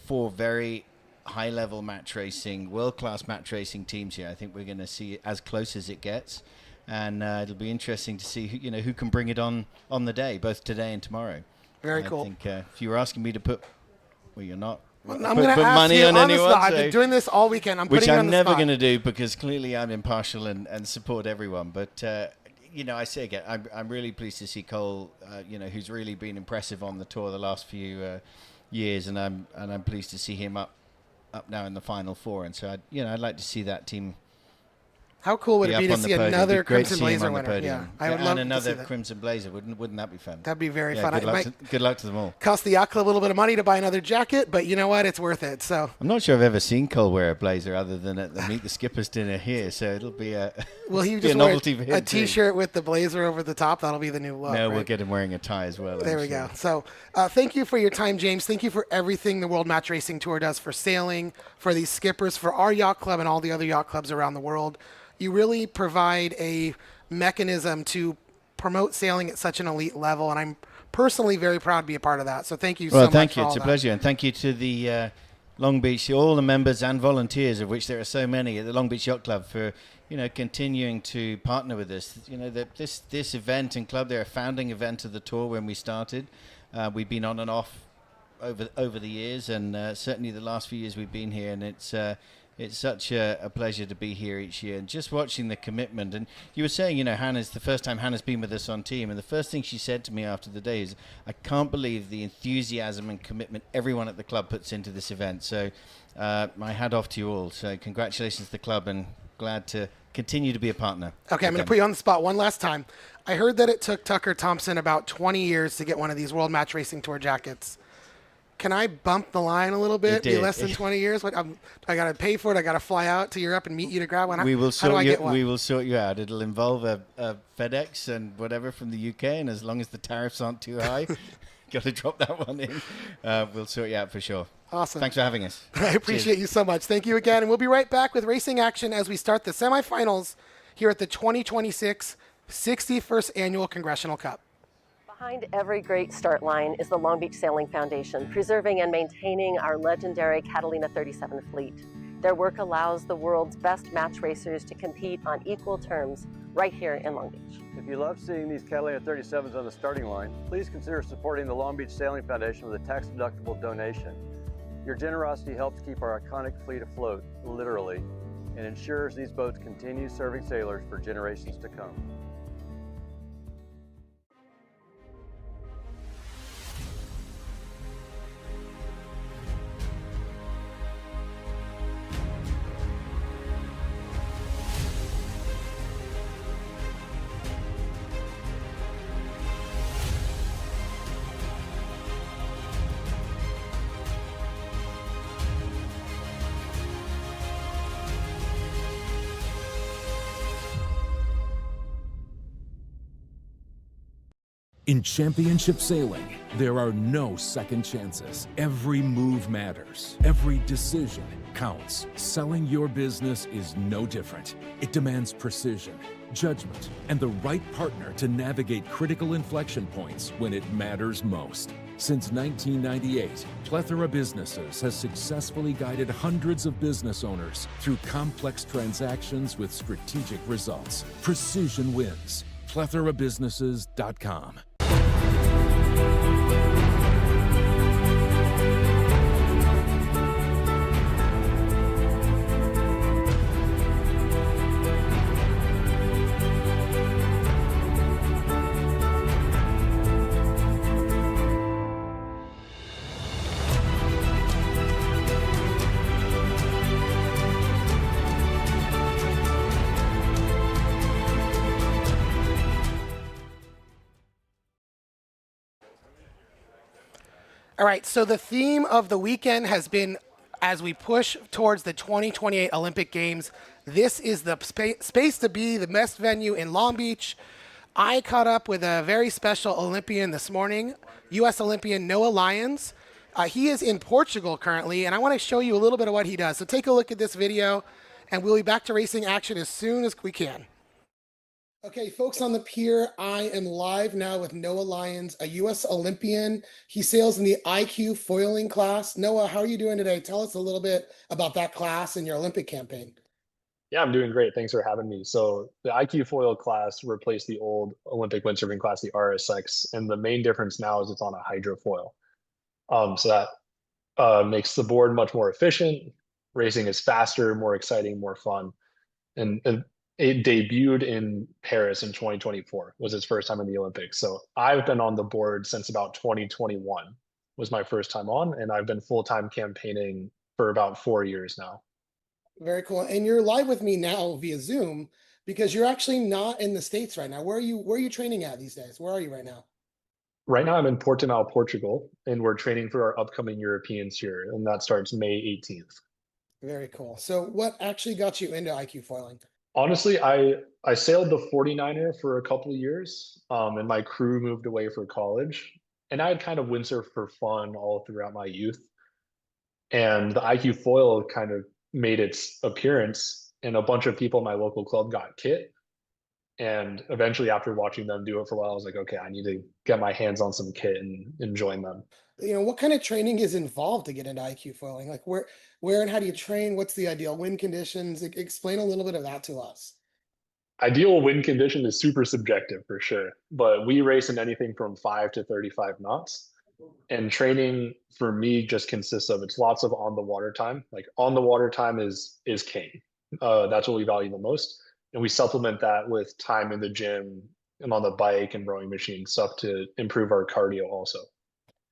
4 very high-level match racing, world-class match racing teams here. I think we're going to see it as close as it gets. And it'll be interesting to see who can bring it on the day, both today and tomorrow.
Very cool.
I think if you were asking me to put, well, you're not.
Well, I'm going to ask
money
you
on
on the
anyone.
spot. I've been doing this all weekend. I'm
which
putting you on
I'm
the
never
spot.
going to do because clearly I'm impartial and support everyone. But I say again, I'm really pleased to see Cole. Who's really been impressive on the tour the last few years, and I'm pleased to see him up now in the final 4. And so I'd like to see that team.
How cool would it be to see another Crimson Blazer winner?
Yeah,
I would love
another
to see that.
Crimson Blazer. Wouldn't that be fun?
That'd be very fun.
Good luck to them all.
Cost the yacht club a little bit of money to buy another jacket, but you know what? It's worth it. So
I'm not sure I've ever seen Cole wear a blazer other than at the Meet the Skippers dinner here. So it'll be a
he just
novelty for him
a T-shirt with the blazer over the top. That'll be the new look.
No,
right?
we'll get him wearing a tie as well.
There we go. So thank you for your time, James. Thank you for everything the World Match Racing Tour does for sailing, for these skippers, for our yacht club and all the other yacht clubs around the world. You really provide a mechanism to promote sailing at such an elite level, and I'm personally very proud to be a part of that. So thank you so much.
Well, thank you.
For
It's
all
a
that.
pleasure, and thank you to the Long Beach, all the members and volunteers, of which there are so many at the Long Beach Yacht Club, for continuing to partner with us. This event and club, they're a founding event of the tour when we started. We've been on and off over the years, and certainly the last few years we've been here, and it's such a pleasure to be here each year. And just watching the commitment, and you were saying, Hannah's the first time Hannah's been with us on team, and the first thing she said to me after the day is, I can't believe the enthusiasm and commitment everyone at the club puts into this event. So my hat off to you all. So congratulations to the club, and glad to continue to be a partner.
Okay, I'm going to put you on the spot one last time. I heard that it took Tucker Thompson about 20 years to get one of these World Match Racing Tour jackets. Can I bump the line a little bit? Be less than 20 years? What? I got to pay for it. I got to fly out to Europe and meet you to grab one.
We will
How do I get one?
We will sort you out. It'll involve a FedEx and whatever from the UK, and as long as the tariffs aren't too high, got to drop that one in. We'll sort you out for sure.
Awesome.
Thanks for having us.
I appreciate you so much. Thank you again, and we'll be right back with racing action as we start the semifinals here at the 2026 61st Annual Congressional Cup.
Behind every great start line is the Long Beach Sailing Foundation, preserving and maintaining our legendary Catalina 37 fleet. Their work allows the world's best match racers to compete on equal terms right here in Long Beach.
If you love seeing these Catalina 37s on the starting line, please consider supporting the Long Beach Sailing Foundation with a tax-deductible donation. Your generosity helps keep our iconic fleet afloat, literally, and ensures these boats continue serving sailors for generations to come.
In championship sailing, there are no second chances. Every move matters. Every decision counts. Selling your business is no different. It demands precision, judgment, and the right partner to navigate critical inflection points when it matters most. Since 1998, Plethora Businesses has successfully guided hundreds of business owners through complex transactions with strategic results. Precision wins. PlethораBusinesses.com.
All right, so the theme of the weekend has been, as we push towards the 2028 Olympic Games, this is the space to be, the best venue in Long Beach. I caught up with a very special Olympian this morning, U.S. Olympian Noah Lyons, He is in Portugal currently, and I want to show you a little bit of what he does. So take a look at this video, and we'll be back to racing action as soon as we can. Okay, folks on the pier, I am live now with Noah Lyons, a U.S. Olympian. He sails in the IQ foiling class. Noah, how are you doing today? Tell us a little bit about that class and your Olympic campaign.
Yeah, I'm doing great. Thanks for having me. So the IQ foil class replaced the old Olympic windsurfing class, the RSX, and the main difference now is it's on a hydrofoil. So that makes the board much more efficient. Racing is faster, more exciting, more fun. And it debuted in Paris in 2024, was its first time in the Olympics. So I've been on the board since about 2021 was my first time on, and I've been full-time campaigning for about 4 years now.
Very cool. And you're live with me now via Zoom because you're actually not in the States right now. Where are you training at these days? Where are you right now?
Right now I'm in Portimao, Portugal, and we're training for our upcoming Europeans here, and that starts May 18th.
Very cool. So what actually got you into IQ foiling?
Honestly, I sailed the 49er for a couple of years, and my crew moved away for college, and I had kind of windsurfed for fun all throughout my youth. And the IQ foil kind of made its appearance, and a bunch of people in my local club got kit. And eventually, after watching them do it for a while, I was like, okay, I need to get my hands on some kit and join them.
You know, what kind of training is involved to get into IQ foiling? Like where and how do you train? What's the ideal wind conditions? Explain a little bit of that to us.
Ideal wind condition is super subjective for sure, but we race in anything from 5 to 35 knots. And training for me just consists of it's lots of on the water time. Like on the water time is king. That's what we value the most. And we supplement that with time in the gym and on the bike and rowing machine stuff to improve our cardio also.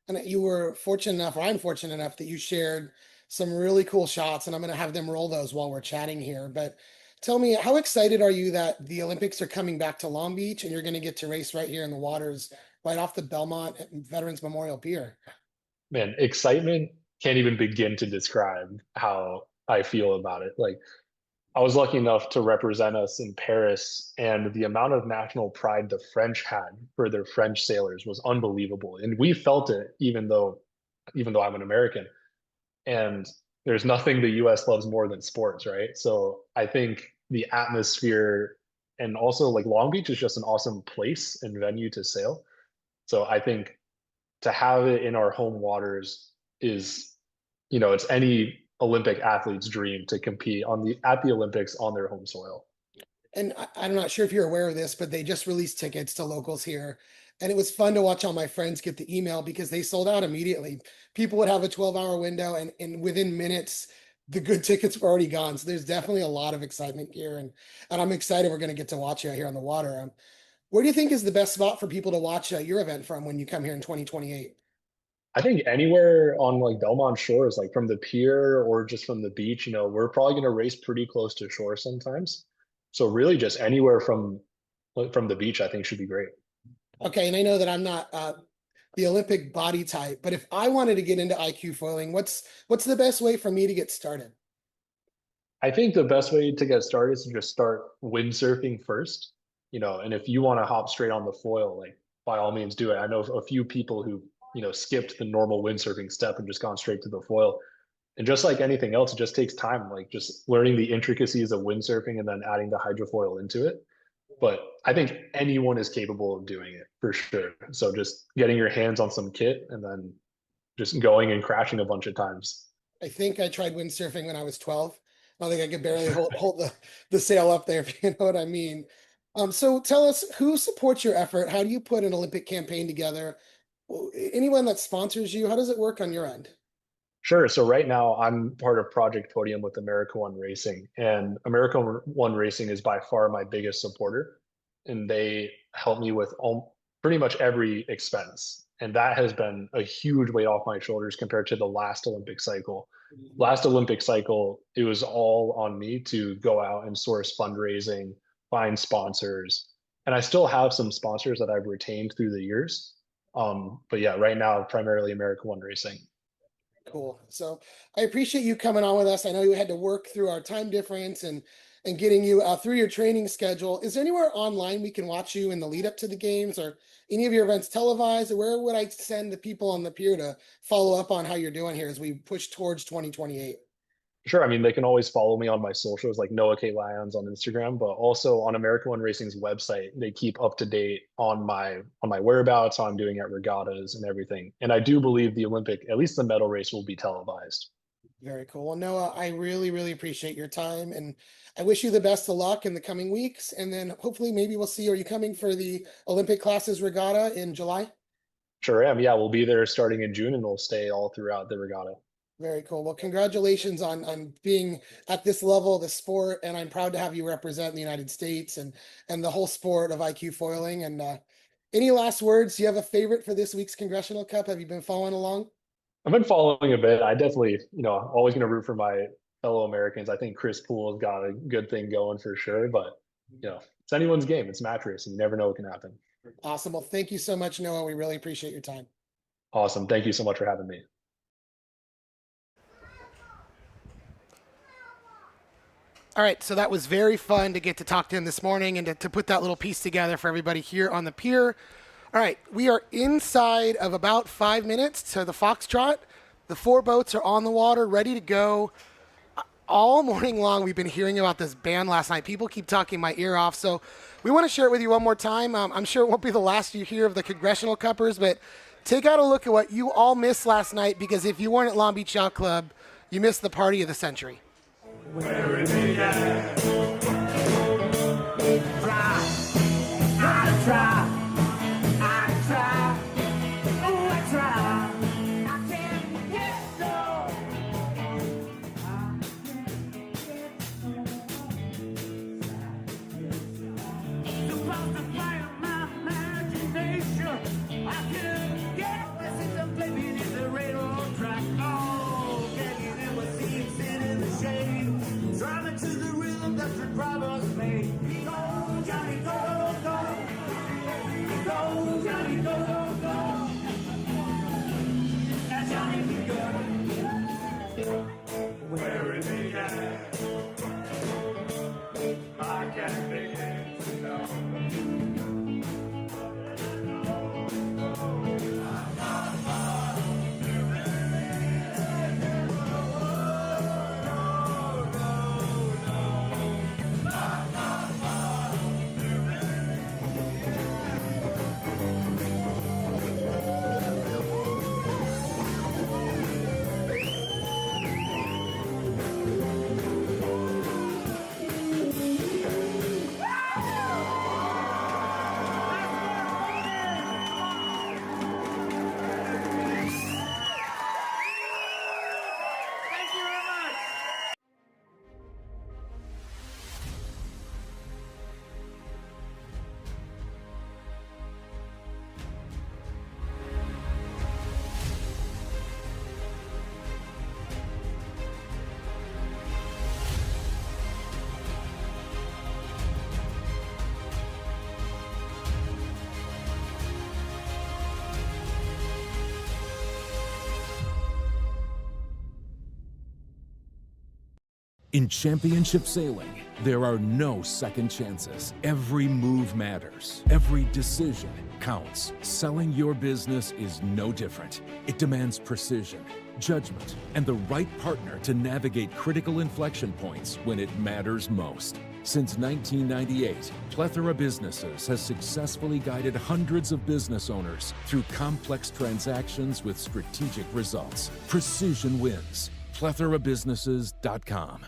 And you were fortunate enough, or I'm fortunate enough that you shared some really cool shots, and I'm going to have them roll those while we're chatting here. But tell me, how excited are you that the Olympics are coming back to Long Beach and you're going to get to race right here in the waters, right off the Belmont Veterans Memorial Pier?
Man, excitement can't even begin to describe how I feel about it. Like, I was lucky enough to represent us in Paris, and the amount of national pride the French had for their French sailors was unbelievable. And we felt it, even though I'm an American. And there's nothing the US loves more than sports, right? So I think the atmosphere and also like Long Beach is just an awesome place and venue to sail. So I think to have it in our home waters is, it's any Olympic athlete's dream to compete at the Olympics on their home soil.
And I'm not sure if you're aware of this, but they just released tickets to locals here. And it was fun to watch all my friends get the email because they sold out immediately. People would have a 12-hour window, and within minutes, the good tickets were already gone. So there's definitely a lot of excitement here. And I'm excited we're going to get to watch you here on the water. Where do you think is the best spot for people to watch your event from when you come here in 2028?
I think anywhere on like Belmont shores, like from the pier or just from the beach, we're probably going to race pretty close to shore sometimes. So really just anywhere from the beach, I think should be great.
Okay. And I know that I'm not the Olympic body type, but if I wanted to get into IQ foiling, what's the best way for me to get started?
I think the best way to get started is to just start windsurfing first, and if you want to hop straight on the foil, like by all means do it. I know a few people who, skipped the normal windsurfing step and just gone straight to the foil. And just like anything else, it just takes time, like just learning the intricacies of windsurfing and then adding the hydrofoil into it. But I think anyone is capable of doing it for sure. So just getting your hands on some kit and then just going and crashing a bunch of times.
I think I tried windsurfing when I was 12. I think I could barely hold the sail up there, if you know what I mean. So tell us, who supports your effort? How do you put an Olympic campaign together? Anyone that sponsors you, how does it work on your end?
Sure. So right now I'm part of Project Podium with America One Racing, and America One Racing is by far my biggest supporter, and they help me with pretty much every expense. And that has been a huge weight off my shoulders compared to the last Olympic cycle. Last Olympic cycle, it was all on me to go out and source fundraising, find sponsors. And I still have some sponsors that I've retained through the years. But yeah, right now, primarily America One Racing.
Cool. So I appreciate you coming on with us. I know you had to work through our time difference, and
and getting you through your training schedule. Is there anywhere online we can watch you in the lead up to the games, or any of your events televised? Or where would I send the people on the pier to follow up on how you're doing here as we push towards 2028?
Sure. I mean, they can always follow me on my socials, like Noah K. Lyons on Instagram, but also on American One Racing's website, they keep up to date on my whereabouts, how I'm doing at regattas and everything. And I do believe the Olympic, at least the medal race, will be televised.
Very cool. Well, Noah, I really, really appreciate your time, and I wish you the best of luck in the coming weeks. And then hopefully, maybe we'll see you. Are you coming for the Olympic classes regatta in July?
Sure am. Yeah, we'll be there starting in June and we'll stay all throughout the regatta.
Very cool. Well, congratulations on being at this level of the sport, and I'm proud to have you represent the United States and the whole sport of IQ foiling. And any last words? Do you have a favorite for this week's Congressional Cup? Have you been following along?
I've been following a bit. I definitely, always going to root for my fellow Americans. I think Chris Poole has got a good thing going for sure, but it's anyone's game. It's match racing. You never know what can happen.
Awesome. Well, thank you so much, Noah. We really appreciate your time.
Awesome. Thank you so much for having me.
All right, so that was very fun to get to talk to him this morning and to put that little piece together for everybody here on the pier. All right, we are inside of about 5 minutes to the Foxtrot. The 4 boats are on the water, ready to go. All morning long, we've been hearing about this ban last night. People keep talking my ear off, so we want to share it with you one more time. I'm sure it won't be the last you hear of the Congressional Cuppers, but take out a look at what you all missed last night, because if you weren't at Long Beach Yacht Club, you missed the party of the century.
Where is it at? Try, I try. Where is he at? I can't begin to know.
In championship sailing, there are no second chances. Every move matters. Every decision counts. Selling your business is no different. It demands precision, judgment, and the right partner to navigate critical inflection points when it matters most. Since 1998, Plethora Businesses has successfully guided hundreds of business owners through complex transactions with strategic results. Precision wins. PlethoraBusinesses.com.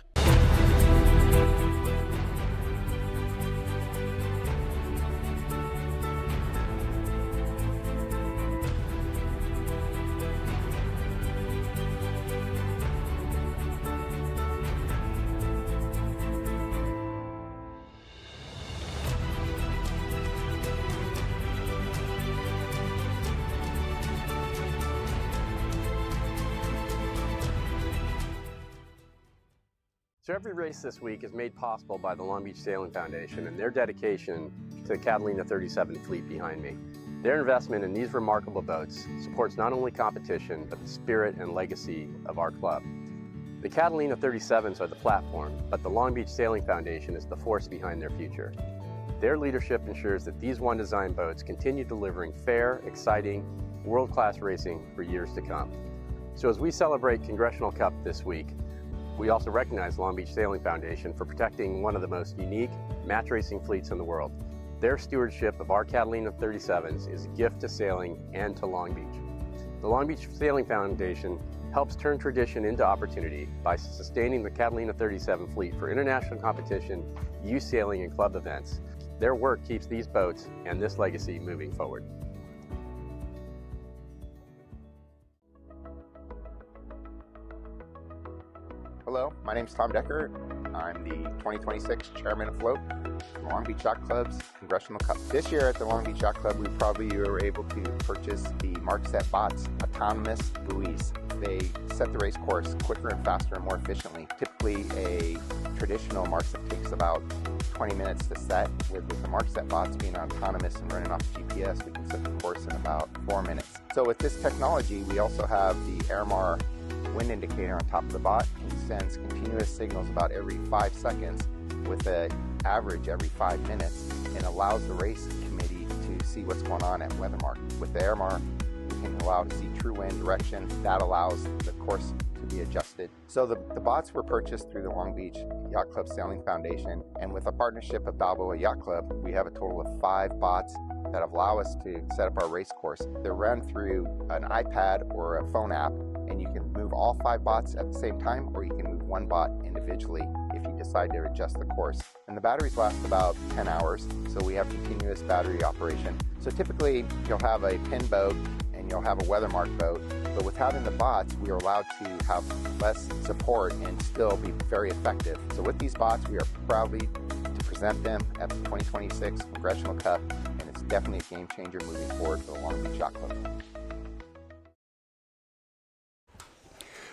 So every race this week is made possible by the Long Beach Sailing Foundation and their dedication to the Catalina 37 fleet behind me. Their investment in these remarkable boats supports not only competition, but the spirit and legacy of our club. The Catalina 37s are the platform, but the Long Beach Sailing Foundation is the force behind their future. Their leadership ensures that these One Design boats continue delivering fair, exciting, world-class racing for years to come. So as we celebrate Congressional Cup this week, we also recognize Long Beach Sailing Foundation for protecting one of the most unique match racing fleets in the world. Their stewardship of our Catalina 37s is a gift to sailing and to Long Beach. The Long Beach Sailing Foundation helps turn tradition into opportunity by sustaining the Catalina 37 fleet for international competition, youth sailing, and club events. Their work keeps these boats and this legacy moving forward.
Hello, my name is Tom Decker. I'm the 2026 Chairman afloat from Long Beach Yacht Club's Congressional Cup. This year at the Long Beach Yacht Club, we probably were able to purchase the Markset Bots autonomous buoys. They set the race course quicker and faster and more efficiently. Typically, a traditional Markset takes about 20 minutes to set. With the Markset Bots being autonomous and running off GPS, we can set the course in about 4 minutes. So with this technology, we also have the Airmar wind indicator on top of the bot. It sends continuous signals about every 5 seconds with an average every 5 minutes, and allows the race committee to see what's going on at Weathermark. With the Airmar, we can allow to see true wind direction. That allows the course to be adjusted. So the bots were purchased through the Long Beach Yacht Club Sailing Foundation, and with a partnership of Balboa Yacht Club, we have a total of 5 bots that allow us to set up our race course. They're run through an iPad or a phone app, and you can move all 5 bots at the same time, or you can move one bot individually if you decide to adjust the course. And the batteries last about 10 hours, so we have continuous battery operation. So typically you'll have a pin boat and you'll have a Weathermark boat, but with having the bots, we are allowed to have less support and still be very effective. So with these bots, we are proudly to present them at the 2026 Congressional Cup, and it's definitely a game changer moving forward for the Long Beach Yacht Club.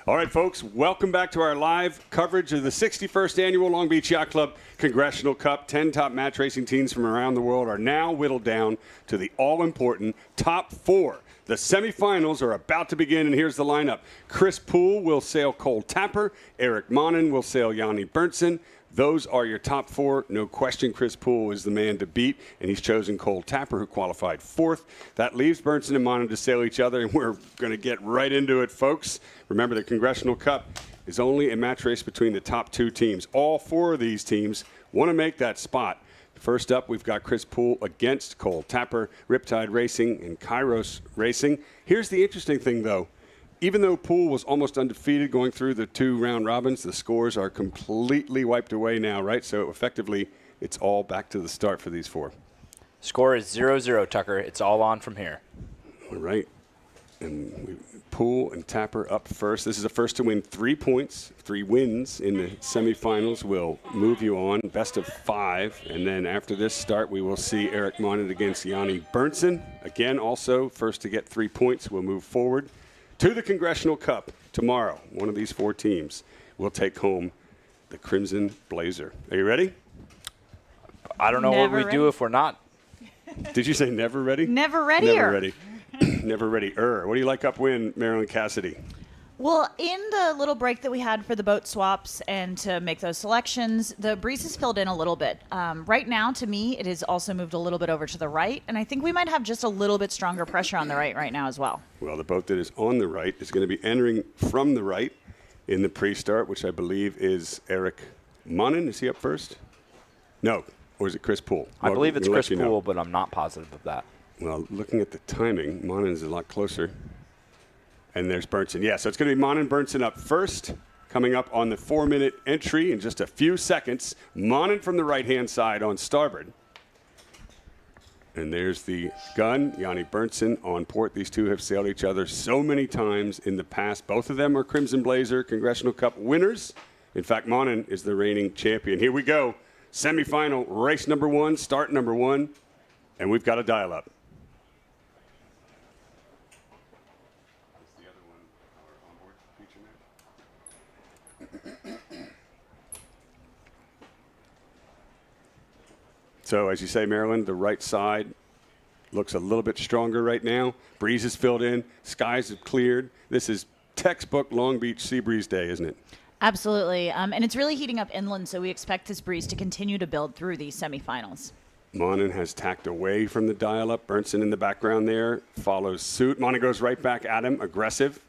All right, folks, welcome back to our live coverage of the 61st Annual Long Beach Yacht Club Congressional Cup. 10 top match racing teams from around the world are now whittled down to the all-important top 4. The semifinals are about to begin, and here's the lineup. Chris Poole will sail Cole Tapper. Eric Monin will sail Yanni Berntsen. Those are your top 4. No question, Chris Poole is the man to beat, and he's chosen Cole Tapper, who qualified 4th. That leaves Berntsen and Monin to sail each other, and we're going to get right into it, folks. Remember, the Congressional Cup is only a match race between the top 2 teams. All 4 of these teams want to make that spot. First up, we've got Chris Poole against Cole Tapper, Riptide Racing, and Kairos Racing. Here's the interesting thing, though. Even though Poole was almost undefeated going through the 2 round robins, the scores are completely wiped away now, right? So effectively, it's all back to the start for these 4.
Score is 0-0, Tucker. It's all on from here.
All right. And Poole and Tapper up first. This is the first to win 3 points. 3 wins in the semifinals will move you on. Best of 5. And then after this start, we will see Eric Monin against Yanni Berntsen. Again, also first to get 3 points will move forward to the Congressional Cup tomorrow. One of these 4 teams will take home the Crimson Blazer. Are you ready?
I don't know
Never
what we do if we're not.
Did you say never ready?
Never ready.
Never ready. Never ready. What do you like upwind, Marilyn Cassidy?
Well, in the little break that we had for the boat swaps and to make those selections, the breeze has filled in a little bit. Right now, to me, it has also moved a little bit over to the right, and I think we might have just a little bit stronger pressure on the right now as well.
Well, the boat that is on the right is going to be entering from the right in the pre-start, which I believe is Eric Monin. Is he up first? No. Or is it Chris Poole?
I believe it's Chris Poole, but I'm not positive of that.
Well, looking at the timing, Monin is a lot closer. And there's Berntsen. Yeah, so it's going to be Monin Berntsen up first, coming up on the 4-minute entry in just a few seconds. Monin from the right-hand side on starboard. And there's the gun, Yanni Berntsen on port. These two have sailed each other so many times in the past. Both of them are Crimson Blazer Congressional Cup winners. In fact, Monin is the reigning champion. Here we go. Semifinal, race number 1, start number 1. And we've got a dial-up. So, as you say, Marilyn, the right side looks a little bit stronger right now. Breeze is filled in. Skies have cleared. This is textbook Long Beach sea breeze day, isn't it?
Absolutely. And it's really heating up inland, so we expect this breeze to continue to build through these semifinals.
Monin has tacked away from the dial-up. Berntsen in the background there follows suit. Monin goes right back at him, aggressive.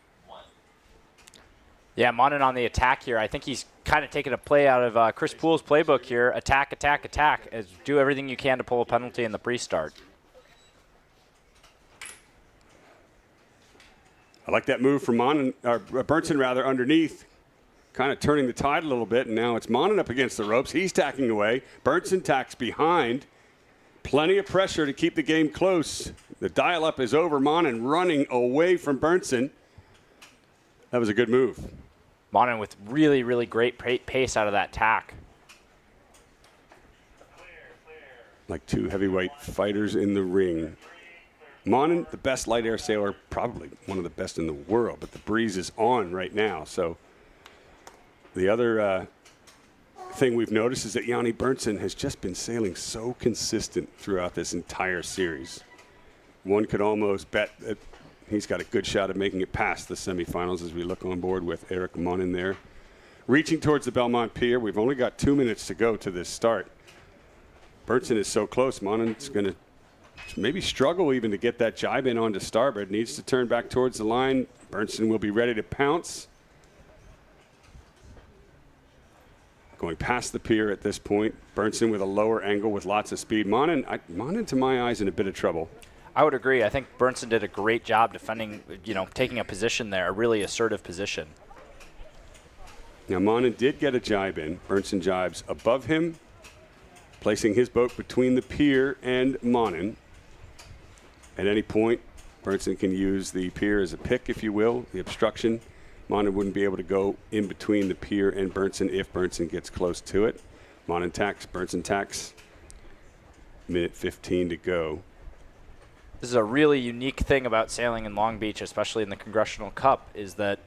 Yeah, Monin on the attack here. I think he's kind of taking a play out of Chris Poole's playbook here. Attack, attack, attack. Do everything you can to pull a penalty in the pre-start.
I like that move from Berntsen rather, underneath, kind of turning the tide a little bit, and now it's Monin up against the ropes. He's tacking away. Berntsen tacks behind. Plenty of pressure to keep the game close. The dial-up is over. Monin running away from Berntsen. That was a good move.
Monin with really, really great pace out of that tack.
Like two heavyweight fighters in the ring. Monin, the best light air sailor, probably one of the best in the world, but the breeze is on right now. So the other thing we've noticed is that Yanni Berntsen has just been sailing so consistent throughout this entire series. One could almost bet that he's got a good shot of making it past the semifinals as we look on board with Eric Monin there. Reaching towards the Belmont Pier. We've only got 2 minutes to go to this start. Berntsen is so close. Monin's going to maybe struggle even to get that jibe in onto starboard. Needs to turn back towards the line. Berntsen will be ready to pounce. Going past the pier at this point. Berntsen with a lower angle with lots of speed. Monin, to my eyes, in a bit of trouble.
I would agree. I think Berntsen did a great job defending, taking a position there, a really assertive position.
Now, Monin did get a jibe in. Berntsen jibes above him, placing his boat between the pier and Monin. At any point, Berntsen can use the pier as a pick, if you will, the obstruction. Monin wouldn't be able to go in between the pier and Berntsen if Berntsen gets close to it. Monin tacks, Berntsen tacks. Minute 15 to go.
This is a really unique thing about sailing in Long Beach, especially in the Congressional Cup, is that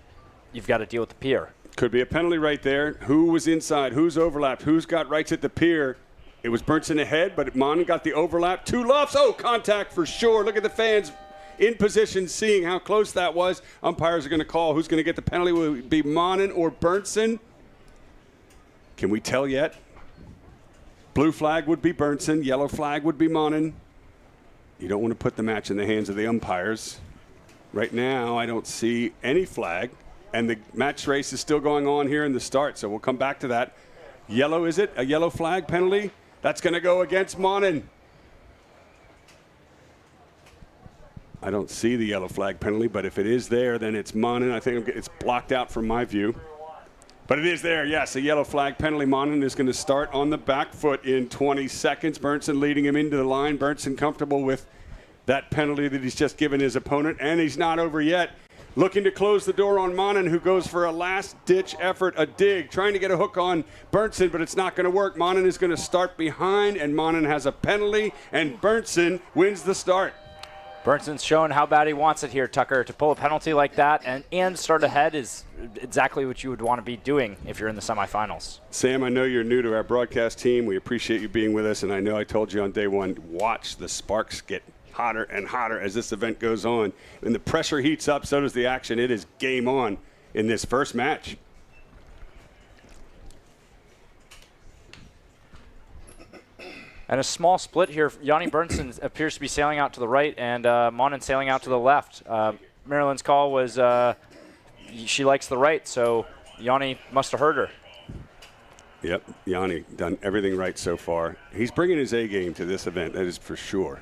you've got to deal with the pier.
Could be a penalty right there. Who was inside? Who's overlapped? Who's got rights at the pier? It was Berntsen ahead, but Monin got the overlap. Two lofts. Oh, contact for sure. Look at the fans in position, seeing how close that was. Umpires are going to call who's going to get the penalty. Will it be Monin or Berntsen? Can we tell yet? Blue flag would be Berntsen. Yellow flag would be Monin. You don't want to put the match in the hands of the umpires. Right now, I don't see any flag, and the match race is still going on here in the start, so we'll come back to that. Yellow, is it? A yellow flag penalty? That's going to go against Monin. I don't see the yellow flag penalty, but if it is there, then it's Monin. I think it's blocked out from my view. But it is there, yes, a yellow flag penalty. Monin is going to start on the back foot in 20 seconds. Berntsen leading him into the line. Berntsen comfortable with that penalty that he's just given his opponent, and he's not over yet. Looking to close the door on Monin, who goes for a last-ditch effort, a dig, trying to get a hook on Berntsen, but it's not going to work. Monin is going to start behind, and Monin has a penalty, and Berntsen wins the start.
Berntsen's showing how bad he wants it here, Tucker. To pull a penalty like that and start ahead is exactly what you would want to be doing if you're in the semifinals.
Sam, I know you're new to our broadcast team. We appreciate you being with us, and I know I told you on day one, watch the sparks get hotter and hotter as this event goes on. And the pressure heats up, so does the action. It is game on in this first match.
And a small split here. Yanni Berntsen appears to be sailing out to the right, and Monin sailing out to the left. Marilyn's call was she likes the right, so Yanni must have heard her.
Yep, Yanni done everything right so far. He's bringing his A game to this event, that is for sure.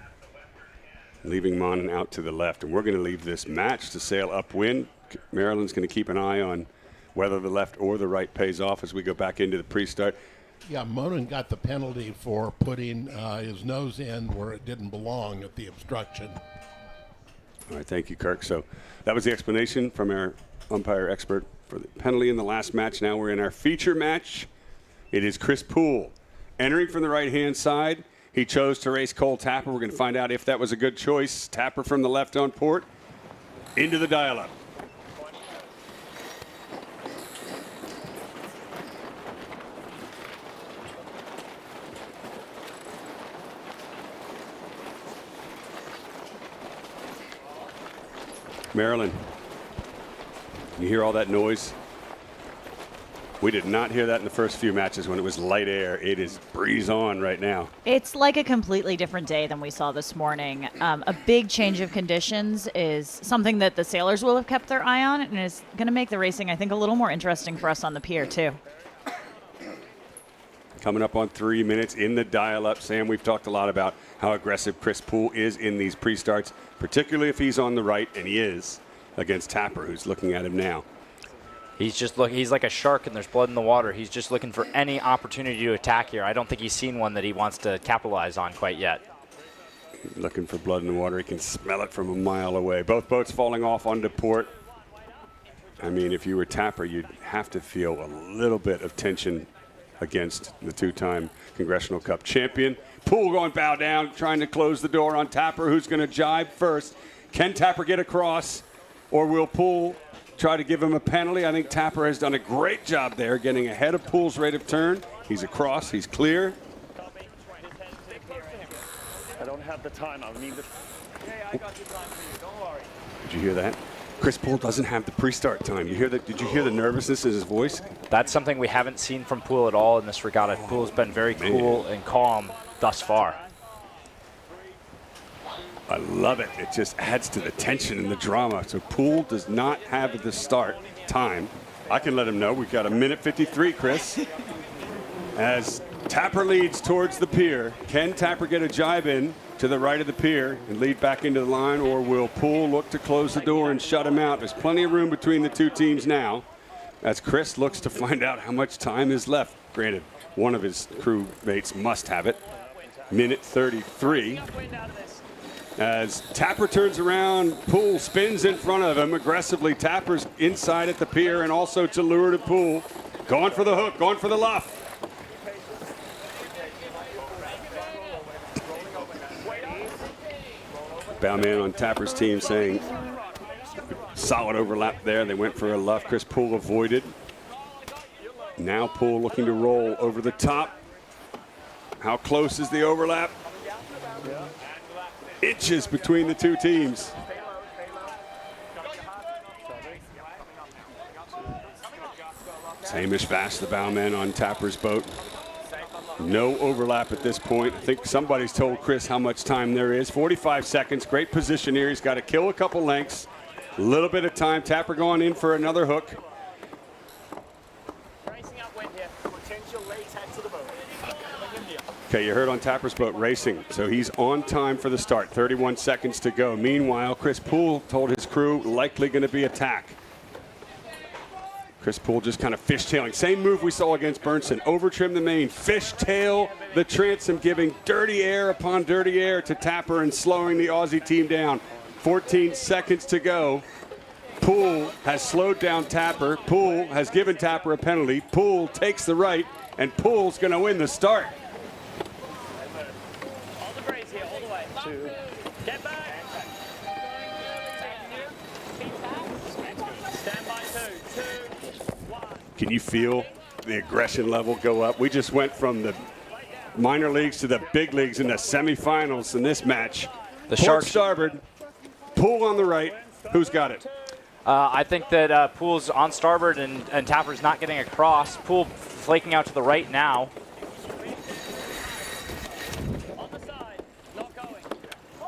Leaving Monin out to the left, and we're going to leave this match to sail upwind. Marilyn's going to keep an eye on whether the left or the right pays off as we go back into the pre-start.
Yeah, Monin got the penalty for putting his nose in where it didn't belong at the obstruction.
All right, thank you, Kirk. So that was the explanation from our umpire expert for the penalty in the last match. Now we're in our feature match. It is Chris Poole entering from the right-hand side. He chose to race Cole Tapper. We're going to find out if that was a good choice. Tapper from the left on port into the dial-up. Marilyn, you hear all that noise? We did not hear that in the first few matches when it was light air. It is breeze on right now.
It's like a completely different day than we saw this morning. A big change of conditions is something that the sailors will have kept their eye on, and is going to make the racing, I think, a little more interesting for us on the pier, too.
Coming up on 3 minutes in the dial-up. Sam, we've talked a lot about how aggressive Chris Poole is in these pre-starts, particularly if he's on the right, and he is, against Tapper, who's looking at him now.
He's like a shark and there's blood in the water. He's just looking for any opportunity to attack here. I don't think he's seen one that he wants to capitalize on quite yet.
Looking for blood in the water. He can smell it from a mile away. Both boats falling off onto port. I mean, if you were Tapper, you'd have to feel a little bit of tension against the two-time Congressional Cup champion. Poole going bow down, trying to close the door on Tapper, who's going to jibe first. Can Tapper get across, or will Poole try to give him a penalty? I think Tapper has done a great job there, getting ahead of Poole's rate of turn. He's across, he's clear.
I don't have the time. I'll need the. Hey, I got the time for you. Don't worry.
Did you hear that? Chris Poole doesn't have the pre-start time. You hear that? Did you hear the nervousness in his voice?
That's something we haven't seen from Poole at all in this regatta. Poole's been very cool and calm thus far.
I love it. It just adds to the tension and the drama. So Poole does not have the start time. I can let him know. We've got 1:53, Chris. As Tapper leads towards the pier. Can Tapper get a jibe in to the right of the pier and lead back into the line, or will Poole look to close the door and shut him out? There's plenty of room between the two teams now as Chris looks to find out how much time is left. Granted, one of his crew mates must have it. 1:33. As Tapper turns around, Poole spins in front of him aggressively. Tapper's inside at the pier and also to lure to Poole. Going for the hook, going for the luff. Bowman on Tapper's team saying solid overlap there. They went for a luff. Chris Poole avoided. Now Poole looking to roll over the top. How close is the overlap? Inches between the two teams. Hamish Vash, the bowman on Tapper's boat. No overlap at this point. I think somebody's told Chris how much time there is. 45 seconds. Great position here. He's got to kill a couple lengths. A little bit of time. Tapper going in for another hook. Okay, you heard on Tapper's boat, racing. So he's on time for the start. 31 seconds to go. Meanwhile, Chris Poole told his crew likely going to be attack. Chris Poole just kind of fishtailing. Same move we saw against Bernson. Overtrim the main, fishtail the transom, giving dirty air upon dirty air to Tapper and slowing the Aussie team down. 14 seconds to go. Poole has slowed down Tapper. Poole has given Tapper a penalty. Poole takes the right, and Poole's going to win the start.
Get back. Stand by two. 1.
Can you feel the aggression level go up? We just went from the minor leagues to the big leagues in the semifinals in this match.
The
Port
Sharks
starboard, Poole on the right. Who's got it?
I think that Poole's on starboard and Tapper's not getting across. Poole flaking out to the right now.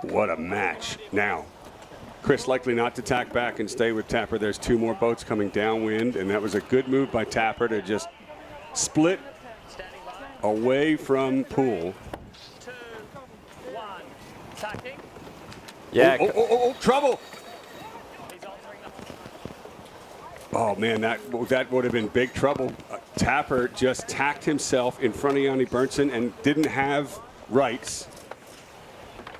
What a match. Now, Chris likely not to tack back and stay with Tapper. There's two more boats coming downwind, and that was a good move by Tapper to just split away from Poole.
2, 1. Tacking.
Yeah.
Oh, trouble. Oh, man, that would have been big trouble. Tapper just tacked himself in front of Yanni Bernson and didn't have rights.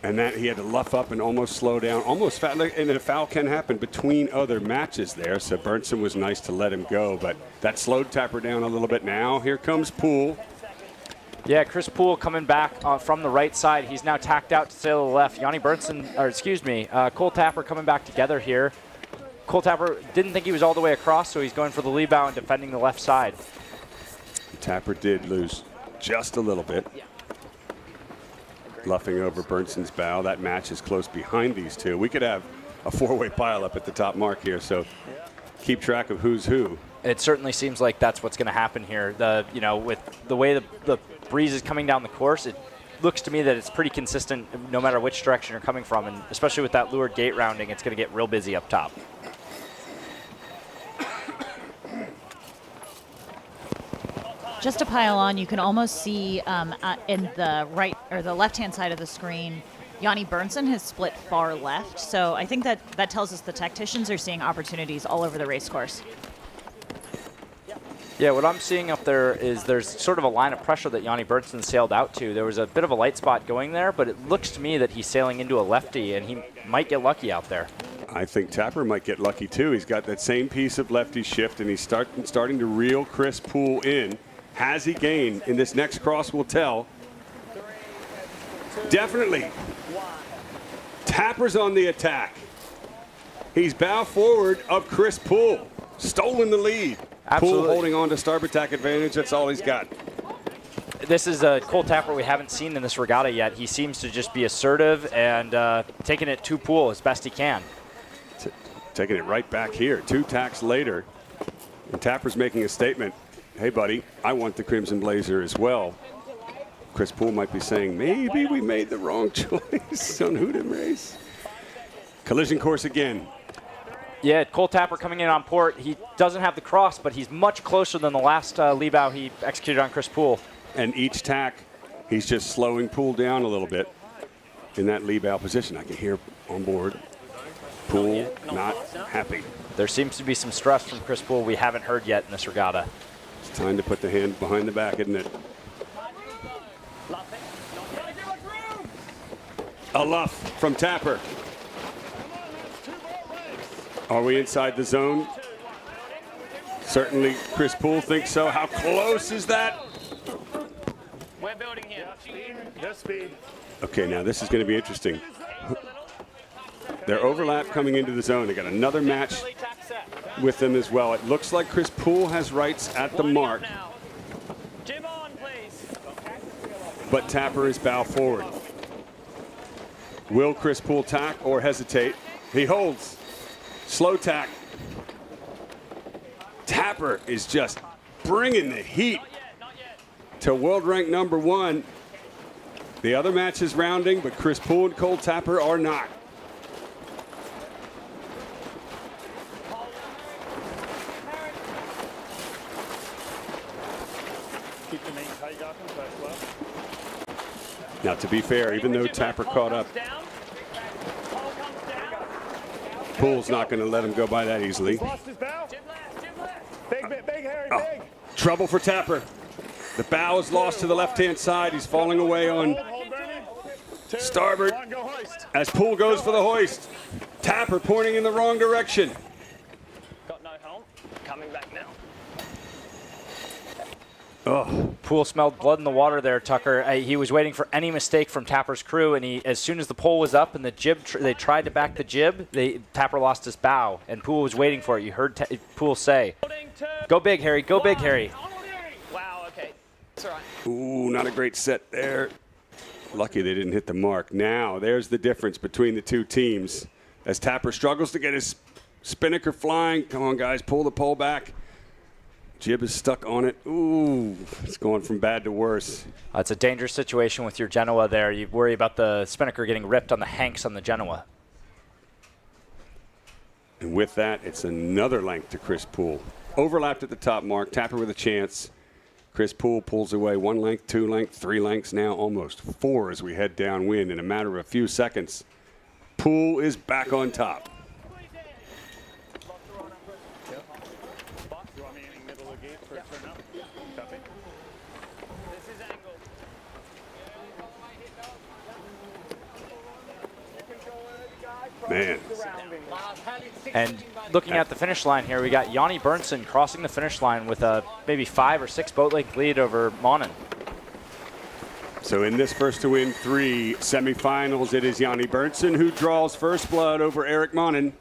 And that he had to luff up and almost slow down, almost foul, and a foul can happen between other matches there. So Bernson was nice to let him go, but that slowed Tapper down a little bit. Now here comes Poole.
Yeah, Chris Poole coming back from the right side. He's now tacked out to sail to the left. Yanni Bernson, or excuse me, Cole Tapper coming back together here. Cole Tapper didn't think he was all the way across, so he's going for the lee bow and defending the left side.
Tapper did lose just a little bit. Luffing over Bernson's bow. That match is close behind these two. We could have a four-way pileup at the top mark here, so keep track of who's who.
It certainly seems like that's what's going to happen here. With the way the breeze is coming down the course, it looks to me that it's pretty consistent no matter which direction you're coming from, and especially with that lured gate rounding, it's going to get real busy up top.
Just to pile on, you can almost see in the right or the left-hand side of the screen, Yanni Bernson has split far left. So I think that tells us the tacticians are seeing opportunities all over the race course.
Yeah, what I'm seeing up there is there's sort of a line of pressure that Yanni Bernson sailed out to. There was a bit of a light spot going there, but it looks to me that he's sailing into a lefty, and he might get lucky out there.
I think Tapper might get lucky, too. He's got that same piece of lefty shift, and he's starting to reel Chris Poole in. Has he gained? In this next cross will tell. Definitely. Tapper's on the attack. He's bow forward of Chris Poole. Stolen the lead.
Absolutely.
Poole holding on to starboard tack advantage. That's all he's got.
This is a Cole Tapper we haven't seen in this regatta yet. He seems to just be assertive and taking it to Poole as best he can.
Taking it right back here. 2 tacks later. And Tapper's making a statement. Hey, buddy, I want the Crimson Blazer as well. Chris Poole might be saying, maybe we made the wrong choice on who to race. Collision course again.
Yeah, Cole Tapper coming in on port. He doesn't have the cross, but he's much closer than the last lee bow he executed on Chris Poole.
And each tack, he's just slowing Poole down a little bit in that lee bow position. I can hear on board Poole not happy.
There seems to be some stress from Chris Poole we haven't heard yet in this regatta.
It's time to put the hand behind the back, isn't it? A luff from Tapper. Are we inside the zone? Certainly Chris Poole thinks so. How close is that?
We're building here.
This speed.
Okay, now this is going to be interesting. Their overlap coming into the zone. They got another match with them as well. It looks like Chris Poole has rights at the mark.
Jib on, please.
But Tapper is bow forward. Will Chris Poole tack or hesitate? He holds. Slow tack. Tapper is just bringing the heat to world rank number 1. The other match is rounding, but Chris Poole and Cole Tapper are not.
Keep the main tight up and press left.
Now, to be fair, even though Tapper caught up, Poole's not going to let him go by that easily.
Lost his bow. Big, Harry,
Oh,
big.
trouble for Tapper. The bow is lost to the left-hand side. He's falling away on starboard as Poole goes for the hoist. Tapper pointing in the wrong direction.
Got no helm. Coming back now.
Oh.
Poole smelled blood in the water there, Tucker. He was waiting for any mistake from Tapper's crew, and as soon as the pole was up and the jib, they tried to back the jib, Tapper lost his bow, and Poole was waiting for it. You heard Poole say, "Go big, Harry. Go big, Harry."
Wow, okay. That's all right.
Ooh, not a great set there. Lucky they didn't hit the mark. Now, there's the difference between the two teams. As Tapper struggles to get his spinnaker flying. Come on, guys, pull the pole back. Jib is stuck on it. Ooh, it's going from bad to worse.
It's a dangerous situation with your Genoa there. You worry about the spinnaker getting ripped on the hanks on the Genoa.
And with that, it's another length to Chris Poole. Overlapped at the top mark. Tapper with a chance. Chris Poole pulls away 1 length, 2 length, 3 lengths, now almost 4 as we head downwind in a matter of a few seconds. Poole is back on top. Man.
And looking at the finish line here, we got Yanni Bernson crossing the finish line with a maybe 5 or 6 boat length lead over Monin.
So in this first to win 3 semifinals, it is Yanni Bernson who draws first blood over Eric Monin,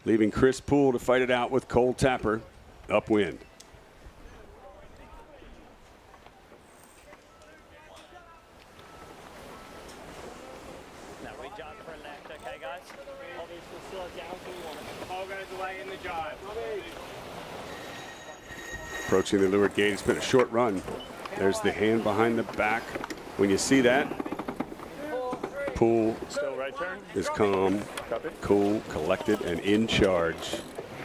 leaving Chris Poole to fight it out with Cole Tapper upwind. Approaching the leeward gate. It's been a short run. There's the hand behind the back. When you see that, Poole
Still right turn.
is calm, cool, collected, and in charge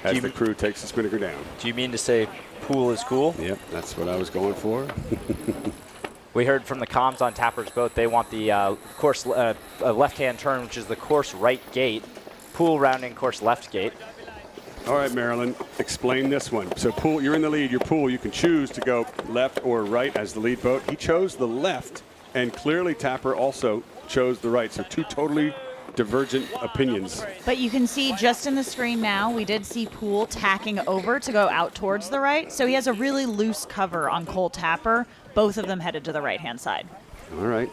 as the crew takes the Spinnaker down.
Do you mean to say Poole is cool?
Yep, that's what I was going for.
We heard from the comms on Tapper's boat, they want the course left-hand turn, which is the course right gate. Poole rounding course left gate.
All right, Marilyn, explain this one. So Poole, you're in the lead. Your Poole, you can choose to go left or right as the lead boat. He chose the left, and clearly Tapper also chose the right. So two totally divergent opinions.
But you can see just in the screen now, we did see Poole tacking over to go out towards the right. So he has a really loose cover on Cole Tapper. Both of them headed to the right-hand side.
All right.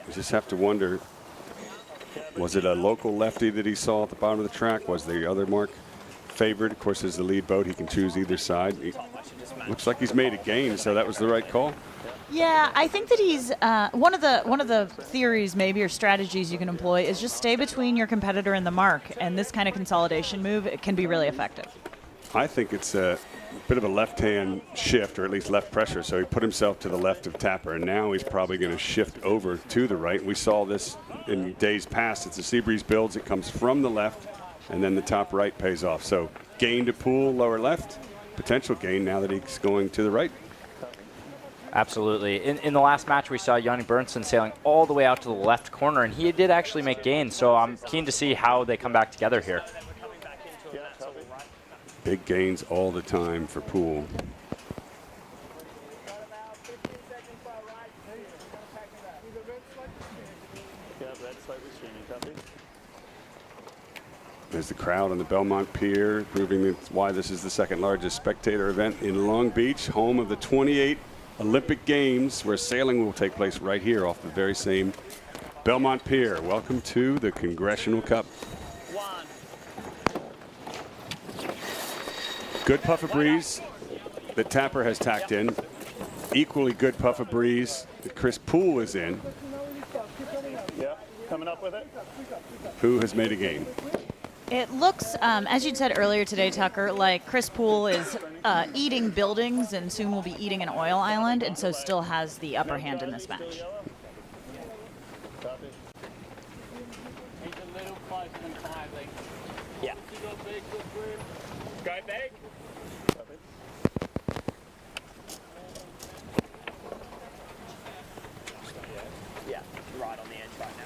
You just have to wonder, was it a local lefty that he saw at the bottom of the track? Was the other mark favored? Of course, as the lead boat, he can choose either side. Looks like he's made a gain, so that was the right call.
Yeah, I think that he's one of the theories maybe or strategies you can employ is just stay between your competitor and the mark, and this kind of consolidation move, it can be really effective.
I think it's a bit of a left-hand shift, or at least left pressure, so he put himself to the left of Tapper, and now he's probably going to shift over to the right. We saw this in days past. It's a sea breeze builds. It comes from the left, and then the top right pays off. So gain to Poole, lower left, potential gain now that he's going to the right.
Absolutely. In the last match, we saw Yanni Bernson sailing all the way out to the left corner, and he did actually make gains, so I'm keen to see how they come back together here.
Big gains all the time for Poole. There's the crowd on the Belmont Pier, proving why this is the second largest spectator event in Long Beach, home of the 28 Olympic Games, where sailing will take place right here off the very same Belmont Pier. Welcome to the Congressional Cup. Good puff of breeze that Tapper has tacked in. Equally good puff of breeze that Chris Poole is in.
Yeah, coming up with it.
Who has made a gain?
It looks, as you'd said earlier today, Tucker, like Chris Poole is eating buildings and soon will be eating an oil island, and so still has the upper hand in this match.
Yeah.
Guy bag.
Yeah, right on the edge right now.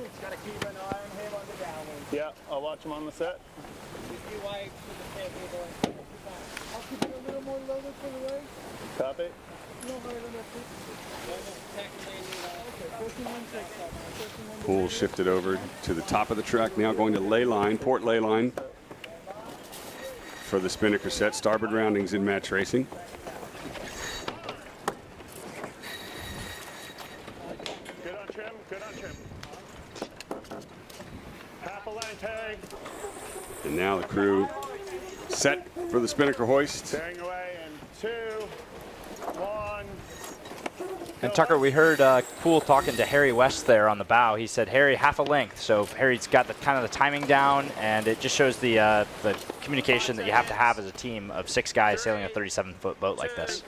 It's got to keep an eye on him on the downwind.
Yeah, I'll watch him on the set.
If you wait for the table going, I'll keep it a little more loaded for the race.
Copy.
No higher than that.
Poole shifted over to the top of the track, now going to ley line, port ley line for the Spinnaker set. Starboard roundings in match racing.
Good on trim, good on trim. Half a line tag.
And now the crew set for the Spinnaker hoist.
Bearing away in 2, 1.
And Tucker, we heard Poole talking to Harry West there on the bow. He said, Harry, half a length. So Harry's got the kind of the timing down, and it just shows the communication that you have to have as a team of 6 guys sailing a 37-foot boat like this.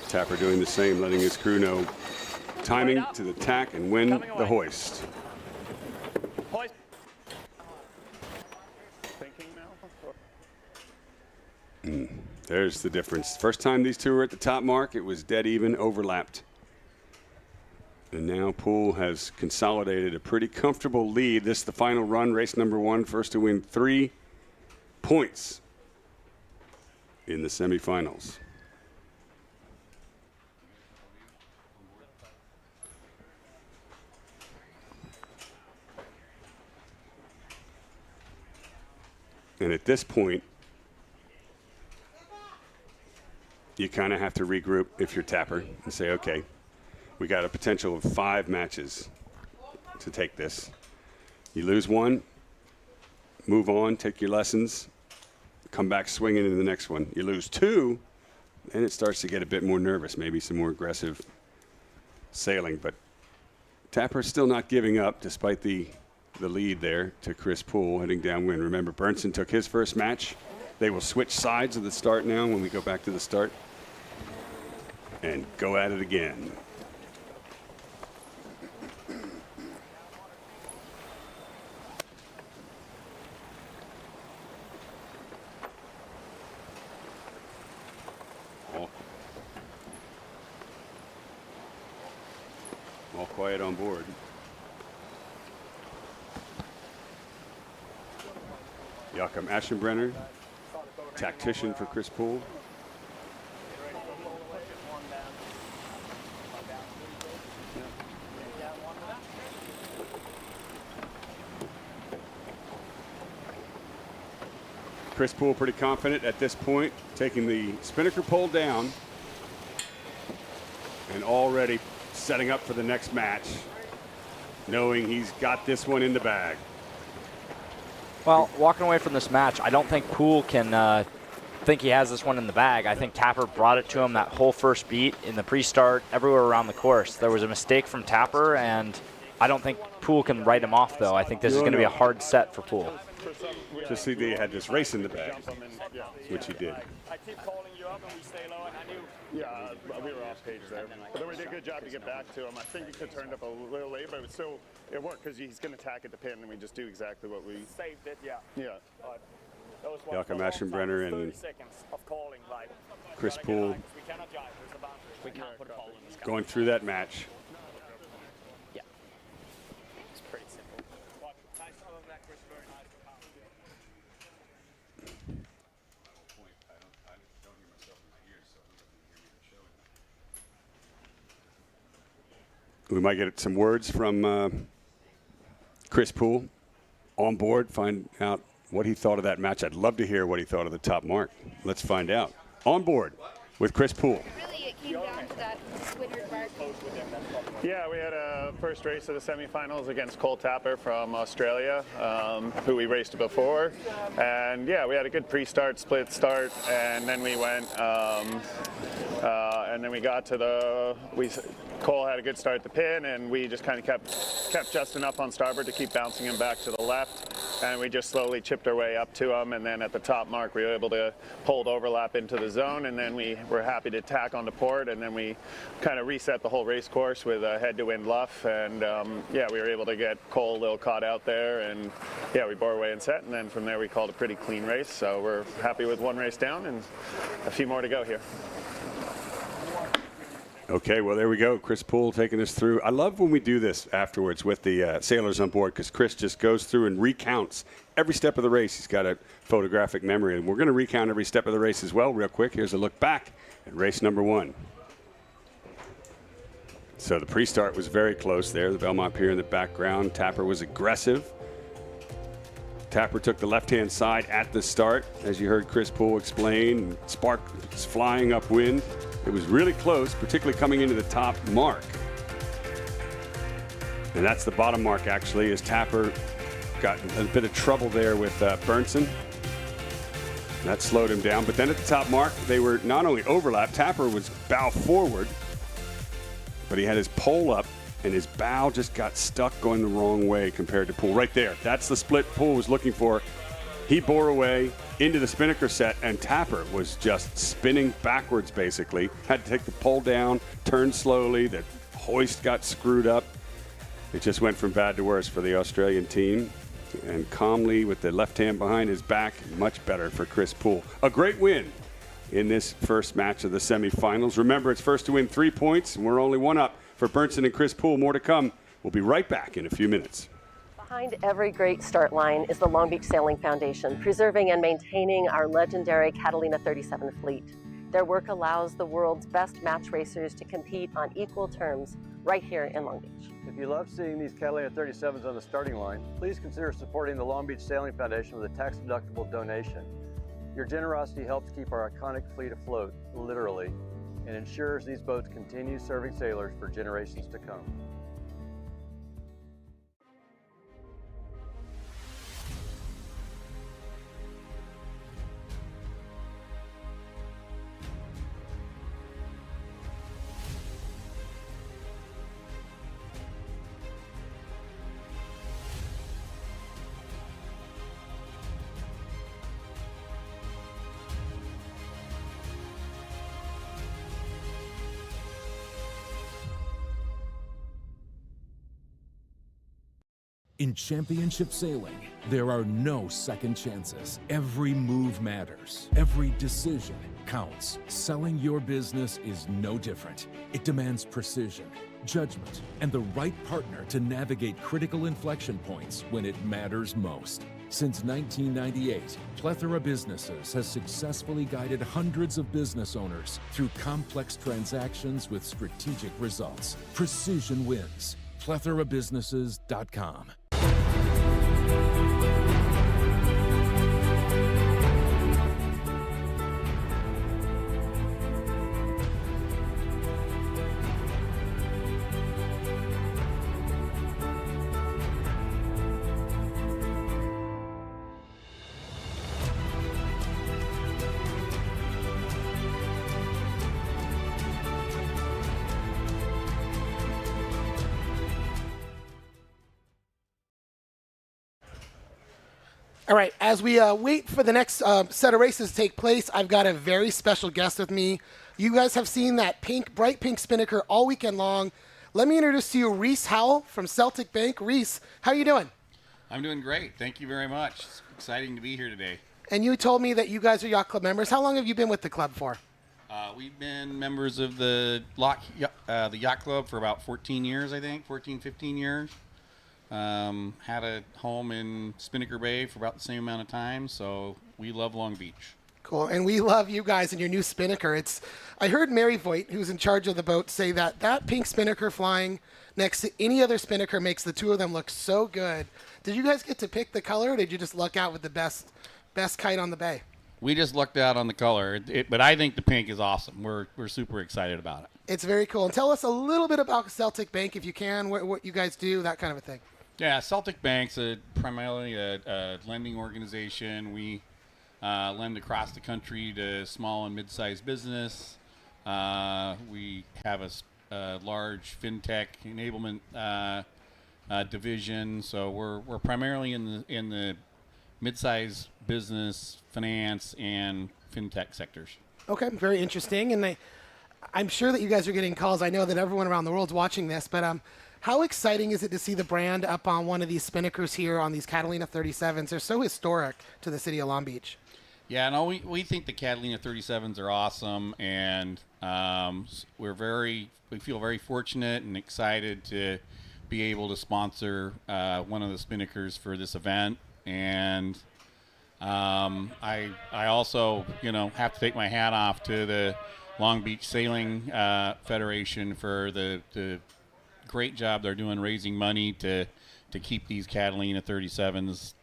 Tapper doing the same, letting his crew know timing to the tack and win the hoist. There's the difference. First time these two were at the top mark, it was dead even, overlapped. And now Poole has consolidated a pretty comfortable lead. This is the final run, race number 1, first to win 3 points in the semifinals. And at this point, you kind of have to regroup if you're Tapper and say, okay, we got a potential of 5 matches to take this. You lose 1, move on, take your lessons, come back swinging into the next one. You lose 2, and it starts to get a bit more nervous, maybe some more aggressive sailing. But Tapper's still not giving up despite the lead there to Chris Poole heading downwind. Remember, Bernson took his first match They will switch sides of the start now when we go back to the start and go at it again. All quiet on board. Joachim Aschenbrenner, tactician for Chris Poole. Chris Poole pretty confident at this point, taking the spinnaker pole down and already setting up for the next match, knowing he's got this one in the bag.
Well, walking away from this match, I don't think Poole can think he has this one in the bag. I think Tapper brought it to him that whole first beat in the pre-start, everywhere around the course. There was a mistake from Tapper, and I don't think Poole can write him off, though. I think this is going to be a hard set for Poole.
Just see they had this race in the bag, which he did.
I keep calling you up and we stay low, and I knew.
Yeah, we were off page there. But then we did a good job to get back to him. I think he could have turned up a little late, but it worked because he's going to tack at the pin, and we just do exactly what we
saved it. Yeah.
Yeah.
Joachim Aschenbrenner and Chris Poole going through that match.
Yeah. It's pretty simple. Nice job on that, Chris. Very nice.
We might get some words from Chris Poole on board, find out what he thought of that match. I'd love to hear what he thought of the top mark. Let's find out. On board with Chris Poole.
Really, it came down to that Squidward mark.
Yeah, we had a first race of the semifinals against Cole Tapper from Australia, who we raced before. And yeah, we had a good pre-start, split start, and then we went, and then we got to Cole had a good start at the pin, and we just kind of kept Justin up on starboard to keep bouncing him back to the left. And we just slowly chipped our way up to him, and then at the top mark we were able to hold overlap into the zone, and then we were happy to tack onto port, and then we kind of reset the whole race course with a head-to-wind luff, and yeah, we were able to get Cole a little caught out there, and yeah, we bore away and set, and then from there we called a pretty clean race, so we're happy with one race down and a few more to go here.
Okay, well, there we go. Chris Poole taking us through. I love when we do this afterwards with the sailors on board, because Chris just goes through and recounts every step of the race. He's got a photographic memory, and we're going to recount every step of the race as well real quick. Here's a look back at race number 1. So the pre-start was very close there. The Belmont Pier in the background. Tapper was aggressive. Tapper took the left-hand side at the start, as you heard Chris Poole explain. Sparks flying upwind. It was really close, particularly coming into the top mark. And that's the bottom mark, actually, as Tapper got a bit of trouble there with Berntsen. That slowed him down. But then at the top mark, they were not only overlapped, Tapper was bow forward, but he had his pole up, and his bow just got stuck going the wrong way compared to Poole. Right there. That's the split Poole was looking for. He bore away into the spinnaker set, and Tapper was just spinning backwards, basically. Had to take the pole down, turn slowly. The hoist got screwed up. It just went from bad to worse for the Australian team. And calmly, with the left hand behind his back, much better for Chris Poole. A great win in this first match of the semifinals. Remember, it's first to win 3 points, and we're only one up for Berntsen and Chris Poole. More to come. We'll be right back in a few minutes.
Behind every great start line is the Long Beach Sailing Foundation, preserving and maintaining our legendary Catalina 37 fleet. Their work allows the world's best match racers to compete on equal terms right here in Long Beach.
If you love seeing these Catalina 37s on the starting line, please consider supporting the Long Beach Sailing Foundation with a tax-deductible donation. Your generosity helps keep our iconic fleet afloat, literally, and ensures these boats continue serving sailors for generations to come.
In championship sailing, there are no second chances. Every move matters. Every decision counts. Selling your business is no different. It demands precision, judgment, and the right partner to navigate critical inflection points when it matters most. Since 1998, Plethora Businesses has successfully guided hundreds of business owners through complex transactions with strategic results. Precision wins. PlethoraBusinesses.com.
All right, as we wait for the next set of races to take place, I've got a very special guest with me. You guys have seen that bright pink spinnaker all weekend long. Let me introduce to you Reese Howell from Celtic Bank. Reese, how are you doing?
I'm doing great. Thank you very much. It's exciting to be here today.
And you told me that you guys are yacht club members. How long have you been with the club for?
We've been members of the yacht club for about 14 years, I think, 14, 15 years. Had a home in Spinnaker Bay for about the same amount of time, so we love Long Beach.
Cool, and we love you guys and your new spinnaker. I heard Mary Voigt, who's in charge of the boat, say that pink spinnaker flying next to any other spinnaker makes the two of them look so good. Did you guys get to pick the color, or did you just luck out with the best kite on the bay?
We just lucked out on the color, but I think the pink is awesome. We're super excited about it.
It's very cool. And tell us a little bit about Celtic Bank, if you can, what you guys do, that kind of a thing.
Yeah, Celtic Bank's primarily a lending organization. We lend across the country to small and mid-sized business. We have a large fintech enablement division. So we're primarily in the mid-sized business, finance, and fintech sectors.
Okay, very interesting. And I'm sure that you guys are getting calls. I know that everyone around the world is watching this, but how exciting is it to see the brand up on one of these spinnakers here on these Catalina 37s? They're so historic to the city of Long Beach.
Yeah, no, we think the Catalina 37s are awesome, and we feel very fortunate and excited to be able to sponsor one of the spinnakers for this event. And I also, have to take my hat off to the Long Beach Sailing Federation for the great job they're doing raising money to keep these Catalina 37s,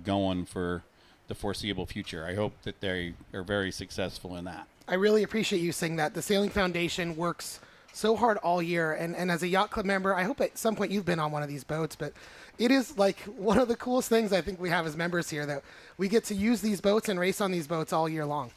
going for the foreseeable future. I hope that they are very successful in that.
I really appreciate you saying that. The Sailing Foundation works so hard all year, and as a yacht club member, I hope at some point you've been on one of these boats, but it is like one of the coolest things I think we have as members here, that we get to use these boats and race on these boats all year long.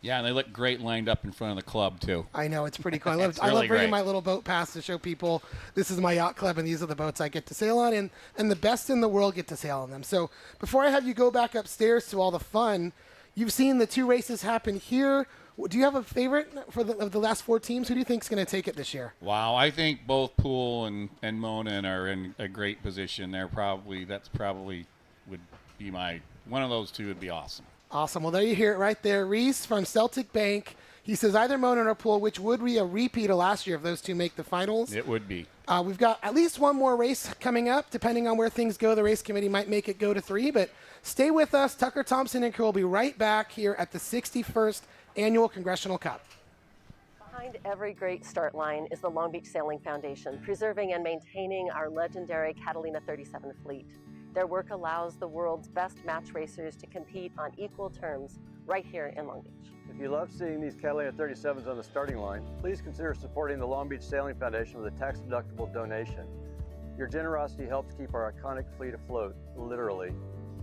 Yeah, and they look great lined up in front of the club, too.
I know, it's pretty cool. I love
really
bringing
great.
my little boat pass to show people this is my yacht club and these are the boats I get to sail on, and the best in the world get to sail on them. So before I have you go back upstairs to all the fun, you've seen the two races happen here. Do you have a favorite of the last four teams? Who do you think is going to take it this year?
Wow, I think both Poole and Monin are in a great position. That's probably would be one of those two would be awesome.
Awesome. Well, there you hear it right there. Reese from Celtic Bank. He says either Monin or Poole, which would be a repeat of last year if those two make the finals.
It would be.
We've got at least one more race coming up. Depending on where things go, the race committee might make it go to 3. But stay with us. Tucker Thompson and crew will be right back here at the 61st Annual Congressional Cup.
Behind every great start line is the Long Beach Sailing Foundation, preserving and maintaining our legendary Catalina 37 fleet. Their work allows the world's best match racers to compete on equal terms right here in Long Beach.
If you love seeing these Catalina 37s on the starting line, please consider supporting the Long Beach Sailing Foundation with a tax-deductible donation. Your generosity helps keep our iconic fleet afloat, literally,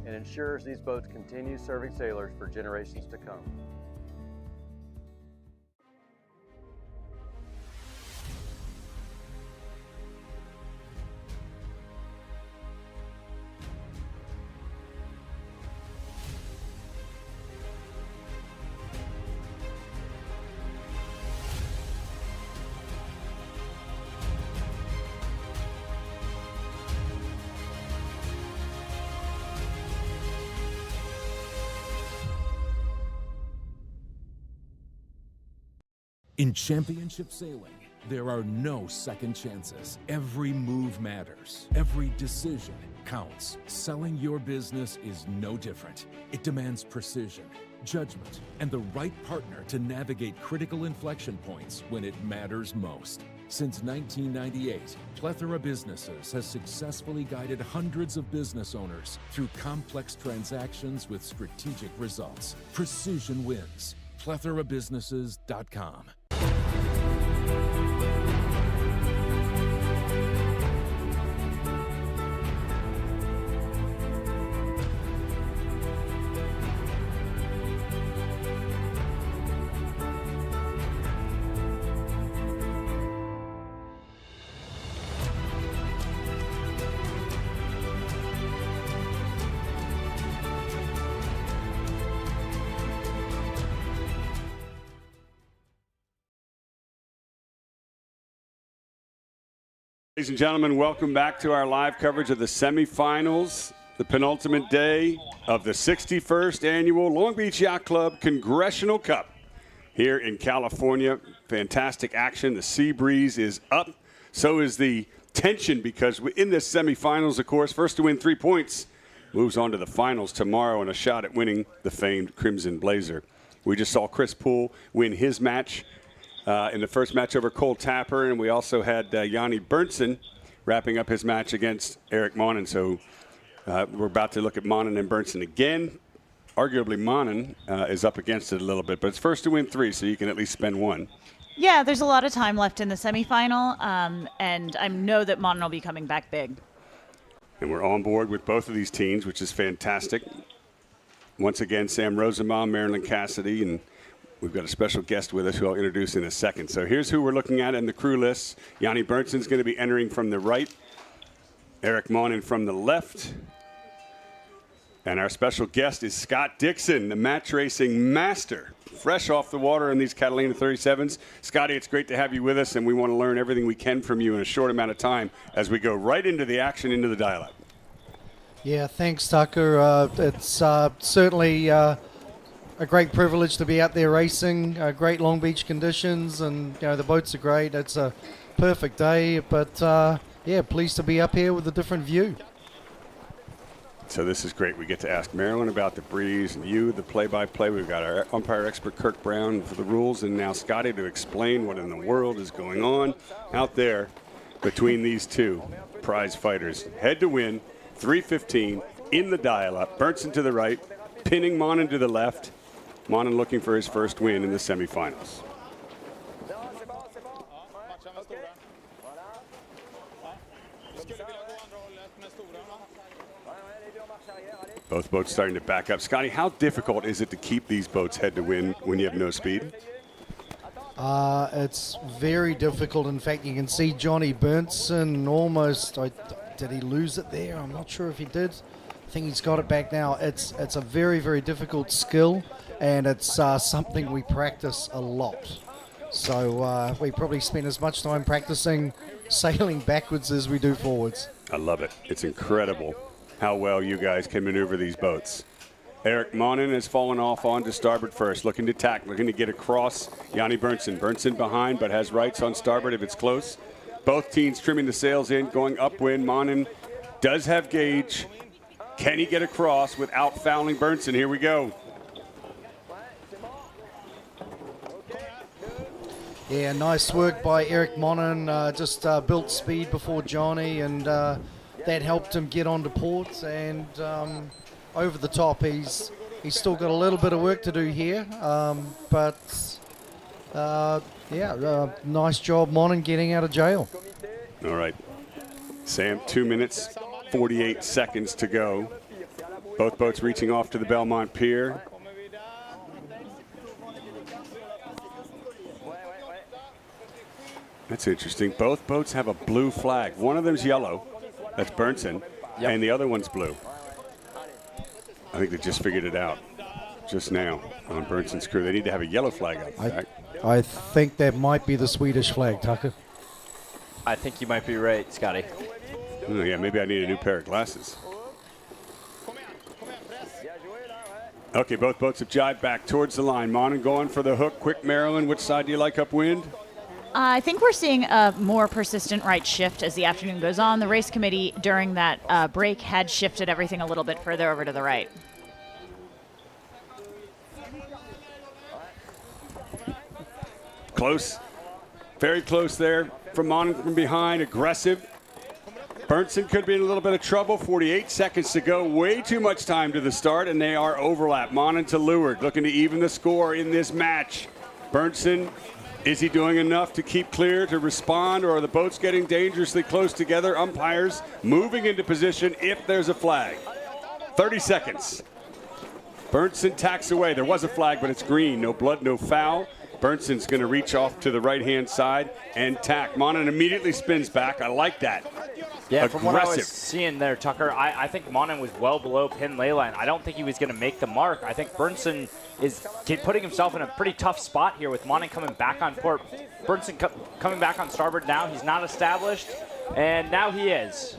and ensures these boats continue serving sailors for generations to come.
In championship sailing, there are no second chances. Every move matters. Every decision counts. Selling your business is no different. It demands precision, judgment, and the right partner to navigate critical inflection points when it matters most. Since 1998, Plethora Businesses has successfully guided hundreds of business owners through complex transactions with strategic results. Precision wins. PlethораBusinesses.com.
Ladies and gentlemen, welcome back to our live coverage of the semifinals, the penultimate day of the 61st Annual Long Beach Yacht Club Congressional Cup here in California. Fantastic action. The sea breeze is up. So is the tension, because in this semifinals, of course, first to win 3 points moves on to the finals tomorrow and a shot at winning the famed Crimson Blazer. We just saw Chris Poole win his match in the first match over Cole Tapper, and we also had Yanni Berntsen wrapping up his match against Eric Monin. So we're about to look at Monin and Berntsen again. Arguably, Monin is up against it a little bit, but it's first to win 3, so you can at least spend 1.
Yeah, there's a lot of time left in the semifinal, and I know that Monin will be coming back big.
And we're on board with both of these teams, which is fantastic. Once again, Sam Rosenbaum, Marilyn Cassidy, and we've got a special guest with us who I'll introduce in a second. So here's who we're looking at in the crew list. Yanni Berntsen's going to be entering from the right. Eric Monin from the left. And our special guest is Scott Dixon, the match racing master, fresh off the water in these Catalina 37s. Scotty, it's great to have you with us, and we want to learn everything we can from you in a short amount of time as we go right into the action, into the dial-up.
Yeah, thanks, Tucker. It's certainly a great privilege to be out there racing, great Long Beach conditions, and the boats are great. It's a perfect day, but yeah, pleased to be up here with a different view.
So this is great. We get to ask Marilyn about the breeze and you, the play-by-play. We've got our umpire expert, Kirk Brown, for the rules, and now Scotty to explain what in the world is going on out there between these two prize fighters. Head to win, 3:15 in the dial-up. Berntsen to the right, pinning Monin to the left. Monin looking for his first win in the semifinals. Both boats starting to back up. Scotty, how difficult is it to keep these boats head to win when you have no speed?
It's very difficult. In fact, you can see Johnny Berntsen almost, did he lose it there? I'm not sure if he did. I think he's got it back now. It's a very, very difficult skill, and it's something we practice a lot. So we probably spend as much time practicing sailing backwards as we do forwards.
I love it. It's incredible how well you guys can maneuver these boats. Eric Monin has fallen off onto starboard first, looking to tack, looking to get across Yanni Berntsen. Berntsen behind, but has rights on starboard if it's close. Both teams trimming the sails in, going upwind. Monin does have gauge. Can he get across without fouling Berntsen? Here we go.
Yeah, nice work by Eric Monin. Just built speed before Johnny, and that helped him get onto port. And over the top, he's still got a little bit of work to do here. But yeah, nice job, Monin, getting out of jail.
All right, Sam, 2 minutes, 48 seconds to go. Both boats reaching off to the Belmont Pier. That's interesting. Both boats have a blue flag. One of them's yellow. That's Berntsen. Yep. And the other one's blue. I think they just figured it out just now on Berntsen's crew. They need to have a yellow flag up back.
I think that might be the Swedish flag, Tucker.
I think you might be right, Scotty.
Oh, yeah, maybe I need a new pair of glasses. Okay, both boats have jibed back towards the line. Monin going for the hook. Quick, Marilyn. Which side do you like upwind?
I think we're seeing a more persistent right shift as the afternoon goes on. The race committee during that break had shifted everything a little bit further over to the right.
Close. Very close there from Monin from behind. Aggressive. Berntsen could be in a little bit of trouble. 48 seconds to go. Way too much time to the start, and they are overlap. Monin to Leeward, looking to even the score in this match. Berntsen, is he doing enough to keep clear, to respond, or are the boats getting dangerously close together? Umpires moving into position if there's a flag. 30 seconds. Berntsen tacks away. There was a flag, but it's green. No blood, no foul. Berntsen's going to reach off to the right-hand side and tack. Monin immediately spins back. I like that.
Yeah,
Aggressive.
from what I was seeing there, Tucker, I think Monin was well below pin ley line. I don't think he was going to make the mark. I think Berntsen is putting himself in a pretty tough spot here with Monin coming back on port. Berntsen coming back on starboard now. He's not established, and now he is.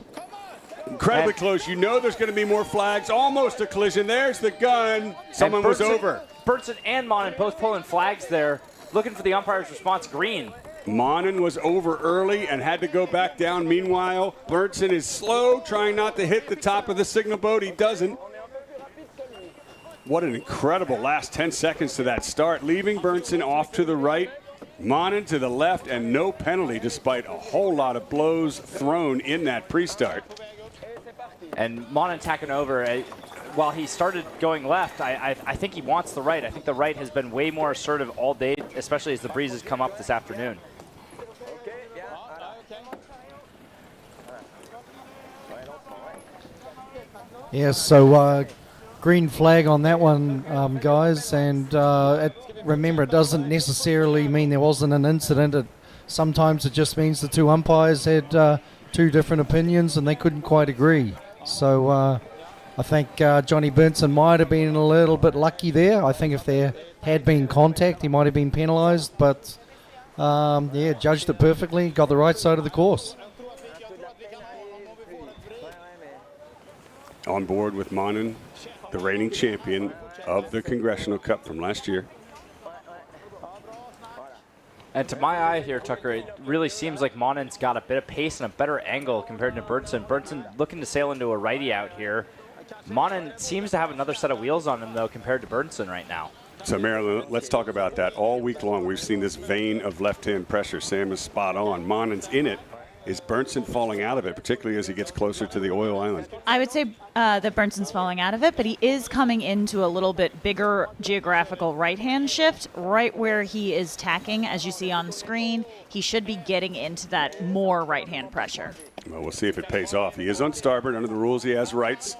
Incredibly close. You know there's going to be more flags. Almost a collision. There's the gun. Someone was over.
Berntsen and Monin both pulling flags there, looking for the umpire's response, green.
Monin was over early and had to go back down. Meanwhile, Berntsen is slow, trying not to hit the top of the signal boat. He doesn't. What an incredible last 10 seconds to that start, leaving Berntsen off to the right, Monin to the left, and no penalty despite a whole lot of blows thrown in that pre-start.
And Monin tacking over. While he started going left, I think he wants the right. I think the right has been way more assertive all day, especially as the breezes come up this afternoon.
Yeah, so green flag on that one, guys. And remember, it doesn't necessarily mean there wasn't an incident. Sometimes it just means the two umpires had two different opinions and they couldn't quite agree. So I think Johnny Berntsen might have been a little bit lucky there. I think if there had been contact, he might have been penalised. But, yeah, judged it perfectly, got the right side of the course.
On board with Monin, the reigning champion of the Congressional Cup from last year.
And to my eye here, Tucker, it really seems like Monin's got a bit of pace and a better angle compared to Berntsen. Berntsen looking to sail into a righty out here. Monin seems to have another set of wheels on him, though, compared to Berntsen right now.
So, Marilyn, let's talk about that. All week long, we've seen this vein of left-hand pressure. Sam is spot on. Monin's in it. Is Berntsen falling out of it, particularly as he gets closer to the oil island?
I would say that Berntsen's falling out of it, but he is coming into a little bit bigger geographical right-hand shift, right where he is tacking, as you see on the screen. He should be getting into that more right-hand pressure.
Well, we'll see if it pays off. He is on starboard. Under the rules, he has rights.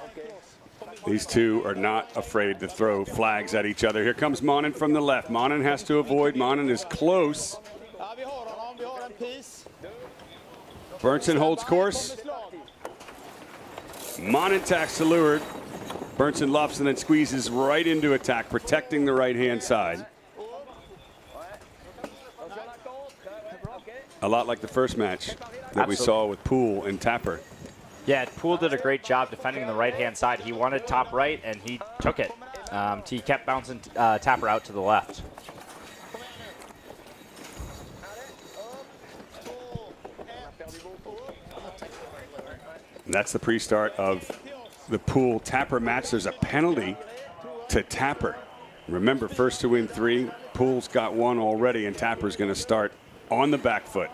These two are not afraid to throw flags at each other. Here comes Monin from the left. Monin has to avoid. Monin is close. Berntsen holds course. Monin tacks to leeward. Berntsen luffs and then squeezes right into attack, protecting the right-hand side. A lot like the first match that we saw with Poole and Tapper.
Yeah, Poole did a great job defending the right-hand side. He wanted top right, and he took it. He kept bouncing Tapper out to the left.
And that's the pre-start of the Poole Tapper match. There's a penalty to Tapper. Remember, first to win three. Poole's got one already, and Tapper's going to start on the back foot.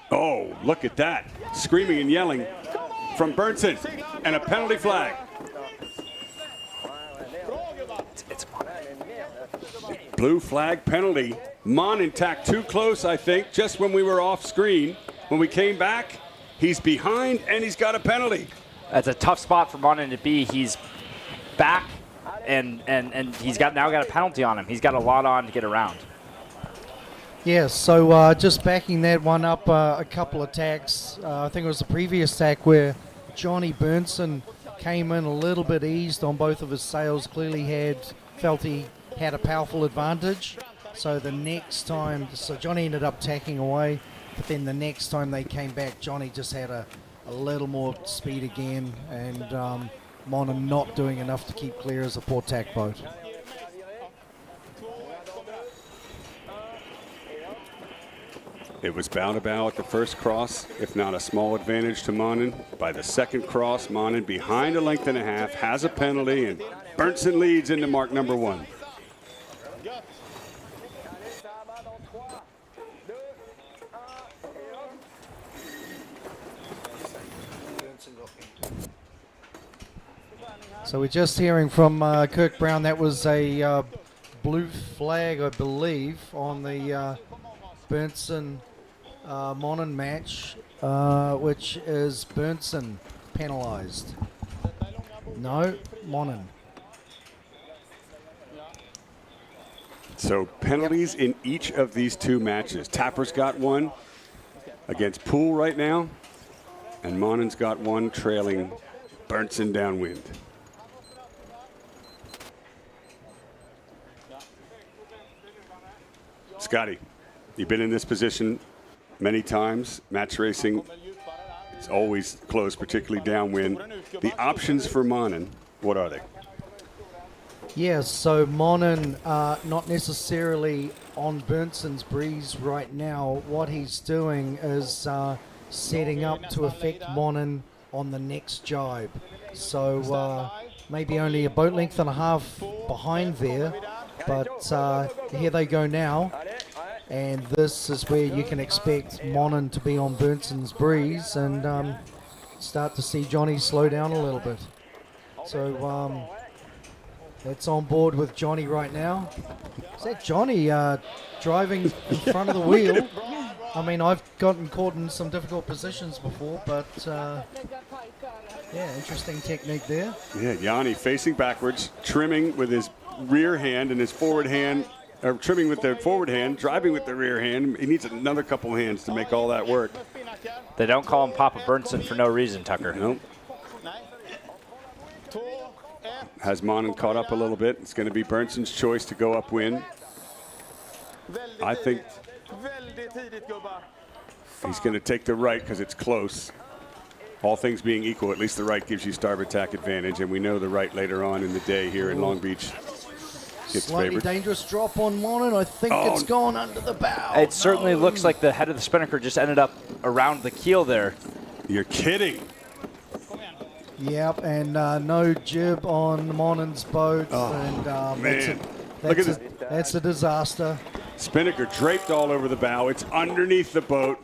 Oh, look at that. Screaming and yelling from Berntsen, and a penalty flag. Blue flag penalty. Monin tacked too close, I think, just when we were off screen. When we came back, he's behind and he's got a penalty.
That's a tough spot for Monin to be. He's back and he's now got a penalty on him. He's got a lot on to get around.
Yeah, so just backing that one up a couple of tacks. I think it was the previous tack where Johnny Berntsen came in a little bit eased on both of his sails. Clearly felt he had a powerful advantage. So the next time, Johnny ended up tacking away, but then the next time they came back, Johnny just had a a little more speed again, and Monin not doing enough to keep clear as a poor tack boat.
It was bow to bow at the first cross, if not a small advantage to Monin. By the second cross, Monin behind a length and a half, has a penalty, and Berntsen leads into mark number 1.
So we're just hearing from Kirk Brown. That was a blue flag, I believe, on the Berntsen Monin match, which is Berntsen penalized. No, Monin.
So penalties in each of these 2 matches. Tapper's got one against Poole right now, and Monin's got one trailing Berntsen downwind. Scotty, you've been in this position many times. Match racing is always close, particularly downwind. The options for Monin, what are they?
Yeah, so Monin not necessarily on Berntsen's breeze right now. What he's doing is setting up to affect Monin on the next jibe. So maybe only a boat length and a half behind there, but here they go now. And this is where you can expect Monin to be on Berntsen's breeze and start to see Johnny slow down a little bit. So that's on board with Johnny right now. Is that Johnny driving in front of the wheel? I mean, I've gotten caught in some difficult positions before, but yeah, interesting technique there.
Yeah, Yanni facing backwards, trimming with his rear hand and his forward hand, or trimming with the forward hand, driving with the rear hand. He needs another couple hands to make all that work.
They don't call him Papa Berntsen for no reason, Tucker.
Nope. Has Monin caught up a little bit? It's going to be Berntsen's choice to go upwind. I think he's going to take the right because it's close. All things being equal, at least the right gives you starboard tack advantage, and we know the right later on in the day here in Long Beach gets
Slightly
favored.
dangerous drop on Monin. I think it's gone under the bow.
It certainly looks like the head of the spinnaker just ended up around the keel there.
You're kidding.
Yep, and no jib on Monin's boat. And
man.
That's a disaster.
Spinnaker draped all over the bow. It's underneath the boat.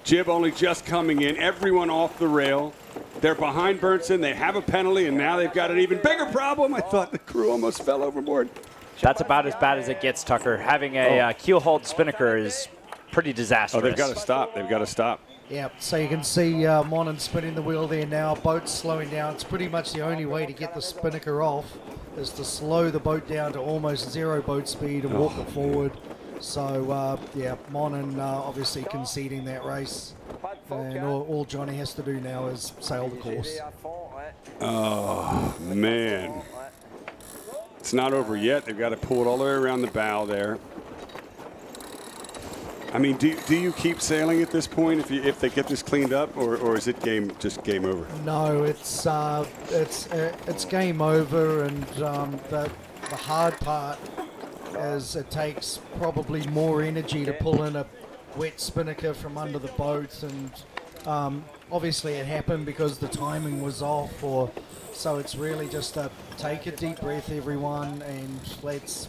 Jib only just coming in. Everyone off the rail. They're behind Berntsen. They have a penalty, and now they've got an even bigger problem. I thought the crew almost fell overboard.
That's about as bad as it gets, Tucker. Having a keel-hauled spinnaker is pretty disastrous.
Oh, they've got to stop. They've got to stop.
Yep, so you can see Monin spinning the wheel there now. Boat's slowing down. It's pretty much the only way to get the spinnaker off is to slow the boat down to almost 0 boat speed and walk it forward. So, yeah, Monin obviously conceding that race. And all Johnny has to do now is sail the course.
Oh, man. It's not over yet. They've got to pull it all the way around the bow there. I mean, do you keep sailing at this point if they get this cleaned up, or is it just game over?
No, it's game over, and the hard part is it takes probably more energy to pull in a wet spinnaker from under the boat, and obviously it happened because the timing was off, so it's really just take a deep breath, everyone, and let's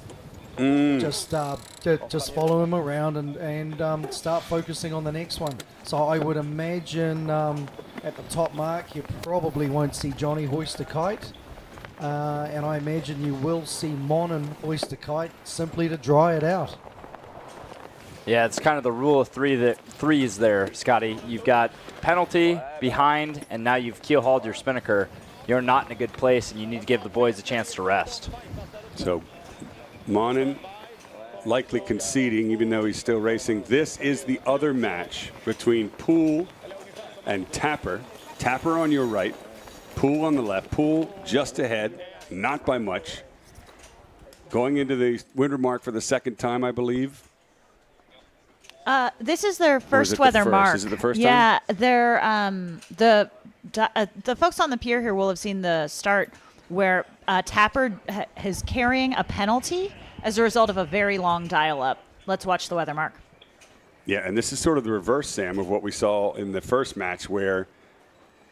just follow him around and start focusing on the next one. So I would imagine at the top mark you probably won't see Johnny hoist a kite, and I imagine you will see Monin hoist a kite simply to dry it out.
Yeah, it's kind of the rule of threes there, Scotty. You've got penalty, behind, and now you've keel-hauled your spinnaker. You're not in a good place, and you need to give the boys a chance to rest.
So Monin likely conceding, even though he's still racing. This is the other match between Poole and Tapper. Tapper on your right, Poole on the left. Poole just ahead, not by much. Going into the winter mark for the second time, I believe.
This is their
Or is
first
it the
weather
first?
mark.
Is it the first
yeah,
time?
they're the folks on the pier here will have seen the start where Tapper is carrying a penalty as a result of a very long dial-up. Let's watch the weather mark.
Yeah, and this is sort of the reverse, Sam, of what we saw in the first match where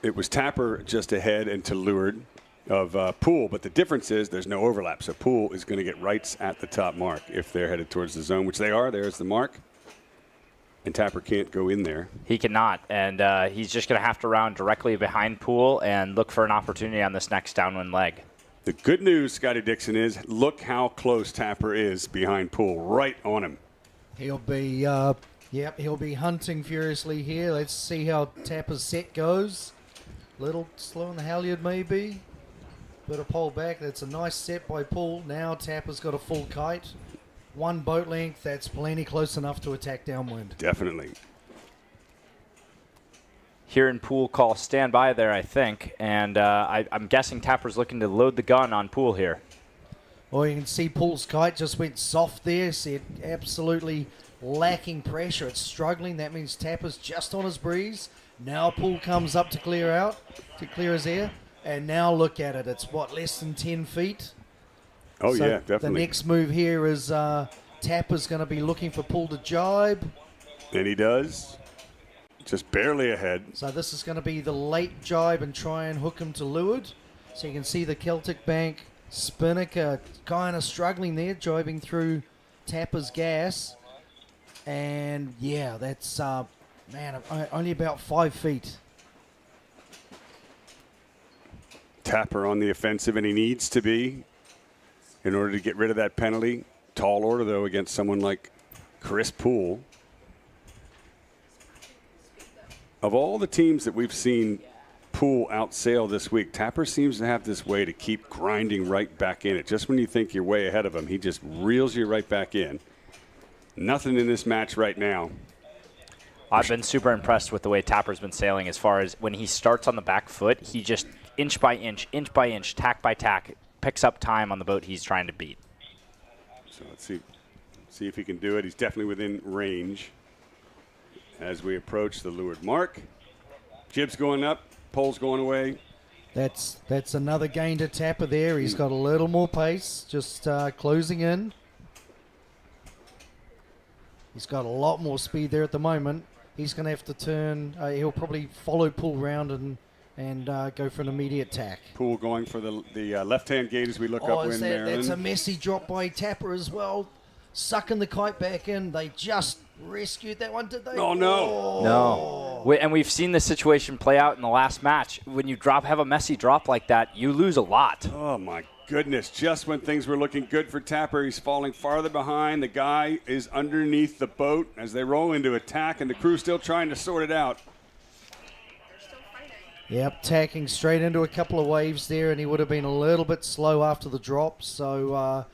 it was Tapper just ahead and to leeward of Poole. But the difference is there's no overlap. So Poole is going to get rights at the top mark if they're headed towards the zone, which they are. There's the mark. And Tapper can't go in there.
He cannot, and he's just going to have to round directly behind Poole and look for an opportunity on this next downwind leg.
The good news, Scotty Dixon, is look how close Tapper is behind Poole, right on him.
He'll be, he'll be hunting furiously here. Let's see how Tapper's set goes. Little slow on the halyard maybe. Bit of pole back. That's a nice set by Poole. Now Tapper's got a full kite. One boat length, that's plenty close enough to attack downwind.
Definitely.
Here in Poole call standby there, I think, and I'm guessing Tapper's looking to load the gun on Poole here.
Well, you can see Poole's kite just went soft there. See it absolutely lacking pressure. It's struggling. That means Tapper's just on his breeze. Now Poole comes up to clear out, to clear his air. And now look at it. It's, what, less than 10 feet?
Oh,
So
yeah, definitely.
The next move here is Tapper's going to be looking for Poole to jibe.
And he does. Just barely ahead.
So this is going to be the late jibe and try and hook him to leeward. So you can see the Celtic Bank Spinnaker kind of struggling there, jibing through Tapper's gas. And, yeah, that's, only about 5 feet.
Tapper on the offensive, and he needs to be in order to get rid of that penalty. Tall order, though, against someone like Chris Poole. Of all the teams that we've seen Poole outsail this week, Tapper seems to have this way to keep grinding right back in it. Just when you think you're way ahead of him, he just reels you right back in. Nothing in this match right now.
I've been super impressed with the way Tapper's been sailing as far as when he starts on the back foot, he just inch by inch, tack by tack, picks up time on the boat he's trying to beat.
So let's see if he can do it. He's definitely within range as we approach the leeward mark. Jib's going up, pole's going away.
That's another gain to Tapper there. He's got a little more pace, just closing in. He's got a lot more speed there at the moment. He's going to have to turn. He'll probably follow Poole round and go for an immediate tack.
Poole going for the left-hand gate as we look upwind, Maryland.
That's a messy drop by Tapper as well. Sucking the kite back in. They just rescued that one, did they?
Oh, no.
No. And we've seen this situation play out in the last match. When you have a messy drop like that, you lose a lot.
Oh, my goodness. Just when things were looking good for Tapper, he's falling farther behind. The guy is underneath the boat as they roll into attack, and the crew's still trying to sort it out.
Yep, tacking straight into a couple of waves there, and he would have been a little bit slow after the drop. So,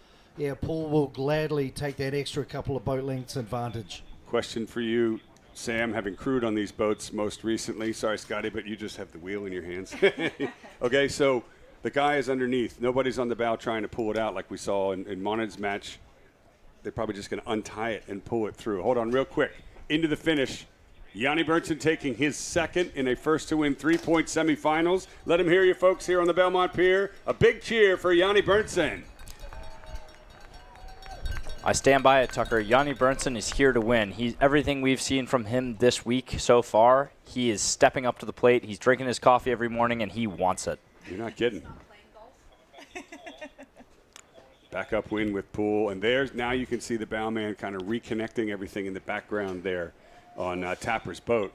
Poole will gladly take that extra couple of boat lengths advantage.
Question for you, Sam, having crewed on these boats most recently. Sorry, Scotty, but you just have the wheel in your hands. Okay, so the guy is underneath. Nobody's on the bow trying to pull it out like we saw in Monad's match. They're probably just going to untie it and pull it through. Hold on real quick. Into the finish. Yanni Berntsen taking his second in a first-to-win 3-point semifinals. Let him hear you folks here on the Belmont Pier. A big cheer for Yanni Berntsen.
I stand by it, Tucker. Yanni Berntsen is here to win. Everything we've seen from him this week so far, he is stepping up to the plate. He's drinking his coffee every morning, and he wants it.
You're not kidding. Back upwind with Poole, and now you can see the bowman kind of reconnecting everything in the background there on Tapper's boat.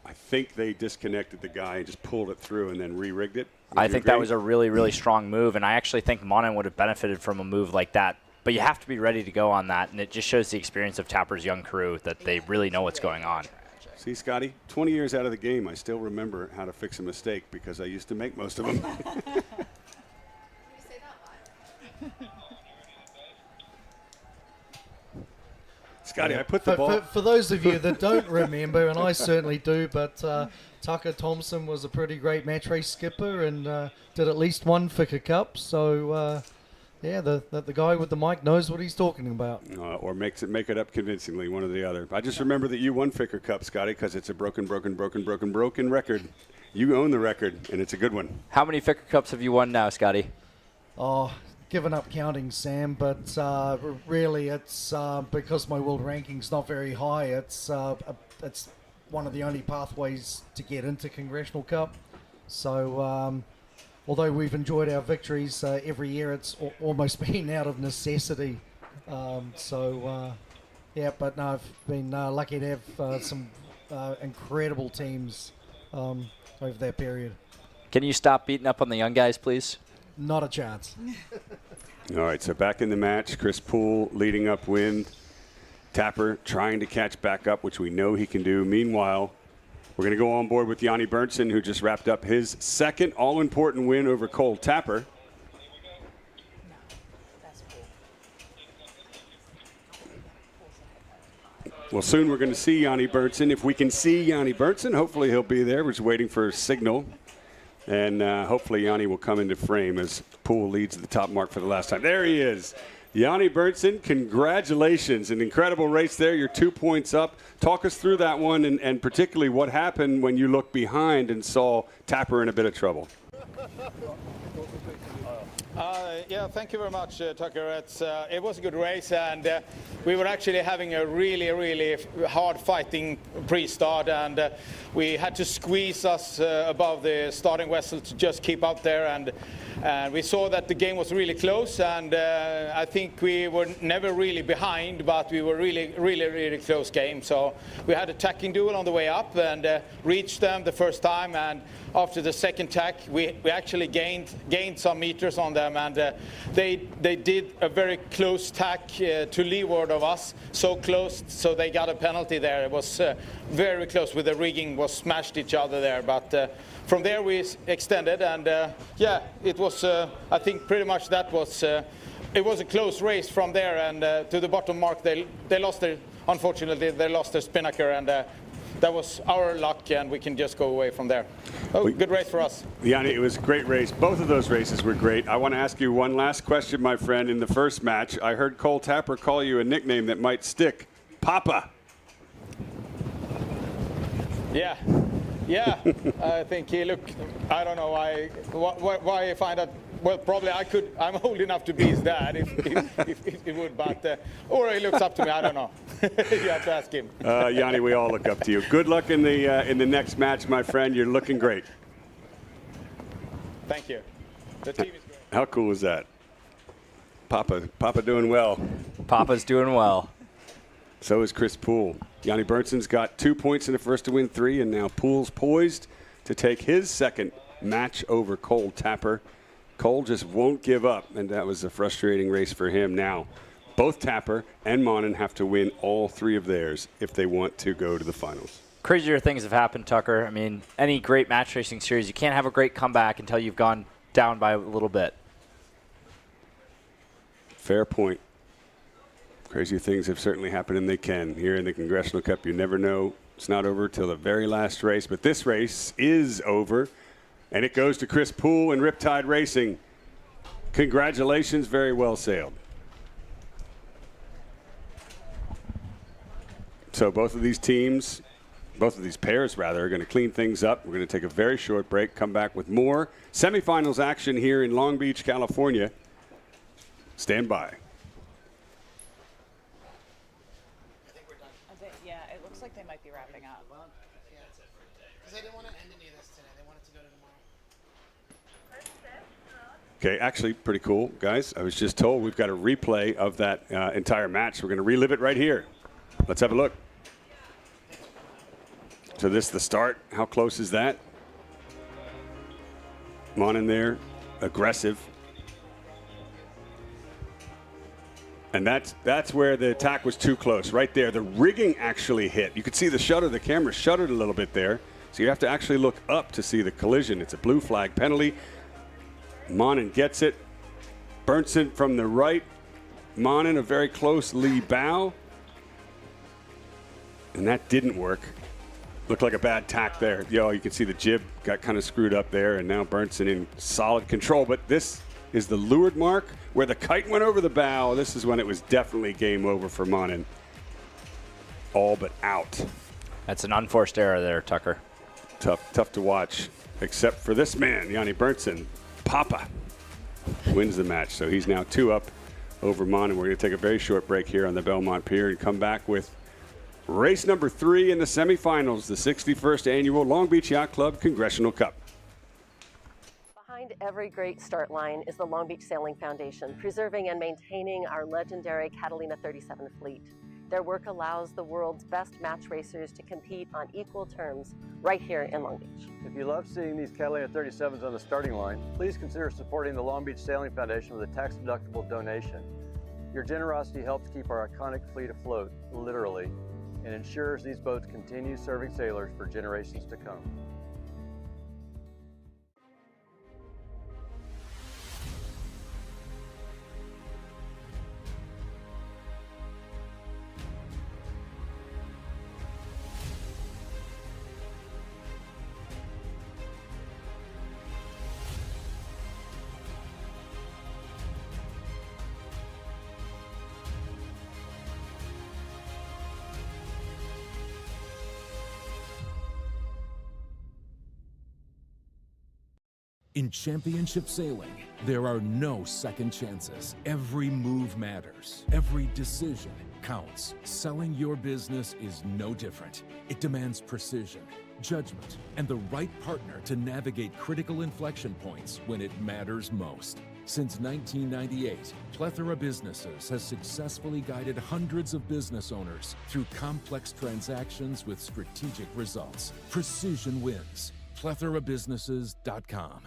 I think they disconnected the guy and just pulled it through and then re-rigged it.
I think that was a really, really strong move, and I actually think Monan would have benefited from a move like that. But you have to be ready to go on that, and it just shows the experience of Tapper's young crew that they really know what's going on.
See, Scotty, 20 years out of the game, I still remember how to fix a mistake because I used to make most of them. Scotty, I put the ball.
For those of you that don't remember, and I certainly do, but Tucker Thompson was a pretty great match race skipper and did at least one Ficker Cup. So Yeah, the guy with the mic knows what he's talking about.
Or make it up convincingly, one or the other. I just remember that you won Ficker Cup, Scotty, because it's a broken record. You own the record, and it's a good one.
How many Ficker Cups have you won now, Scotty?
Oh, given up counting, Sam, but really it's because my world ranking's not very high. It's one of the only pathways to get into Congressional Cup. So although we've enjoyed our victories every year, it's almost been out of necessity. Yeah, but no, I've been lucky to have some incredible teams over that period.
Can you stop beating up on the young guys, please?
Not a chance.
All right, so back in the match, Chris Poole leading upwind. Tapper trying to catch back up, which we know he can do. Meanwhile, we're going to go on board with Yanni Berntsen, who just wrapped up his second all-important win over Cole Tapper. Well, soon we're going to see Yanni Berntsen. If we can see Yanni Berntsen, hopefully he'll be there. We're just waiting for a signal. And hopefully Yanni will come into frame as Poole leads the top mark for the last time. There he is. Yanni Berntsen, congratulations. An incredible race there. You're 2 points up. Talk us through that one and particularly what happened when you looked behind and saw Tapper in a bit of trouble.
Yeah, thank you very much, Tucker. It was a good race, and we were actually having a really hard fighting pre-start, and we had to squeeze us above the starting vessel to just keep up there, and we saw that the game was really close, and I think we were never really behind, but we were really close game. So we had a tacking duel on the way up and reached them the first time, and after the second tack, we actually gained some meters on them, and they did a very close tack to leeward of us, so close, so they got a penalty there. It was very close with the rigging, was smashed each other there, but from there we extended, and yeah, it was, I think pretty much that was, it was a close race from there, and to the bottom mark, they lost their, unfortunately, they lost their spinnaker, and that was our luck, and we can just go away from there. Oh, good race for us.
Yanni, it was a great race. Both of those races were great. I want to ask you one last question, my friend. In the first match, I heard Cole Tapper call you a nickname that might stick. Papa.
Yeah. I think he looked, I don't know why I find that. Well, probably I'm old enough to be his dad if he would, but, or he looks up to me, I don't know. You have to ask him.
Yanni, we all look up to you. Good luck in the next match, my friend. You're looking great.
Thank you. The team is great.
How cool is that? Papa doing well.
Papa's doing well.
So is Chris Poole. Yanni Berntsen's got 2 points in the first to win 3, and now Poole's poised to take his second match over Cole Tapper. Cole just won't give up, and that was a frustrating race for him. Now, both Tapper and Monin have to win all 3 of theirs if they want to go to the finals.
Crazier things have happened, Tucker. I mean, any great match racing series, you can't have a great comeback until you've gone down by a little bit.
Fair point. Crazier things have certainly happened, and they can. Here in the Congressional Cup, you never know. It's not over till the very last race, but this race is over. And it goes to Chris Poole and Riptide Racing. Congratulations, very well sailed. So both of these pairs are going to clean things up. We're going to take a very short break, come back with more semifinals action here in Long Beach, California. Stand by.
Yeah, it looks like they might be wrapping up.
Because they didn't want to end any of this today. They wanted to go to tomorrow.
Okay, actually pretty cool, guys. I was just told we've got a replay of that entire match. We're going to relive it right here. Let's have a look. So this is the start. How close is that? Monin there, aggressive. And that's where the attack was too close, right there. The rigging actually hit. You could see the shutter. The camera shuttered a little bit there. So you have to actually look up to see the collision. It's a blue flag penalty. Monin gets it. Berntsen from the right. Monin a very close lee bow. And that didn't work. Looked like a bad tack there. You can see the jib got kind of screwed up there, and now Berntsen in solid control. But this is the leeward mark where the kite went over the bow. This is when it was definitely game over for Monin. All but out.
That's an unforced error there, Tucker.
Tough to watch, except for this man, Yanni Berntsen. Papa wins the match, so he's now 2 up over Monin. We're going to take a very short break here on the Belmont Pier and come back with race number 3 in the semifinals, the 61st annual Long Beach Yacht Club Congressional Cup.
Behind every great start line is the Long Beach Sailing Foundation, preserving and maintaining our legendary Catalina 37 fleet. Their work allows the world's best match racers to compete on equal terms right here in Long Beach.
If you love seeing these Catalina 37s on the starting line, please consider supporting the Long Beach Sailing Foundation with a tax-deductible donation. Your generosity helps keep our iconic fleet afloat, literally, and ensures these boats continue serving sailors for generations to come.
In championship sailing, there are no second chances. Every move matters. Every decision counts. Selling your business is no different. It demands precision, judgment, and the right partner to navigate critical inflection points when it matters most. Since 1998, Plethora Businesses has successfully guided hundreds of business owners through complex transactions with strategic results. Precision wins. PlethoraBusinesses.com.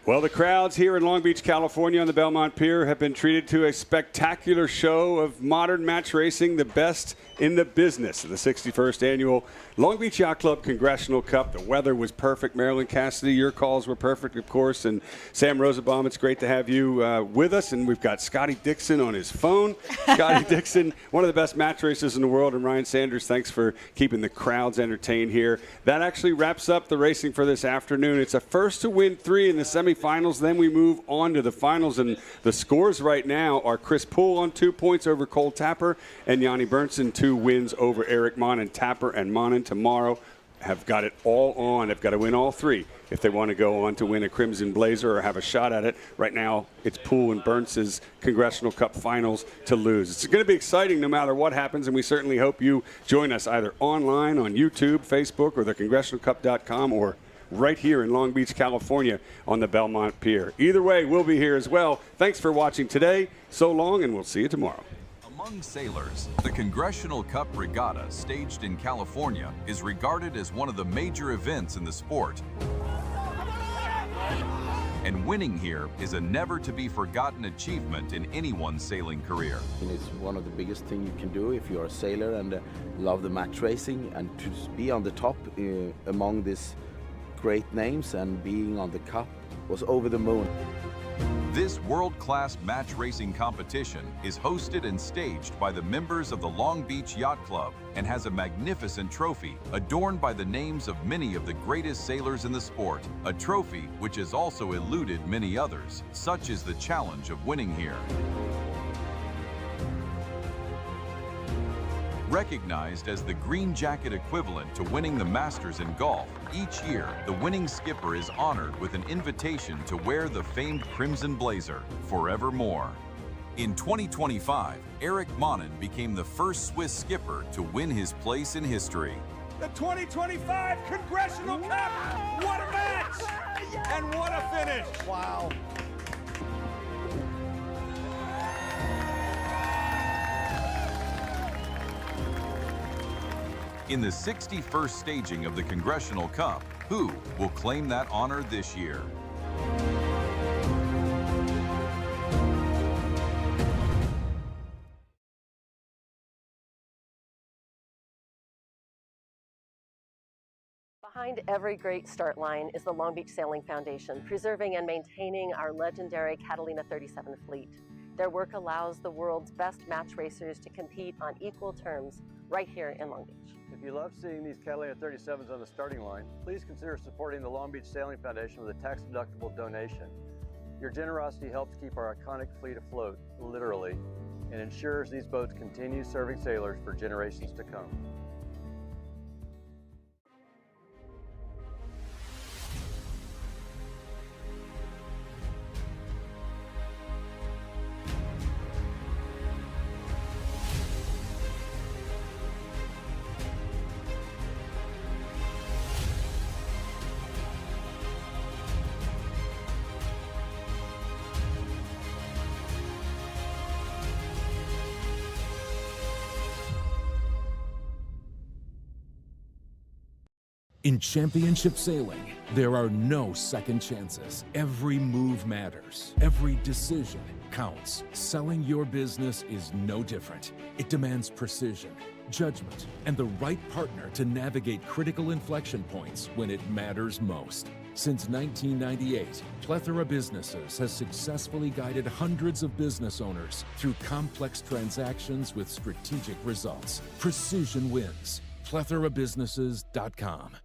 Well, the crowds here in Long Beach, California on the Belmont Pier have been treated to a spectacular show of modern match racing, the best in the business of the 61st annual Long Beach Yacht Club Congressional Cup. The weather was perfect. Marilyn Cassidy, your calls were perfect, of course. And Sam Rosenbaum, it's great to have you with us. And we've got Scotty Dixon on his phone. Scotty Dixon, one of the best match racers in the world. And Ryan Sanders, thanks for keeping the crowds entertained here. That actually wraps up the racing for this afternoon. It's a first to win 3 in the semifinals. Then we move on to the finals. And the scores right now are Chris Poole on 2 points over Cole Tapper and Yanni Berntsen 2 wins over Eric Monin. Tapper and Monin tomorrow have got it all on. They've got to win all 3 if they want to go on to win a Crimson Blazer or have a shot at it. Right now, it's Poole and Berntsen's Congressional Cup finals to lose. It's going to be exciting no matter what happens, and we certainly hope you join us either online on YouTube, Facebook, or thecongressionalcup.com, or right here in Long Beach, California on the Belmont Pier. Either way, we'll be here as well. Thanks for watching today. So long, and we'll see you tomorrow.
Among sailors, the Congressional Cup Regatta, staged in California, is regarded as one of the major events in the sport. And winning here is a never-to-be-forgotten achievement in anyone's sailing career.
And it's one of the biggest things you can do if you're a sailor and love the match racing, and to be on the top among these great names and being on the cup was over the moon.
This world-class match racing competition is hosted and staged by the members of the Long Beach Yacht Club and has a magnificent trophy adorned by the names of many of the greatest sailors in the sport, a trophy which has also eluded many others. Such is the challenge of winning here. Recognized as the green jacket equivalent to winning the Masters in golf, each year the winning skipper is honored with an invitation to wear the famed Crimson Blazer forevermore. In 2025, Eric Monin became the first Swiss skipper to win his place in history.
The 2025 Congressional Cup! What a match! And what a finish!
Wow.
In the 61st staging of the Congressional Cup, who will claim that honor this year?
Behind every great start line is the Long Beach Sailing Foundation, preserving and maintaining our legendary Catalina 37 fleet. Their work allows the world's best match racers to compete on equal terms right here in Long Beach.
If you love seeing these Catalina 37s on the starting line, please consider supporting the Long Beach Sailing Foundation with a tax-deductible donation. Your generosity helps keep our iconic fleet afloat, literally, and ensures these boats continue serving sailors for generations to come.
In championship sailing, there are no second chances. Every move matters. Every decision counts. Selling your business is no different. It demands precision, judgment, and the right partner to navigate critical inflection points when it matters most. Since 1998, Plethora Businesses has successfully guided hundreds of business owners through complex transactions with strategic results. Precision wins. PlethoraBusinesses.com.